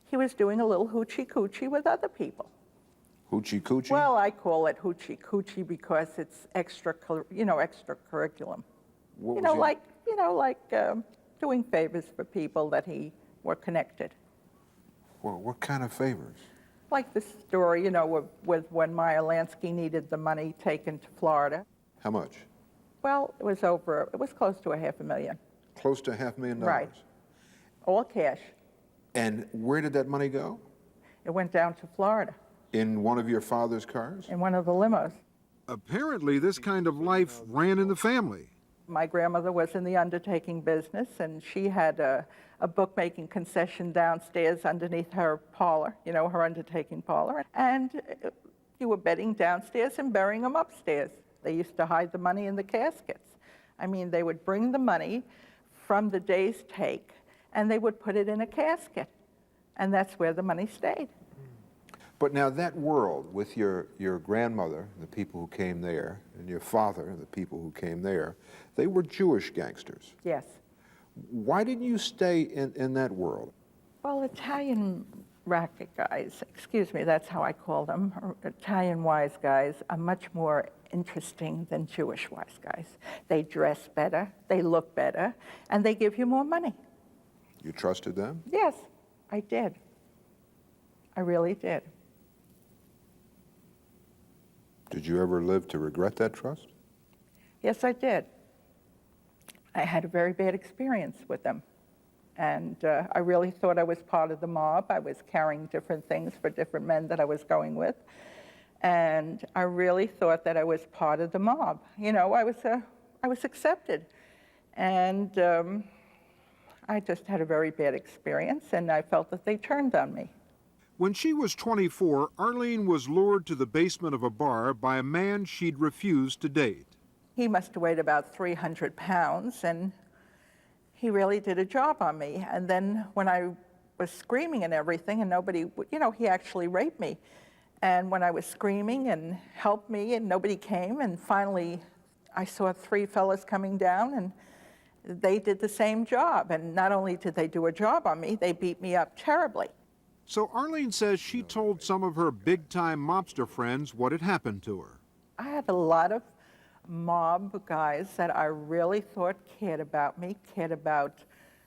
he was doing a little hoochie-coochie with other people. Hoochie-coochie? Well, I call it hoochie-coochie because it's extracurriculum. Like doing favors for people that he were connected. Well, what kind of favors? Like the story, with when Meyer Lansky needed the money taken to Florida. How much? Well, it was close to $500,000. Close to $500,000? Right. All cash. And where did that money go? It went down to Florida. In one of your father's cars? In one of the limos. Apparently, this kind of life ran in the family. My grandmother was in the undertaking business, and she had a bookmaking concession downstairs underneath her parlor, her undertaking parlor. And you were betting downstairs and burying them upstairs. They used to hide the money in the caskets. I mean, they would bring the money from the day's take, and they would put it in a casket. And that's where the money stayed. But now that world with your grandmother, the people who came there, and your father, the people who came there, they were Jewish gangsters. Yes. Why didn't you stay in that world? Well, Italian racket guys, excuse me, that's how I call them, Italian wise guys are much more interesting than Jewish wise guys. They dress better, they look better, and they give you more money. You trusted them? Yes, I did. I really did. Did you ever live to regret that trust? Yes, I did. I had a very bad experience with them. And I really thought I was part of the mob. I was carrying different things for different men that I was going with. And I really thought that I was part of the mob. I was accepted. And I just had a very bad experience, and I felt that they turned on me. When she was 24, Arlene was lured to the basement of a bar by a man she'd refused to date. He must have weighed about 300 pounds, and he really did a job on me. And then when I was screaming and everything, and nobody, you know, he actually raped me. And when I was screaming and helped me, and nobody came, and finally I saw 3 fellas coming down, and they did the same job. And not only did they do a job on me, they beat me up terribly. So Arlene says she told some of her big-time mobster friends what had happened to her. I had a lot of mob guys that I really thought cared about me, cared about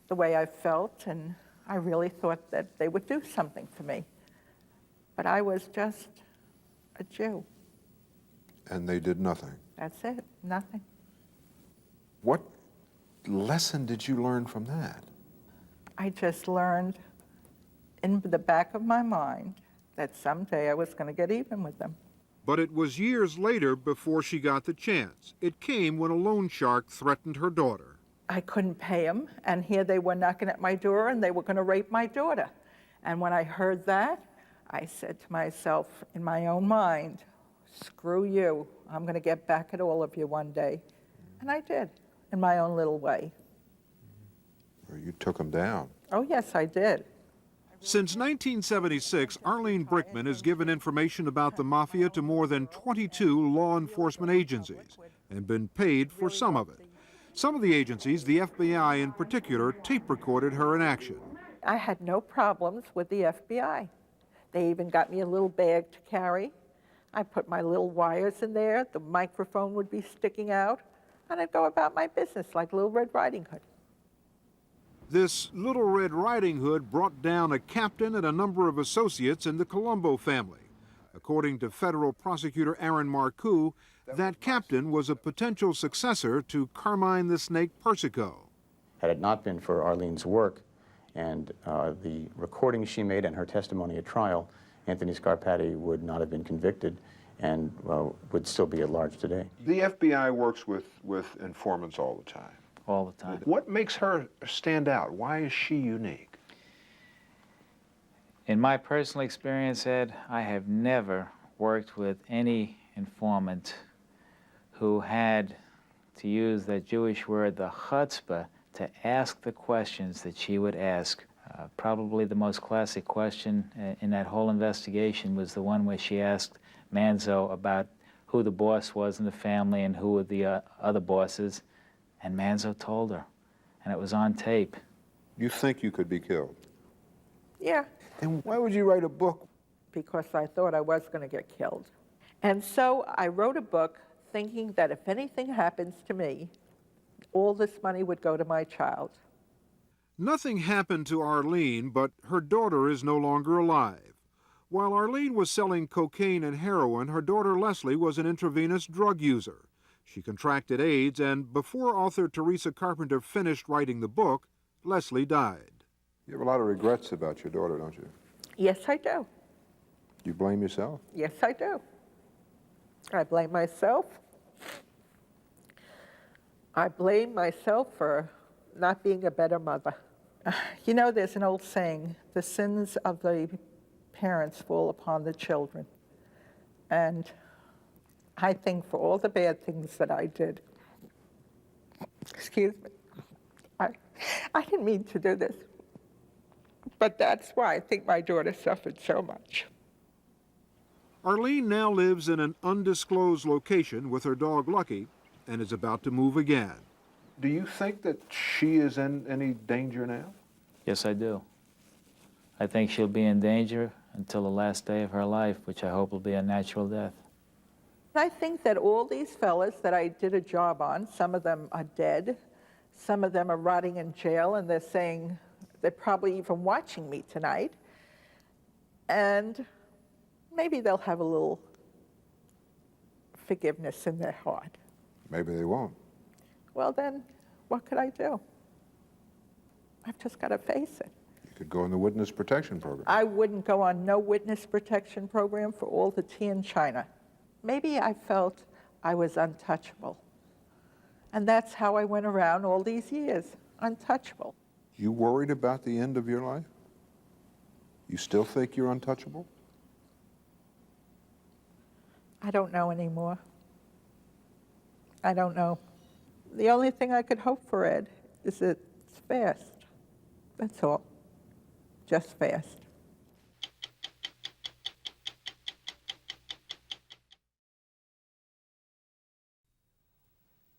the way I felt, and I really thought that they would do something for me. But I was just a Jew. And they did nothing. That's it, nothing. What lesson did you learn from that? I just learned in the back of my mind that someday I was going to get even with them. But it was years later before she got the chance. It came when a loan shark threatened her daughter. I couldn't pay them, and here they were knocking at my door, and they were going to rape my daughter. And when I heard that, I said to myself in my own mind, screw you, I'm going to get back at all of you one day. And I did, in my own little way. Or you took them down. Oh, yes, I did. Since 1976, Arlene Brickman has given information about the mafia to more than 22 law enforcement agencies and been paid for some of it. Some of the agencies, the FBI in particular, tape-recorded her in action. I had no problems with the FBI. They even got me a little bag to carry. I put my little wires in there, the microphone would be sticking out, and I'd go about my business like Little Red Riding Hood. This Little Red Riding Hood brought down a captain and a number of associates in the Colombo family. According to federal prosecutor Aaron Marcoux, that captain was a potential successor to Carmine the Snake Persico. Had it not been for Arlene's work and the recordings she made and her testimony at trial, Anthony Scarpati would not have been convicted and would still be at large today. The FBI works with informants all the time. All the time. What makes her stand out? Why is she unique? In my personal experience, Ed, I have never worked with any informant who had, to use that Jewish word, the chutzpah, to ask the questions that she would ask. Probably the most classic question in that whole investigation was the one where she asked Manzo about who the boss was in the family and who were the other bosses. And Manzo told her, and it was on tape. You think you could be killed? Yeah. Then why would you write a book? Because I thought I was going to get killed. And so I wrote a book thinking that if anything happens to me, all this money would go to my child. Nothing happened to Arlene, but her daughter is no longer alive. While Arlene was selling cocaine and heroin, her daughter Leslie was an intravenous drug user. She contracted AIDS, and before author Teresa Carpenter finished writing the book, Leslie died. You have a lot of regrets about your daughter, don't you? Yes, I do. You blame yourself? Yes, I do. I blame myself. I blame myself for not being a better mother. You know, there's an old saying, the sins of the parents fall upon the children. And I think for all the bad things that I did, excuse me, I didn't mean to do this, but that's why I think my daughter suffered so much. Arlene now lives in an undisclosed location with her dog Lucky and is about to move again. Do you think that she is in any danger now? Yes, I do. I think she'll be in danger until the last day of her life, which I hope will be a natural death. I think that all these fellas that I did a job on, some of them are dead, some of them are rotting in jail, and they're saying they're probably even watching me tonight. And maybe they'll have a little forgiveness in their heart. Maybe they won't. Well, then, what could I do? I've just got to face it. You could go in the witness protection program. I wouldn't go on no witness protection program for all the tea in China. Maybe I felt I was untouchable. And that's how I went around all these years, untouchable. You worried about the end of your life? You still think you're untouchable? I don't know anymore. I don't know. The only thing I could hope for, Ed, is that it's fast. That's all. Just fast.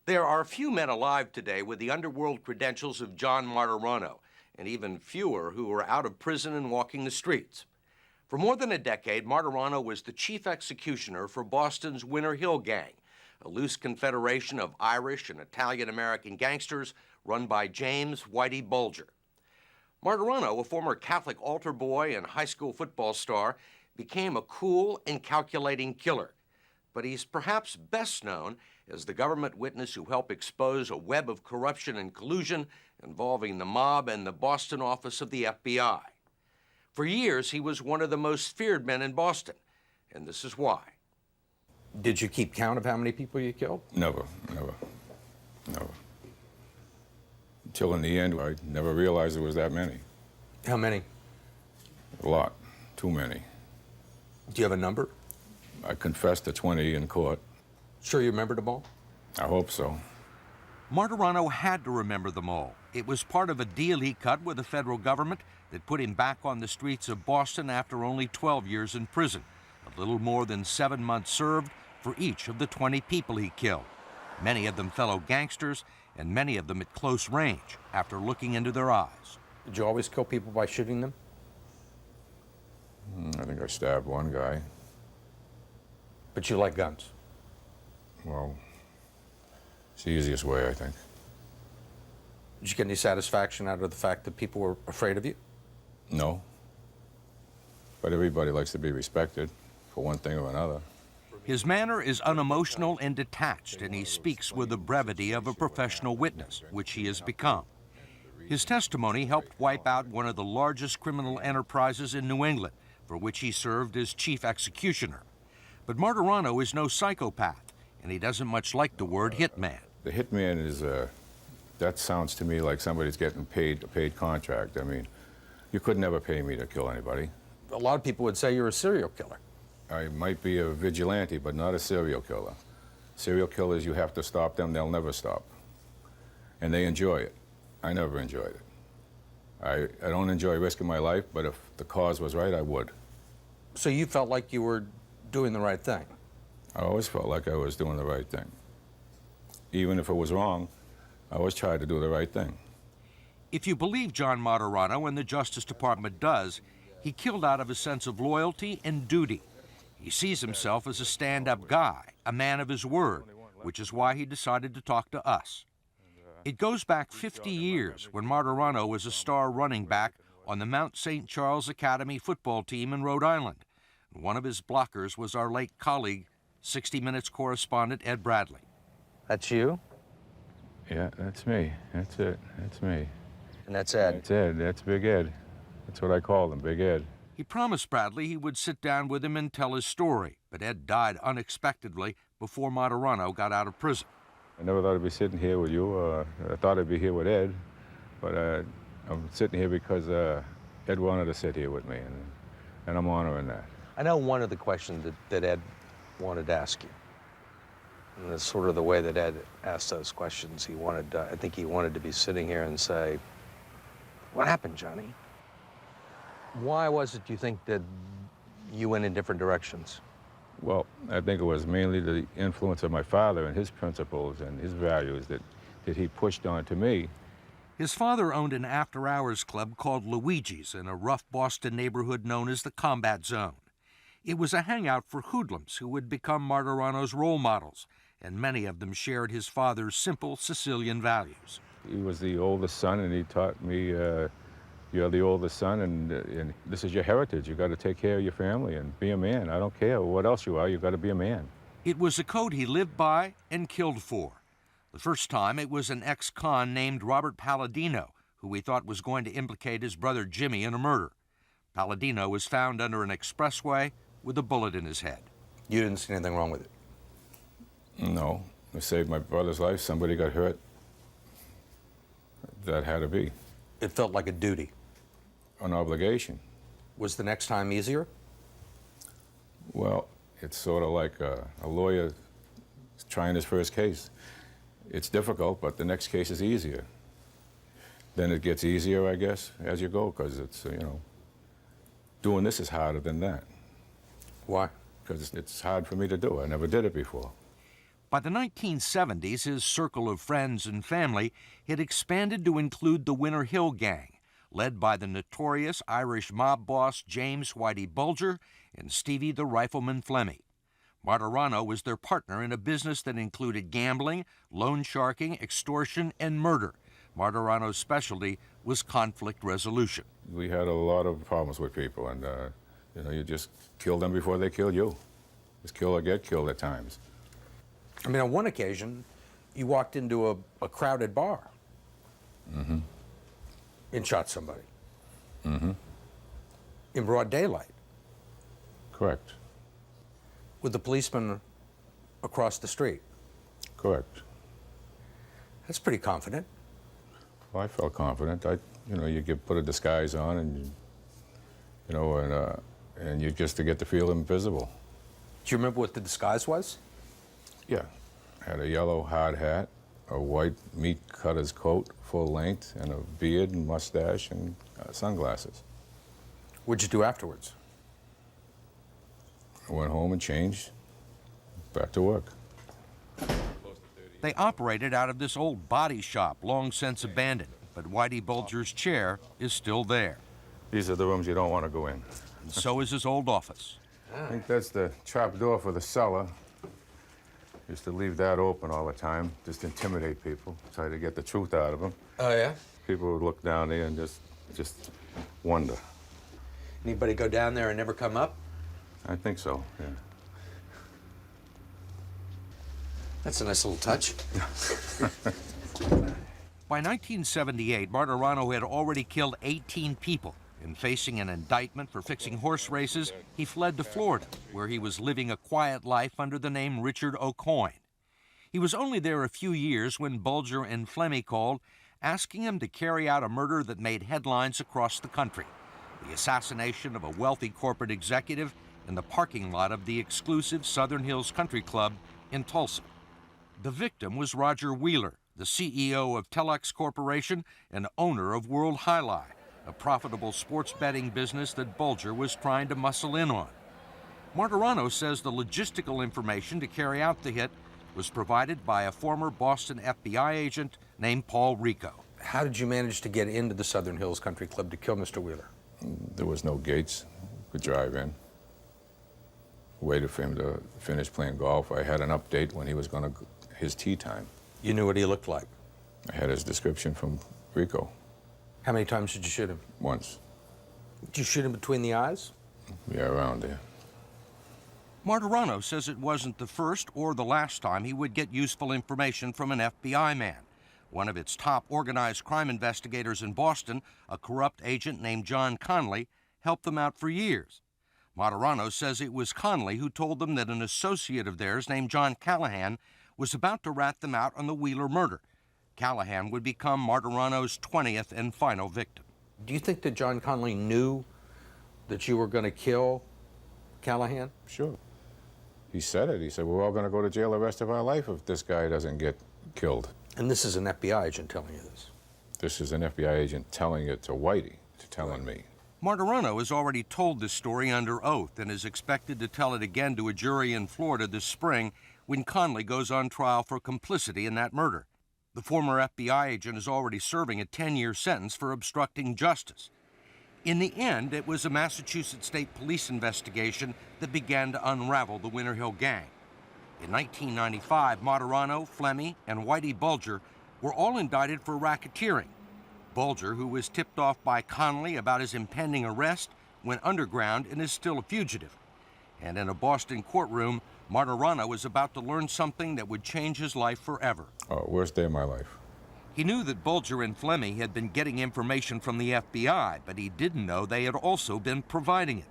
There are few men alive today with the underworld credentials of John Martirano, and even fewer who are out of prison and walking the streets. For more than a decade, Martirano was the chief executioner for Boston's Winter Hill Gang, a loose confederation of Irish and Italian-American gangsters run by James Whitey Bulger. Martirano, a former Catholic altar boy and high school football star, became a cool and calculating killer. But he's perhaps best known as the government witness who helped expose a web of corruption and collusion involving the mob and the Boston office of the FBI. For years, he was one of the most feared men in Boston, and this is why. Did you keep count of how many people you killed? Never. Until in the end, I never realized there was that many. How many? A lot. Too many. Do you have a number? I confessed to 20 in court. Sure you remembered them all? I hope so. Martirano had to remember them all. It was part of a deal he cut with the federal government that put him back on the streets of Boston after only 12 years in prison, a little more than 7 months served for each of the 20 people he killed, many of them fellow gangsters, and many of them at close range after looking into their eyes. Did you always kill people by shooting them? I think I stabbed one guy. But you like guns? Well, it's the easiest way, I think. Did you get any satisfaction out of the fact that people were afraid of you? No. But everybody likes to be respected for one thing or another. His manner is unemotional and detached, and he speaks with the brevity of a professional witness, which he has become. His testimony helped wipe out one of the largest criminal enterprises in New England, for which he served as chief executioner. But Martirano is no psychopath, and he doesn't much like the word hitman. The hitman is, that sounds to me like somebody's getting paid a paid contract. I mean, you could never pay me to kill anybody. A lot of people would say you're a serial killer. I might be a vigilante, but not a serial killer. Serial killers, you have to stop them, they'll never stop. And they enjoy it. I never enjoyed it. I don't enjoy risking my life, but if the cause was right, I would. So you felt like you were doing the right thing? I always felt like I was doing the right thing. Even if it was wrong, I always tried to do the right thing. If you believe John Martirano, and the Justice Department does, he killed out of a sense of loyalty and duty. He sees himself as a stand-up guy, a man of his word, which is why he decided to talk to us. It goes back 50 years when Martirano was a star running back on the Mount St. Charles Academy football team in Rhode Island. One of his blockers was our late colleague, 60 Minutes correspondent Ed Bradley. That's you? Yeah, that's me. That's it. That's me. And that's Ed? That's Ed. That's Big Ed. That's what I call him, Big Ed. He promised Bradley he would sit down with him and tell his story, but Ed died unexpectedly before Martirano got out of prison. I never thought I'd be sitting here with you. I thought I'd be here with Ed, but I'm sitting here because Ed wanted to sit here with me, and I'm honoring that. I know one of the questions that Ed wanted to ask you, and it's sort of the way that Ed asked those questions. He wanted, I think he wanted to be sitting here and say, "What happened, Johnny?" Why was it, you think, that you went in different directions? Well, I think it was mainly the influence of my father and his principles and his values that he pushed on to me. His father owned an after-hours club called Luigi's in a rough Boston neighborhood known as the Combat Zone. It was a hangout for hoodlums who would become Martirano's role models, and many of them shared his father's simple Sicilian values. He was the oldest son, and he taught me, you're the oldest son, and this is your heritage. You got to take care of your family and be a man. I don't care what else you are, you got to be a man. It was a code he lived by and killed for. The first time, it was an ex-con named Robert Palladino, who he thought was going to implicate his brother Jimmy in a murder. Palladino was found under an expressway with a bullet in his head. You didn't see anything wrong with it? No, I saved my brother's life. Somebody got hurt. That had to be. It felt like a duty. An obligation. Was the next time easier? Well, it's sort of like a lawyer trying his first case. It's difficult, but the next case is easier. Then it gets easier, I guess, as you go, because it's, you know, doing this is harder than that. Why? Because it's hard for me to do. I never did it before. By the 1970s, his circle of friends and family had expanded to include the Winter Hill Gang, led by the notorious Irish mob boss James Whitey Bulger and Stevie the Rifleman Flemmi. Martirano was their partner in a business that included gambling, loan sharking, extortion, and murder. Martirano's specialty was conflict resolution. We had a lot of problems with people, and you know, you just kill them before they kill you. Just kill or get killed at times. I mean, on one occasion, you walked into a crowded bar and shot somebody in broad daylight. Correct. With the policeman across the street. Correct. That's pretty confident. Well, I felt confident. You know, you put a disguise on, and you know, and you just to get to feel invisible. Do you remember what the disguise was? Yeah, had a yellow hard hat, a white meat cutter's coat, full length, and a beard and mustache and sunglasses. What'd you do afterwards? I went home and changed, back to work. They operated out of this old body shop, long since abandoned, but Whitey Bulger's chair is still there. These are the rooms you don't want to go in. And so is his old office. I think that's the trap door for the cellar. Used to leave that open all the time, just intimidate people, try to get the truth out of them. Oh, yeah? People would look down there and just wonder. Anybody go down there and never come up? I think so, yeah. That's a nice little touch. By 1978, Martirano had already killed 18 people. And facing an indictment for fixing horse races, he fled to Florida, where he was living a quiet life under the name Richard O'Coin. He was only there a few years when Bulger and Flemmi called, asking him to carry out a murder that made headlines across the country: the assassination of a wealthy corporate executive in the parking lot of the exclusive Southern Hills Country Club in Tulsa. The victim was Roger Wheeler, the CEO of Telex Corporation and owner of World Highlight, a profitable sports betting business that Bulger was trying to muscle in on. Martirano says the logistical information to carry out the hit was provided by a former Boston FBI agent named Paul Rico. How did you manage to get into the Southern Hills Country Club to kill Mr. Wheeler? There was no gates. We could drive in. Waited for him to finish playing golf. I had an update when he was going to his tea time. You knew what he looked like? I had his description from Rico. How many times did you shoot him? Once. Did you shoot him between the eyes? Yeah, around there. Martirano says it wasn't the first or the last time he would get useful information from an FBI man. One of its top organized crime investigators in Boston, a corrupt agent named John Conley, helped them out for years. Martirano says it was Conley who told them that an associate of theirs named John Callahan was about to rat them out on the Wheeler murder. Callahan would become Martirano's 20th and final victim. Do you think that John Conley knew that you were going to kill Callahan? Sure. He said it. He said, we're all going to go to jail the rest of our life if this guy doesn't get killed. And this is an FBI agent telling you this? This is an FBI agent telling it to Whitey, telling me. Martirano has already told this story under oath and is expected to tell it again to a jury in Florida this spring when Conley goes on trial for complicity in that murder. The former FBI agent is already serving a 10-year sentence for obstructing justice. In the end, it was a Massachusetts State Police investigation that began to unravel the Winter Hill Gang. In 1995, Martirano, Flemmi, and Whitey Bulger were all indicted for racketeering. Bulger, who was tipped off by Conley about his impending arrest, went underground and is still a fugitive. And in a Boston courtroom, Martirano was about to learn something that would change his life forever. Oh, worst day of my life. He knew that Bulger and Flemmi had been getting information from the FBI, but he didn't know they had also been providing it.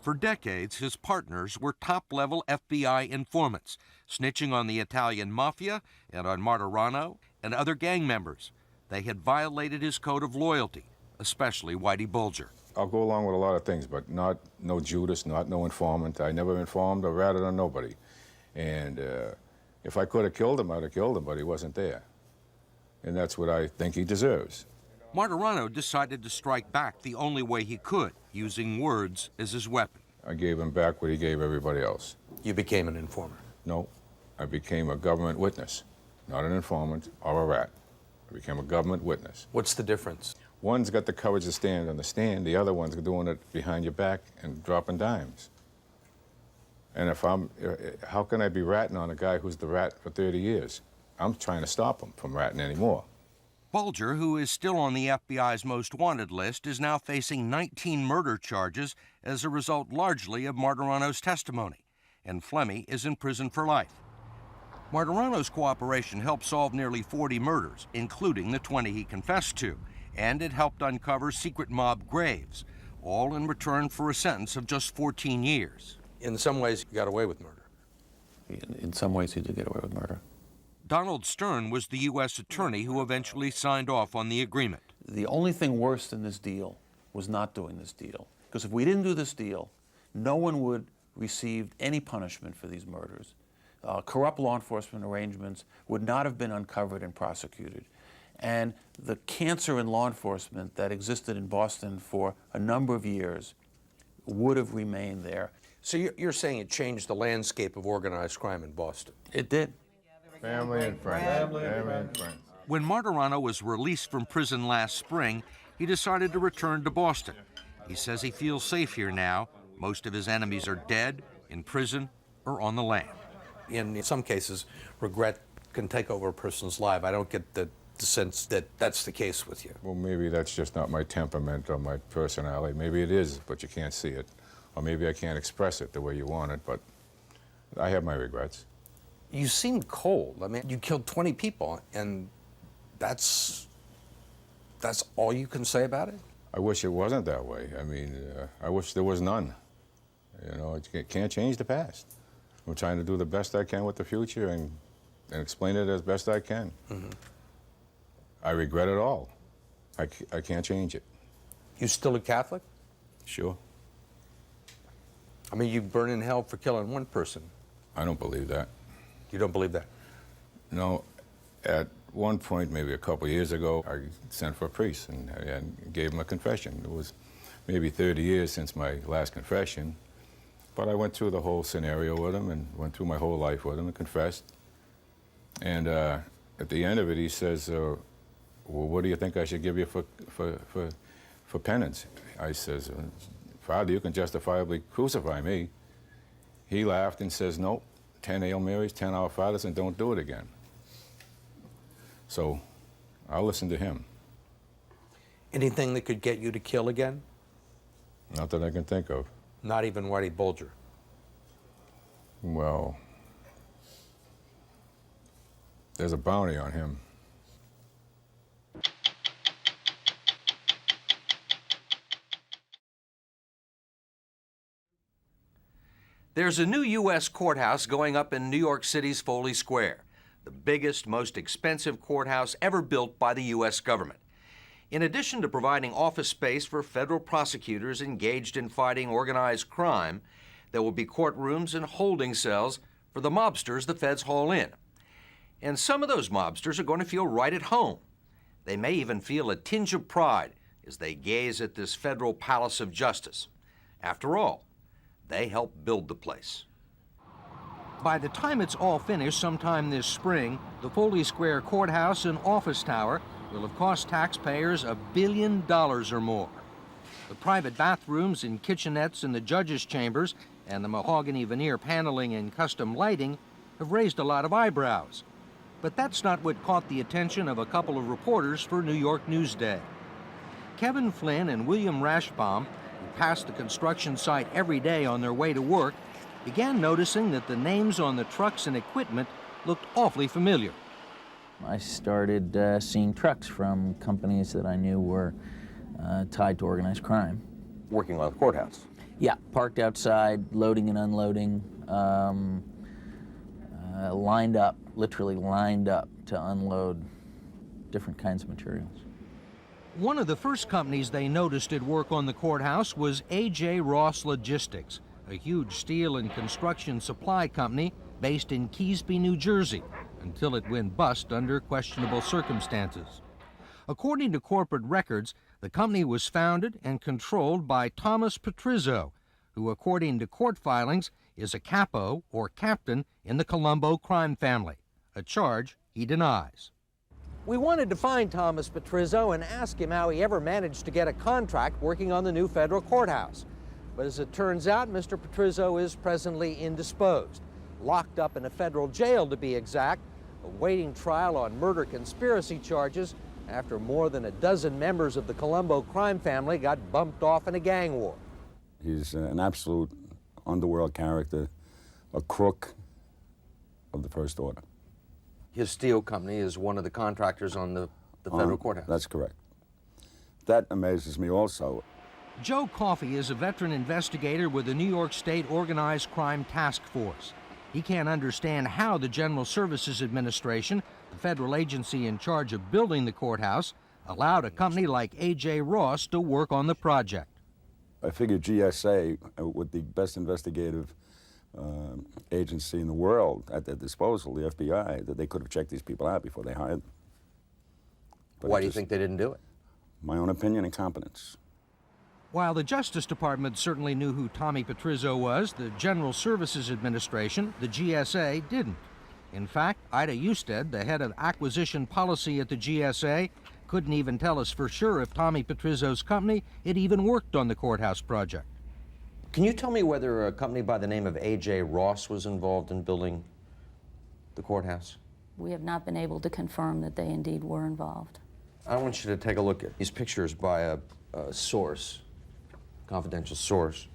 For decades, his partners were top-level FBI informants, snitching on the Italian mafia and on Martirano and other gang members. They had violated his code of loyalty, especially Whitey Bulger. I'll go along with a lot of things, but no Judas, no informant. I never informed or ratted on nobody. And if I could have killed him, I'd have killed him, but he wasn't there. And that's what I think he deserves. Martirano decided to strike back the only way he could, using words as his weapon. I gave him back what he gave everybody else. You became an informer? No, I became a government witness, not an informant or a rat. I became a government witness. What's the difference? One's got the courage to stand on the stand, the other one's doing it behind your back and dropping dimes. And how can I be ratting on a guy who's the rat for 30 years? I'm trying to stop him from ratting anymore. Bulger, who is still on the FBI's most wanted list, is now facing 19 murder charges as a result largely of Martirano's testimony, and Flemmi is in prison for life. Martirano's cooperation helped solve nearly 40 murders, including the 20 he confessed to, and it helped uncover secret mob graves, all in return for a sentence of just 14 years. In some ways, you got away with murder. In some ways, he did get away with murder. Donald Stern was the U.S. attorney who eventually signed off on the agreement. The only thing worse than this deal was not doing this deal. Because if we didn't do this deal, no one would receive any punishment for these murders. Corrupt law enforcement arrangements would not have been uncovered and prosecuted. And the cancer in law enforcement that existed in Boston for a number of years would have remained there. So you're saying it changed the landscape of organized crime in Boston? It did. Family and friends. Family and friends. When Martirano was released from prison last spring, he decided to return to Boston. He says he feels safe here now. Most of his enemies are dead, in prison, or on the lam. In some cases, regret can take over a person's life. I don't get the sense that that's the case with you. Well, maybe that's just not my temperament or my personality. Maybe it is, but you can't see it. Or maybe I can't express it the way you want it, but I have my regrets. You seem cold. I mean, you killed 20 people, and that's all you can say about it? I wish it wasn't that way. I mean, I wish there was none. You know, it can't change the past. I'm trying to do the best I can with the future and explain it as best I can. Mm-hmm. I regret it all. I can't change it. You still a Catholic? Sure. I mean, you burn in hell for killing one person. I don't believe that. You don't believe that? No. At one point, maybe a couple years ago, I sent for a priest and gave him a confession. It was maybe 30 years since my last confession, but I went through the whole scenario with him and went through my whole life with him and confessed. And at the end of it, he says, well, what do you think I should give you for penance? I says, Father, you can justifiably crucify me. He laughed and says, nope, 10 Hail Marys, 10 Our Fathers, and don't do it again. So I'll listen to him. Anything that could get you to kill again? Not that I can think of. Not even Whitey Bulger? Well, there's a bounty on him. There's a new U.S. courthouse going up in New York City's Foley Square, the biggest, most expensive courthouse ever built by the U.S. government. In addition to providing office space for federal prosecutors engaged in fighting organized crime, there will be courtrooms and holding cells for the mobsters the feds haul in. And some of those mobsters are going to feel right at home. They may even feel a tinge of pride as they gaze at this federal palace of justice. After all, they helped build the place. By the time it's all finished sometime this spring, the Foley Square Courthouse and Office Tower will have cost taxpayers $1 billion or more. The private bathrooms and kitchenettes in the judges' chambers and the mahogany veneer paneling and custom lighting have raised a lot of eyebrows. But that's not what caught the attention of a couple of reporters for New York Newsday. Kevin Flynn and William Rashbaum, who passed the construction site every day on their way to work, began noticing that the names on the trucks and equipment looked awfully familiar. I started seeing trucks from companies that I knew were tied to organized crime. working on the courthouse. Yeah, parked outside, loading and unloading, lined up, literally lined up to unload different kinds of materials. One of the first companies they noticed at work on the courthouse was A.J. Ross Logistics, a huge steel and construction supply company based in Keesby, New Jersey, until it went bust under questionable circumstances. According to corporate records, the company was founded and controlled by Thomas Petrizzo, who, according to court filings, is a capo or captain in the Colombo crime family, a charge he denies. We wanted to find Thomas Petrizzo and ask him how he ever managed to get a contract working on the new federal courthouse. But as it turns out, Mr. Petrizzo is presently indisposed, locked up in a federal jail to be exact, awaiting trial on murder conspiracy charges after more than a dozen members of the Colombo crime family got bumped off in a gang war. He's an absolute underworld character, a crook of the first order. His steel company is one of the contractors on the federal courthouse. That's correct. That amazes me also. Joe Coffey is a veteran investigator with the New York State Organized Crime Task Force. He can't understand how the General Services Administration, the federal agency in charge of building the courthouse, allowed a company like A.J. Ross to work on the project. I figured GSA, with the best investigative agency in the world at their disposal, the FBI, that they could have checked these people out before they hired them. But Why do you think they didn't do it? My own opinion, incompetence. While the Justice Department certainly knew who Tommy Petrizzo was, the General Services Administration, the GSA, didn't. In fact, Ida Usted, the head of acquisition policy at the GSA, couldn't even tell us for sure if Tommy Petrizzo's company had even worked on the courthouse project. Can you tell me whether a company by the name of A.J. Ross was involved in building the courthouse? We have not been able to confirm that they indeed were involved. I want you to take a look at these pictures by a source, confidential source.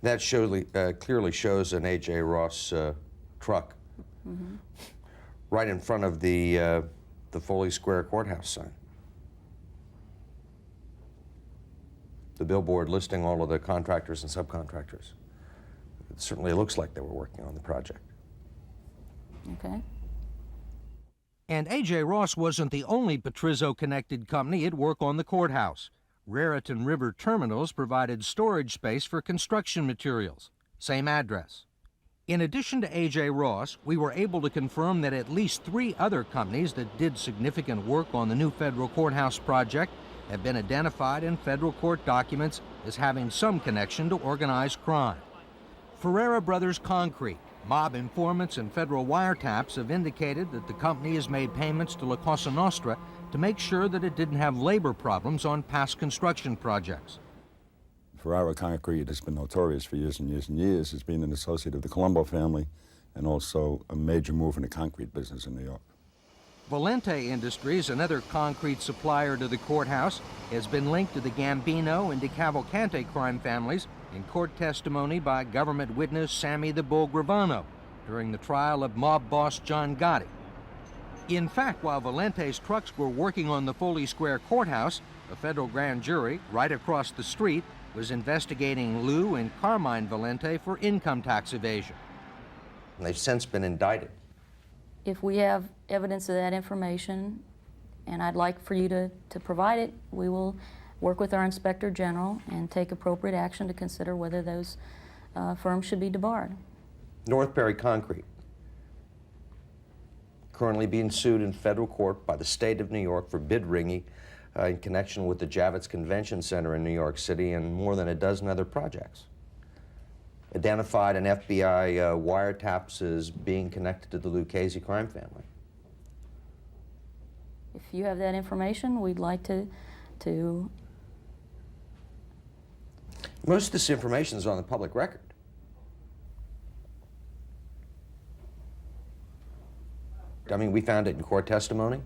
That clearly shows an A.J. Ross truck right in front of the Foley Square courthouse sign. The billboard listing all of the contractors and subcontractors. It certainly looks like they were working on the project. Okay. And A.J. Ross wasn't the only Petrizzo-connected company at work on the courthouse. Raritan River Terminals provided storage space for construction materials. Same address. In addition to A.J. Ross, we were able to confirm that at least 3 other companies that did significant work on the new federal courthouse project have been identified in federal court documents as having some connection to organized crime. Ferreira Brothers Concrete, mob informants, and federal wiretaps have indicated that the company has made payments to La Cosa Nostra to make sure that it didn't have labor problems on past construction projects. Ferrara Concrete has been notorious for years and years and years as being an associate of the Colombo family and also a major mover in the concrete business in New York. Valente Industries, another concrete supplier to the courthouse, has been linked to the Gambino and DeCavalcante crime families in court testimony by government witness Sammy the Bull Gravano during the trial of mob boss John Gotti. In fact, while Valente's trucks were working on the Foley Square courthouse, a federal grand jury right across the street was investigating Lou and Carmine Valente for income tax evasion. And they've since been indicted. If we have evidence of that information, and I'd like for you to provide it, we will work with our Inspector General and take appropriate action to consider whether those firms should be debarred. Northbury Concrete, currently being sued in federal court by the state of New York for bid rigging in connection with the Javits Convention Center in New York City and more than a dozen other projects. Identified in FBI wiretaps as being connected to the Lucchese crime family. If you have that information, we'd like to Most of this information is on the public record. I mean, we found it in court testimony.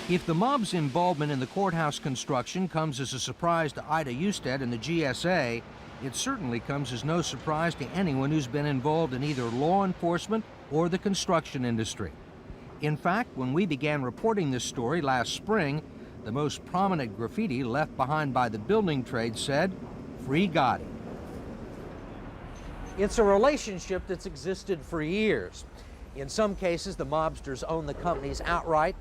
If the mob's involvement in the courthouse construction comes as a surprise to Ida Usted and the GSA, it certainly comes as no surprise to anyone who's been involved in either law enforcement or the construction industry. In fact, when we began reporting this story last spring, the most prominent graffiti left behind by the building trade said, "Free Gotti." It's a relationship that's existed for years. In some cases, the mobsters own the companies outright.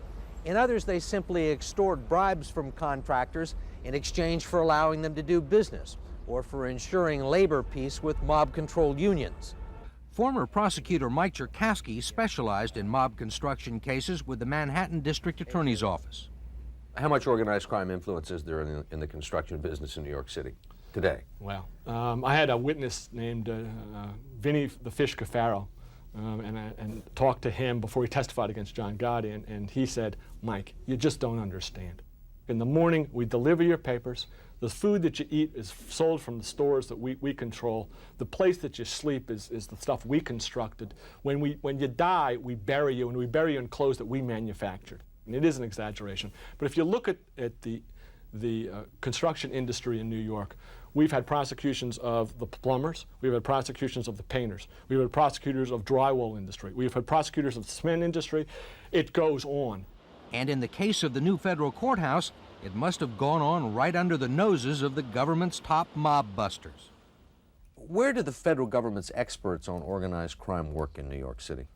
In others, they simply extort bribes from contractors in exchange for allowing them to do business or for ensuring labor peace with mob-controlled unions. Former prosecutor Mike Cherkasky specialized in mob construction cases with the Manhattan District Attorney's Office. How much organized crime influence is there in the construction business in New York City today? Well, I had a witness named Vinny the Fish Cafaro, and talked to him before he testified against John Gotti, and he said, "Mike, you just don't understand. In the morning, we deliver your papers. The food that you eat is sold from the stores that we control. The place that you sleep is the stuff we constructed. When you die, we bury you, and we bury you in clothes that we manufactured." And it is an exaggeration. But if you look at the construction industry in New York, we've had prosecutions of the plumbers, we've had prosecutions of the painters, we've had prosecutors of drywall industry, we've had prosecutors of the cement industry. It goes on. And in the case of the new federal courthouse, it must have gone on right under the noses of the government's top mob busters. Where do the federal government's experts on organized crime work in New York City?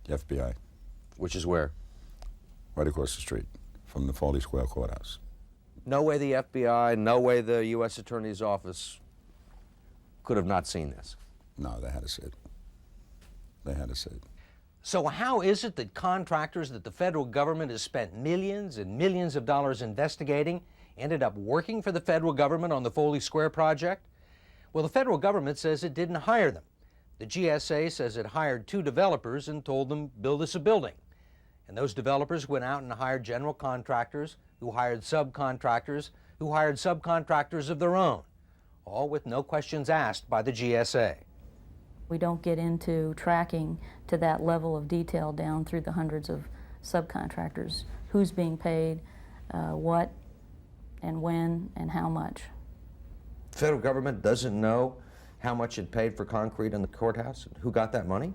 The FBI. Which is where? Right across the street from the Foley Square Courthouse. No way the FBI, no way the U.S. Attorney's Office could have not seen this. No, they had to see it. They had to see it. So how is it that contractors that the federal government has spent millions and millions of dollars investigating ended up working for the federal government on the Foley Square project? Well, the federal government says it didn't hire them. The GSA says it hired 2 developers and told them, build us a building. And those developers went out and hired general contractors who hired subcontractors who hired subcontractors of their own, all with no questions asked by the GSA. We don't get into tracking to that level of detail down through the hundreds of subcontractors, who's being paid, what, and when, and how much. The federal government doesn't know how much it paid for concrete in the courthouse? Who got that money?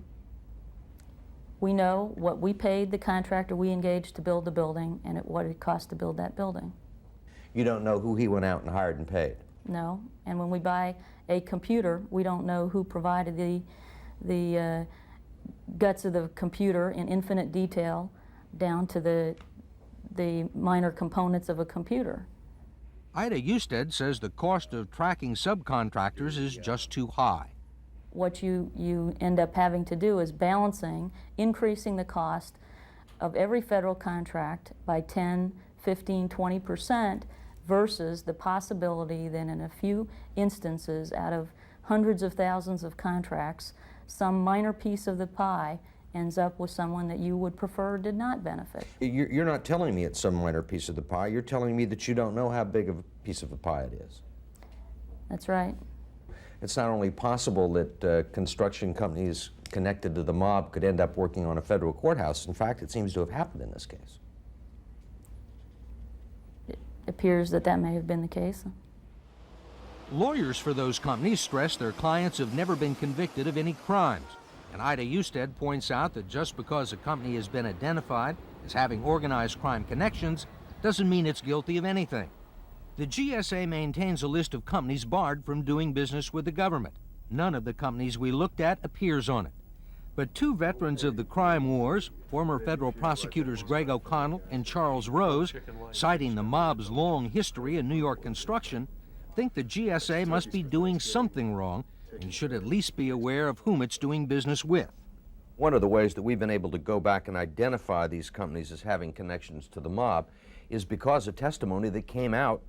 We know what we paid the contractor we engaged to build the building and what it cost to build that building. You don't know who he went out and hired and paid? No, and when we buy a computer, we don't know who provided the guts of the computer in infinite detail down to the minor components of a computer. Ida Usted says the cost of tracking subcontractors is just too high. What you end up having to do is balancing, increasing the cost of every federal contract by 10, 15, 20% versus the possibility that in a few instances out of hundreds of thousands of contracts, some minor piece of the pie ends up with someone that you would prefer did not benefit. You're not telling me it's some minor piece of the pie. You're telling me that you don't know how big of a piece of the pie it is. That's right. It's not only possible that construction companies connected to the mob could end up working on a federal courthouse. In fact, it seems to have happened in this case. It appears that that may have been the case. Lawyers for those companies stress their clients have never been convicted of any crimes. And Ida Usted points out that just because a company has been identified as having organized crime connections doesn't mean it's guilty of anything. The GSA maintains a list of companies barred from doing business with the government. None of the companies we looked at appears on it. But 2 veterans of the crime wars, former federal prosecutors Greg O'Connell and Charles Rose, citing the mob's long history in New York construction, think the GSA must be doing something wrong and should at least be aware of whom it's doing business with. One of the ways that we've been able to go back and identify these companies as having connections to the mob is because of testimony that came out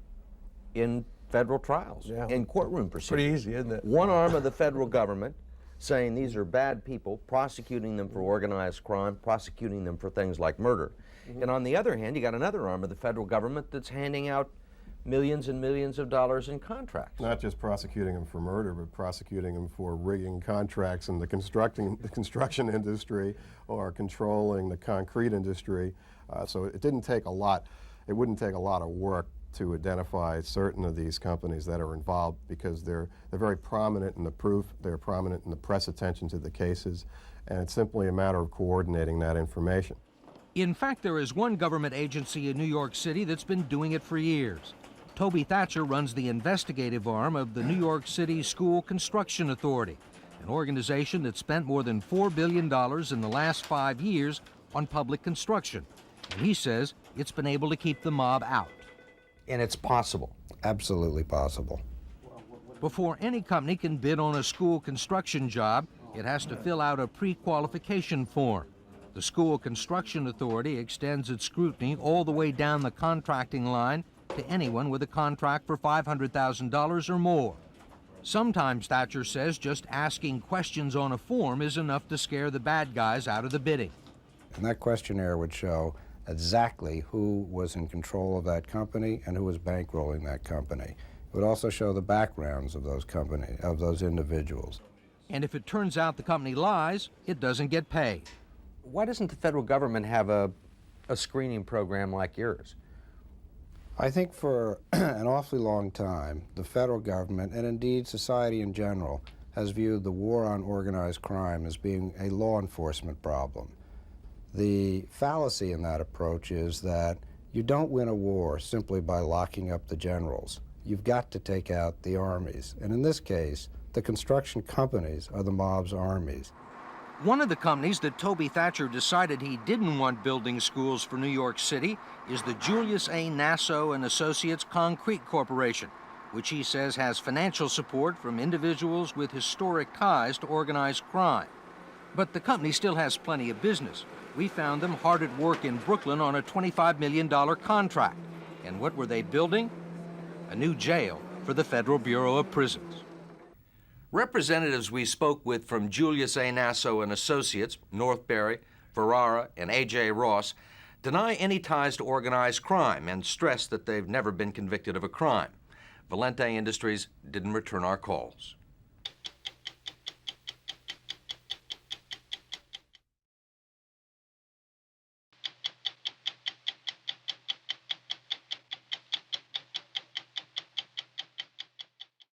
in federal trials, in courtroom proceedings. Pretty easy, isn't it? One arm of the federal government saying these are bad people, prosecuting them for organized crime, prosecuting them for things like murder. And on the other hand, you got another arm of the federal government that's handing out millions and millions of dollars in contracts. Not just prosecuting them for murder, but prosecuting them for rigging contracts in the construction industry or controlling the concrete industry. So it didn't take a lot, it wouldn't take a lot of work to identify certain of these companies that are involved because they're very prominent in the proof, they're prominent in the press attention to the cases, and it's simply a matter of coordinating that information. In fact, there is one government agency in New York City that's been doing it for years. Toby Thatcher runs the investigative arm of the New York City School Construction Authority, an organization that spent more than $4 billion in the last 5 years on public construction. And he says it's been able to keep the mob out. And it's possible. Absolutely possible. Before any company can bid on a school construction job, it has to fill out a pre-qualification form. The School Construction Authority extends its scrutiny all the way down the contracting line to anyone with a contract for $500,000 or more. Sometimes, Thatcher says, just asking questions on a form is enough to scare the bad guys out of the bidding. And that questionnaire would show exactly who was in control of that company and who was bankrolling that company. It would also show the backgrounds of those individuals. And if it turns out the company lies, it doesn't get paid. Why doesn't the federal government have a screening program like yours? I think for an awfully long time, the federal government, and indeed society in general, has viewed the war on organized crime as being a law enforcement problem. The fallacy in that approach is that you don't win a war simply by locking up the generals. You've got to take out the armies. And in this case, the construction companies are the mob's armies. One of the companies that Toby Thatcher decided he didn't want building schools for New York City is the Julius A. Nasso and Associates Concrete Corporation, which he says has financial support from individuals with historic ties to organized crime. But the company still has plenty of business. We found them hard at work in Brooklyn on a $25 million contract. And what were they building? A new jail for the Federal Bureau of Prisons. Representatives we spoke with from Julius A. Nasso and Associates, Northbury, Ferrara, and A.J. Ross, deny any ties to organized crime and stress that they've never been convicted of a crime. Valente Industries didn't return our calls.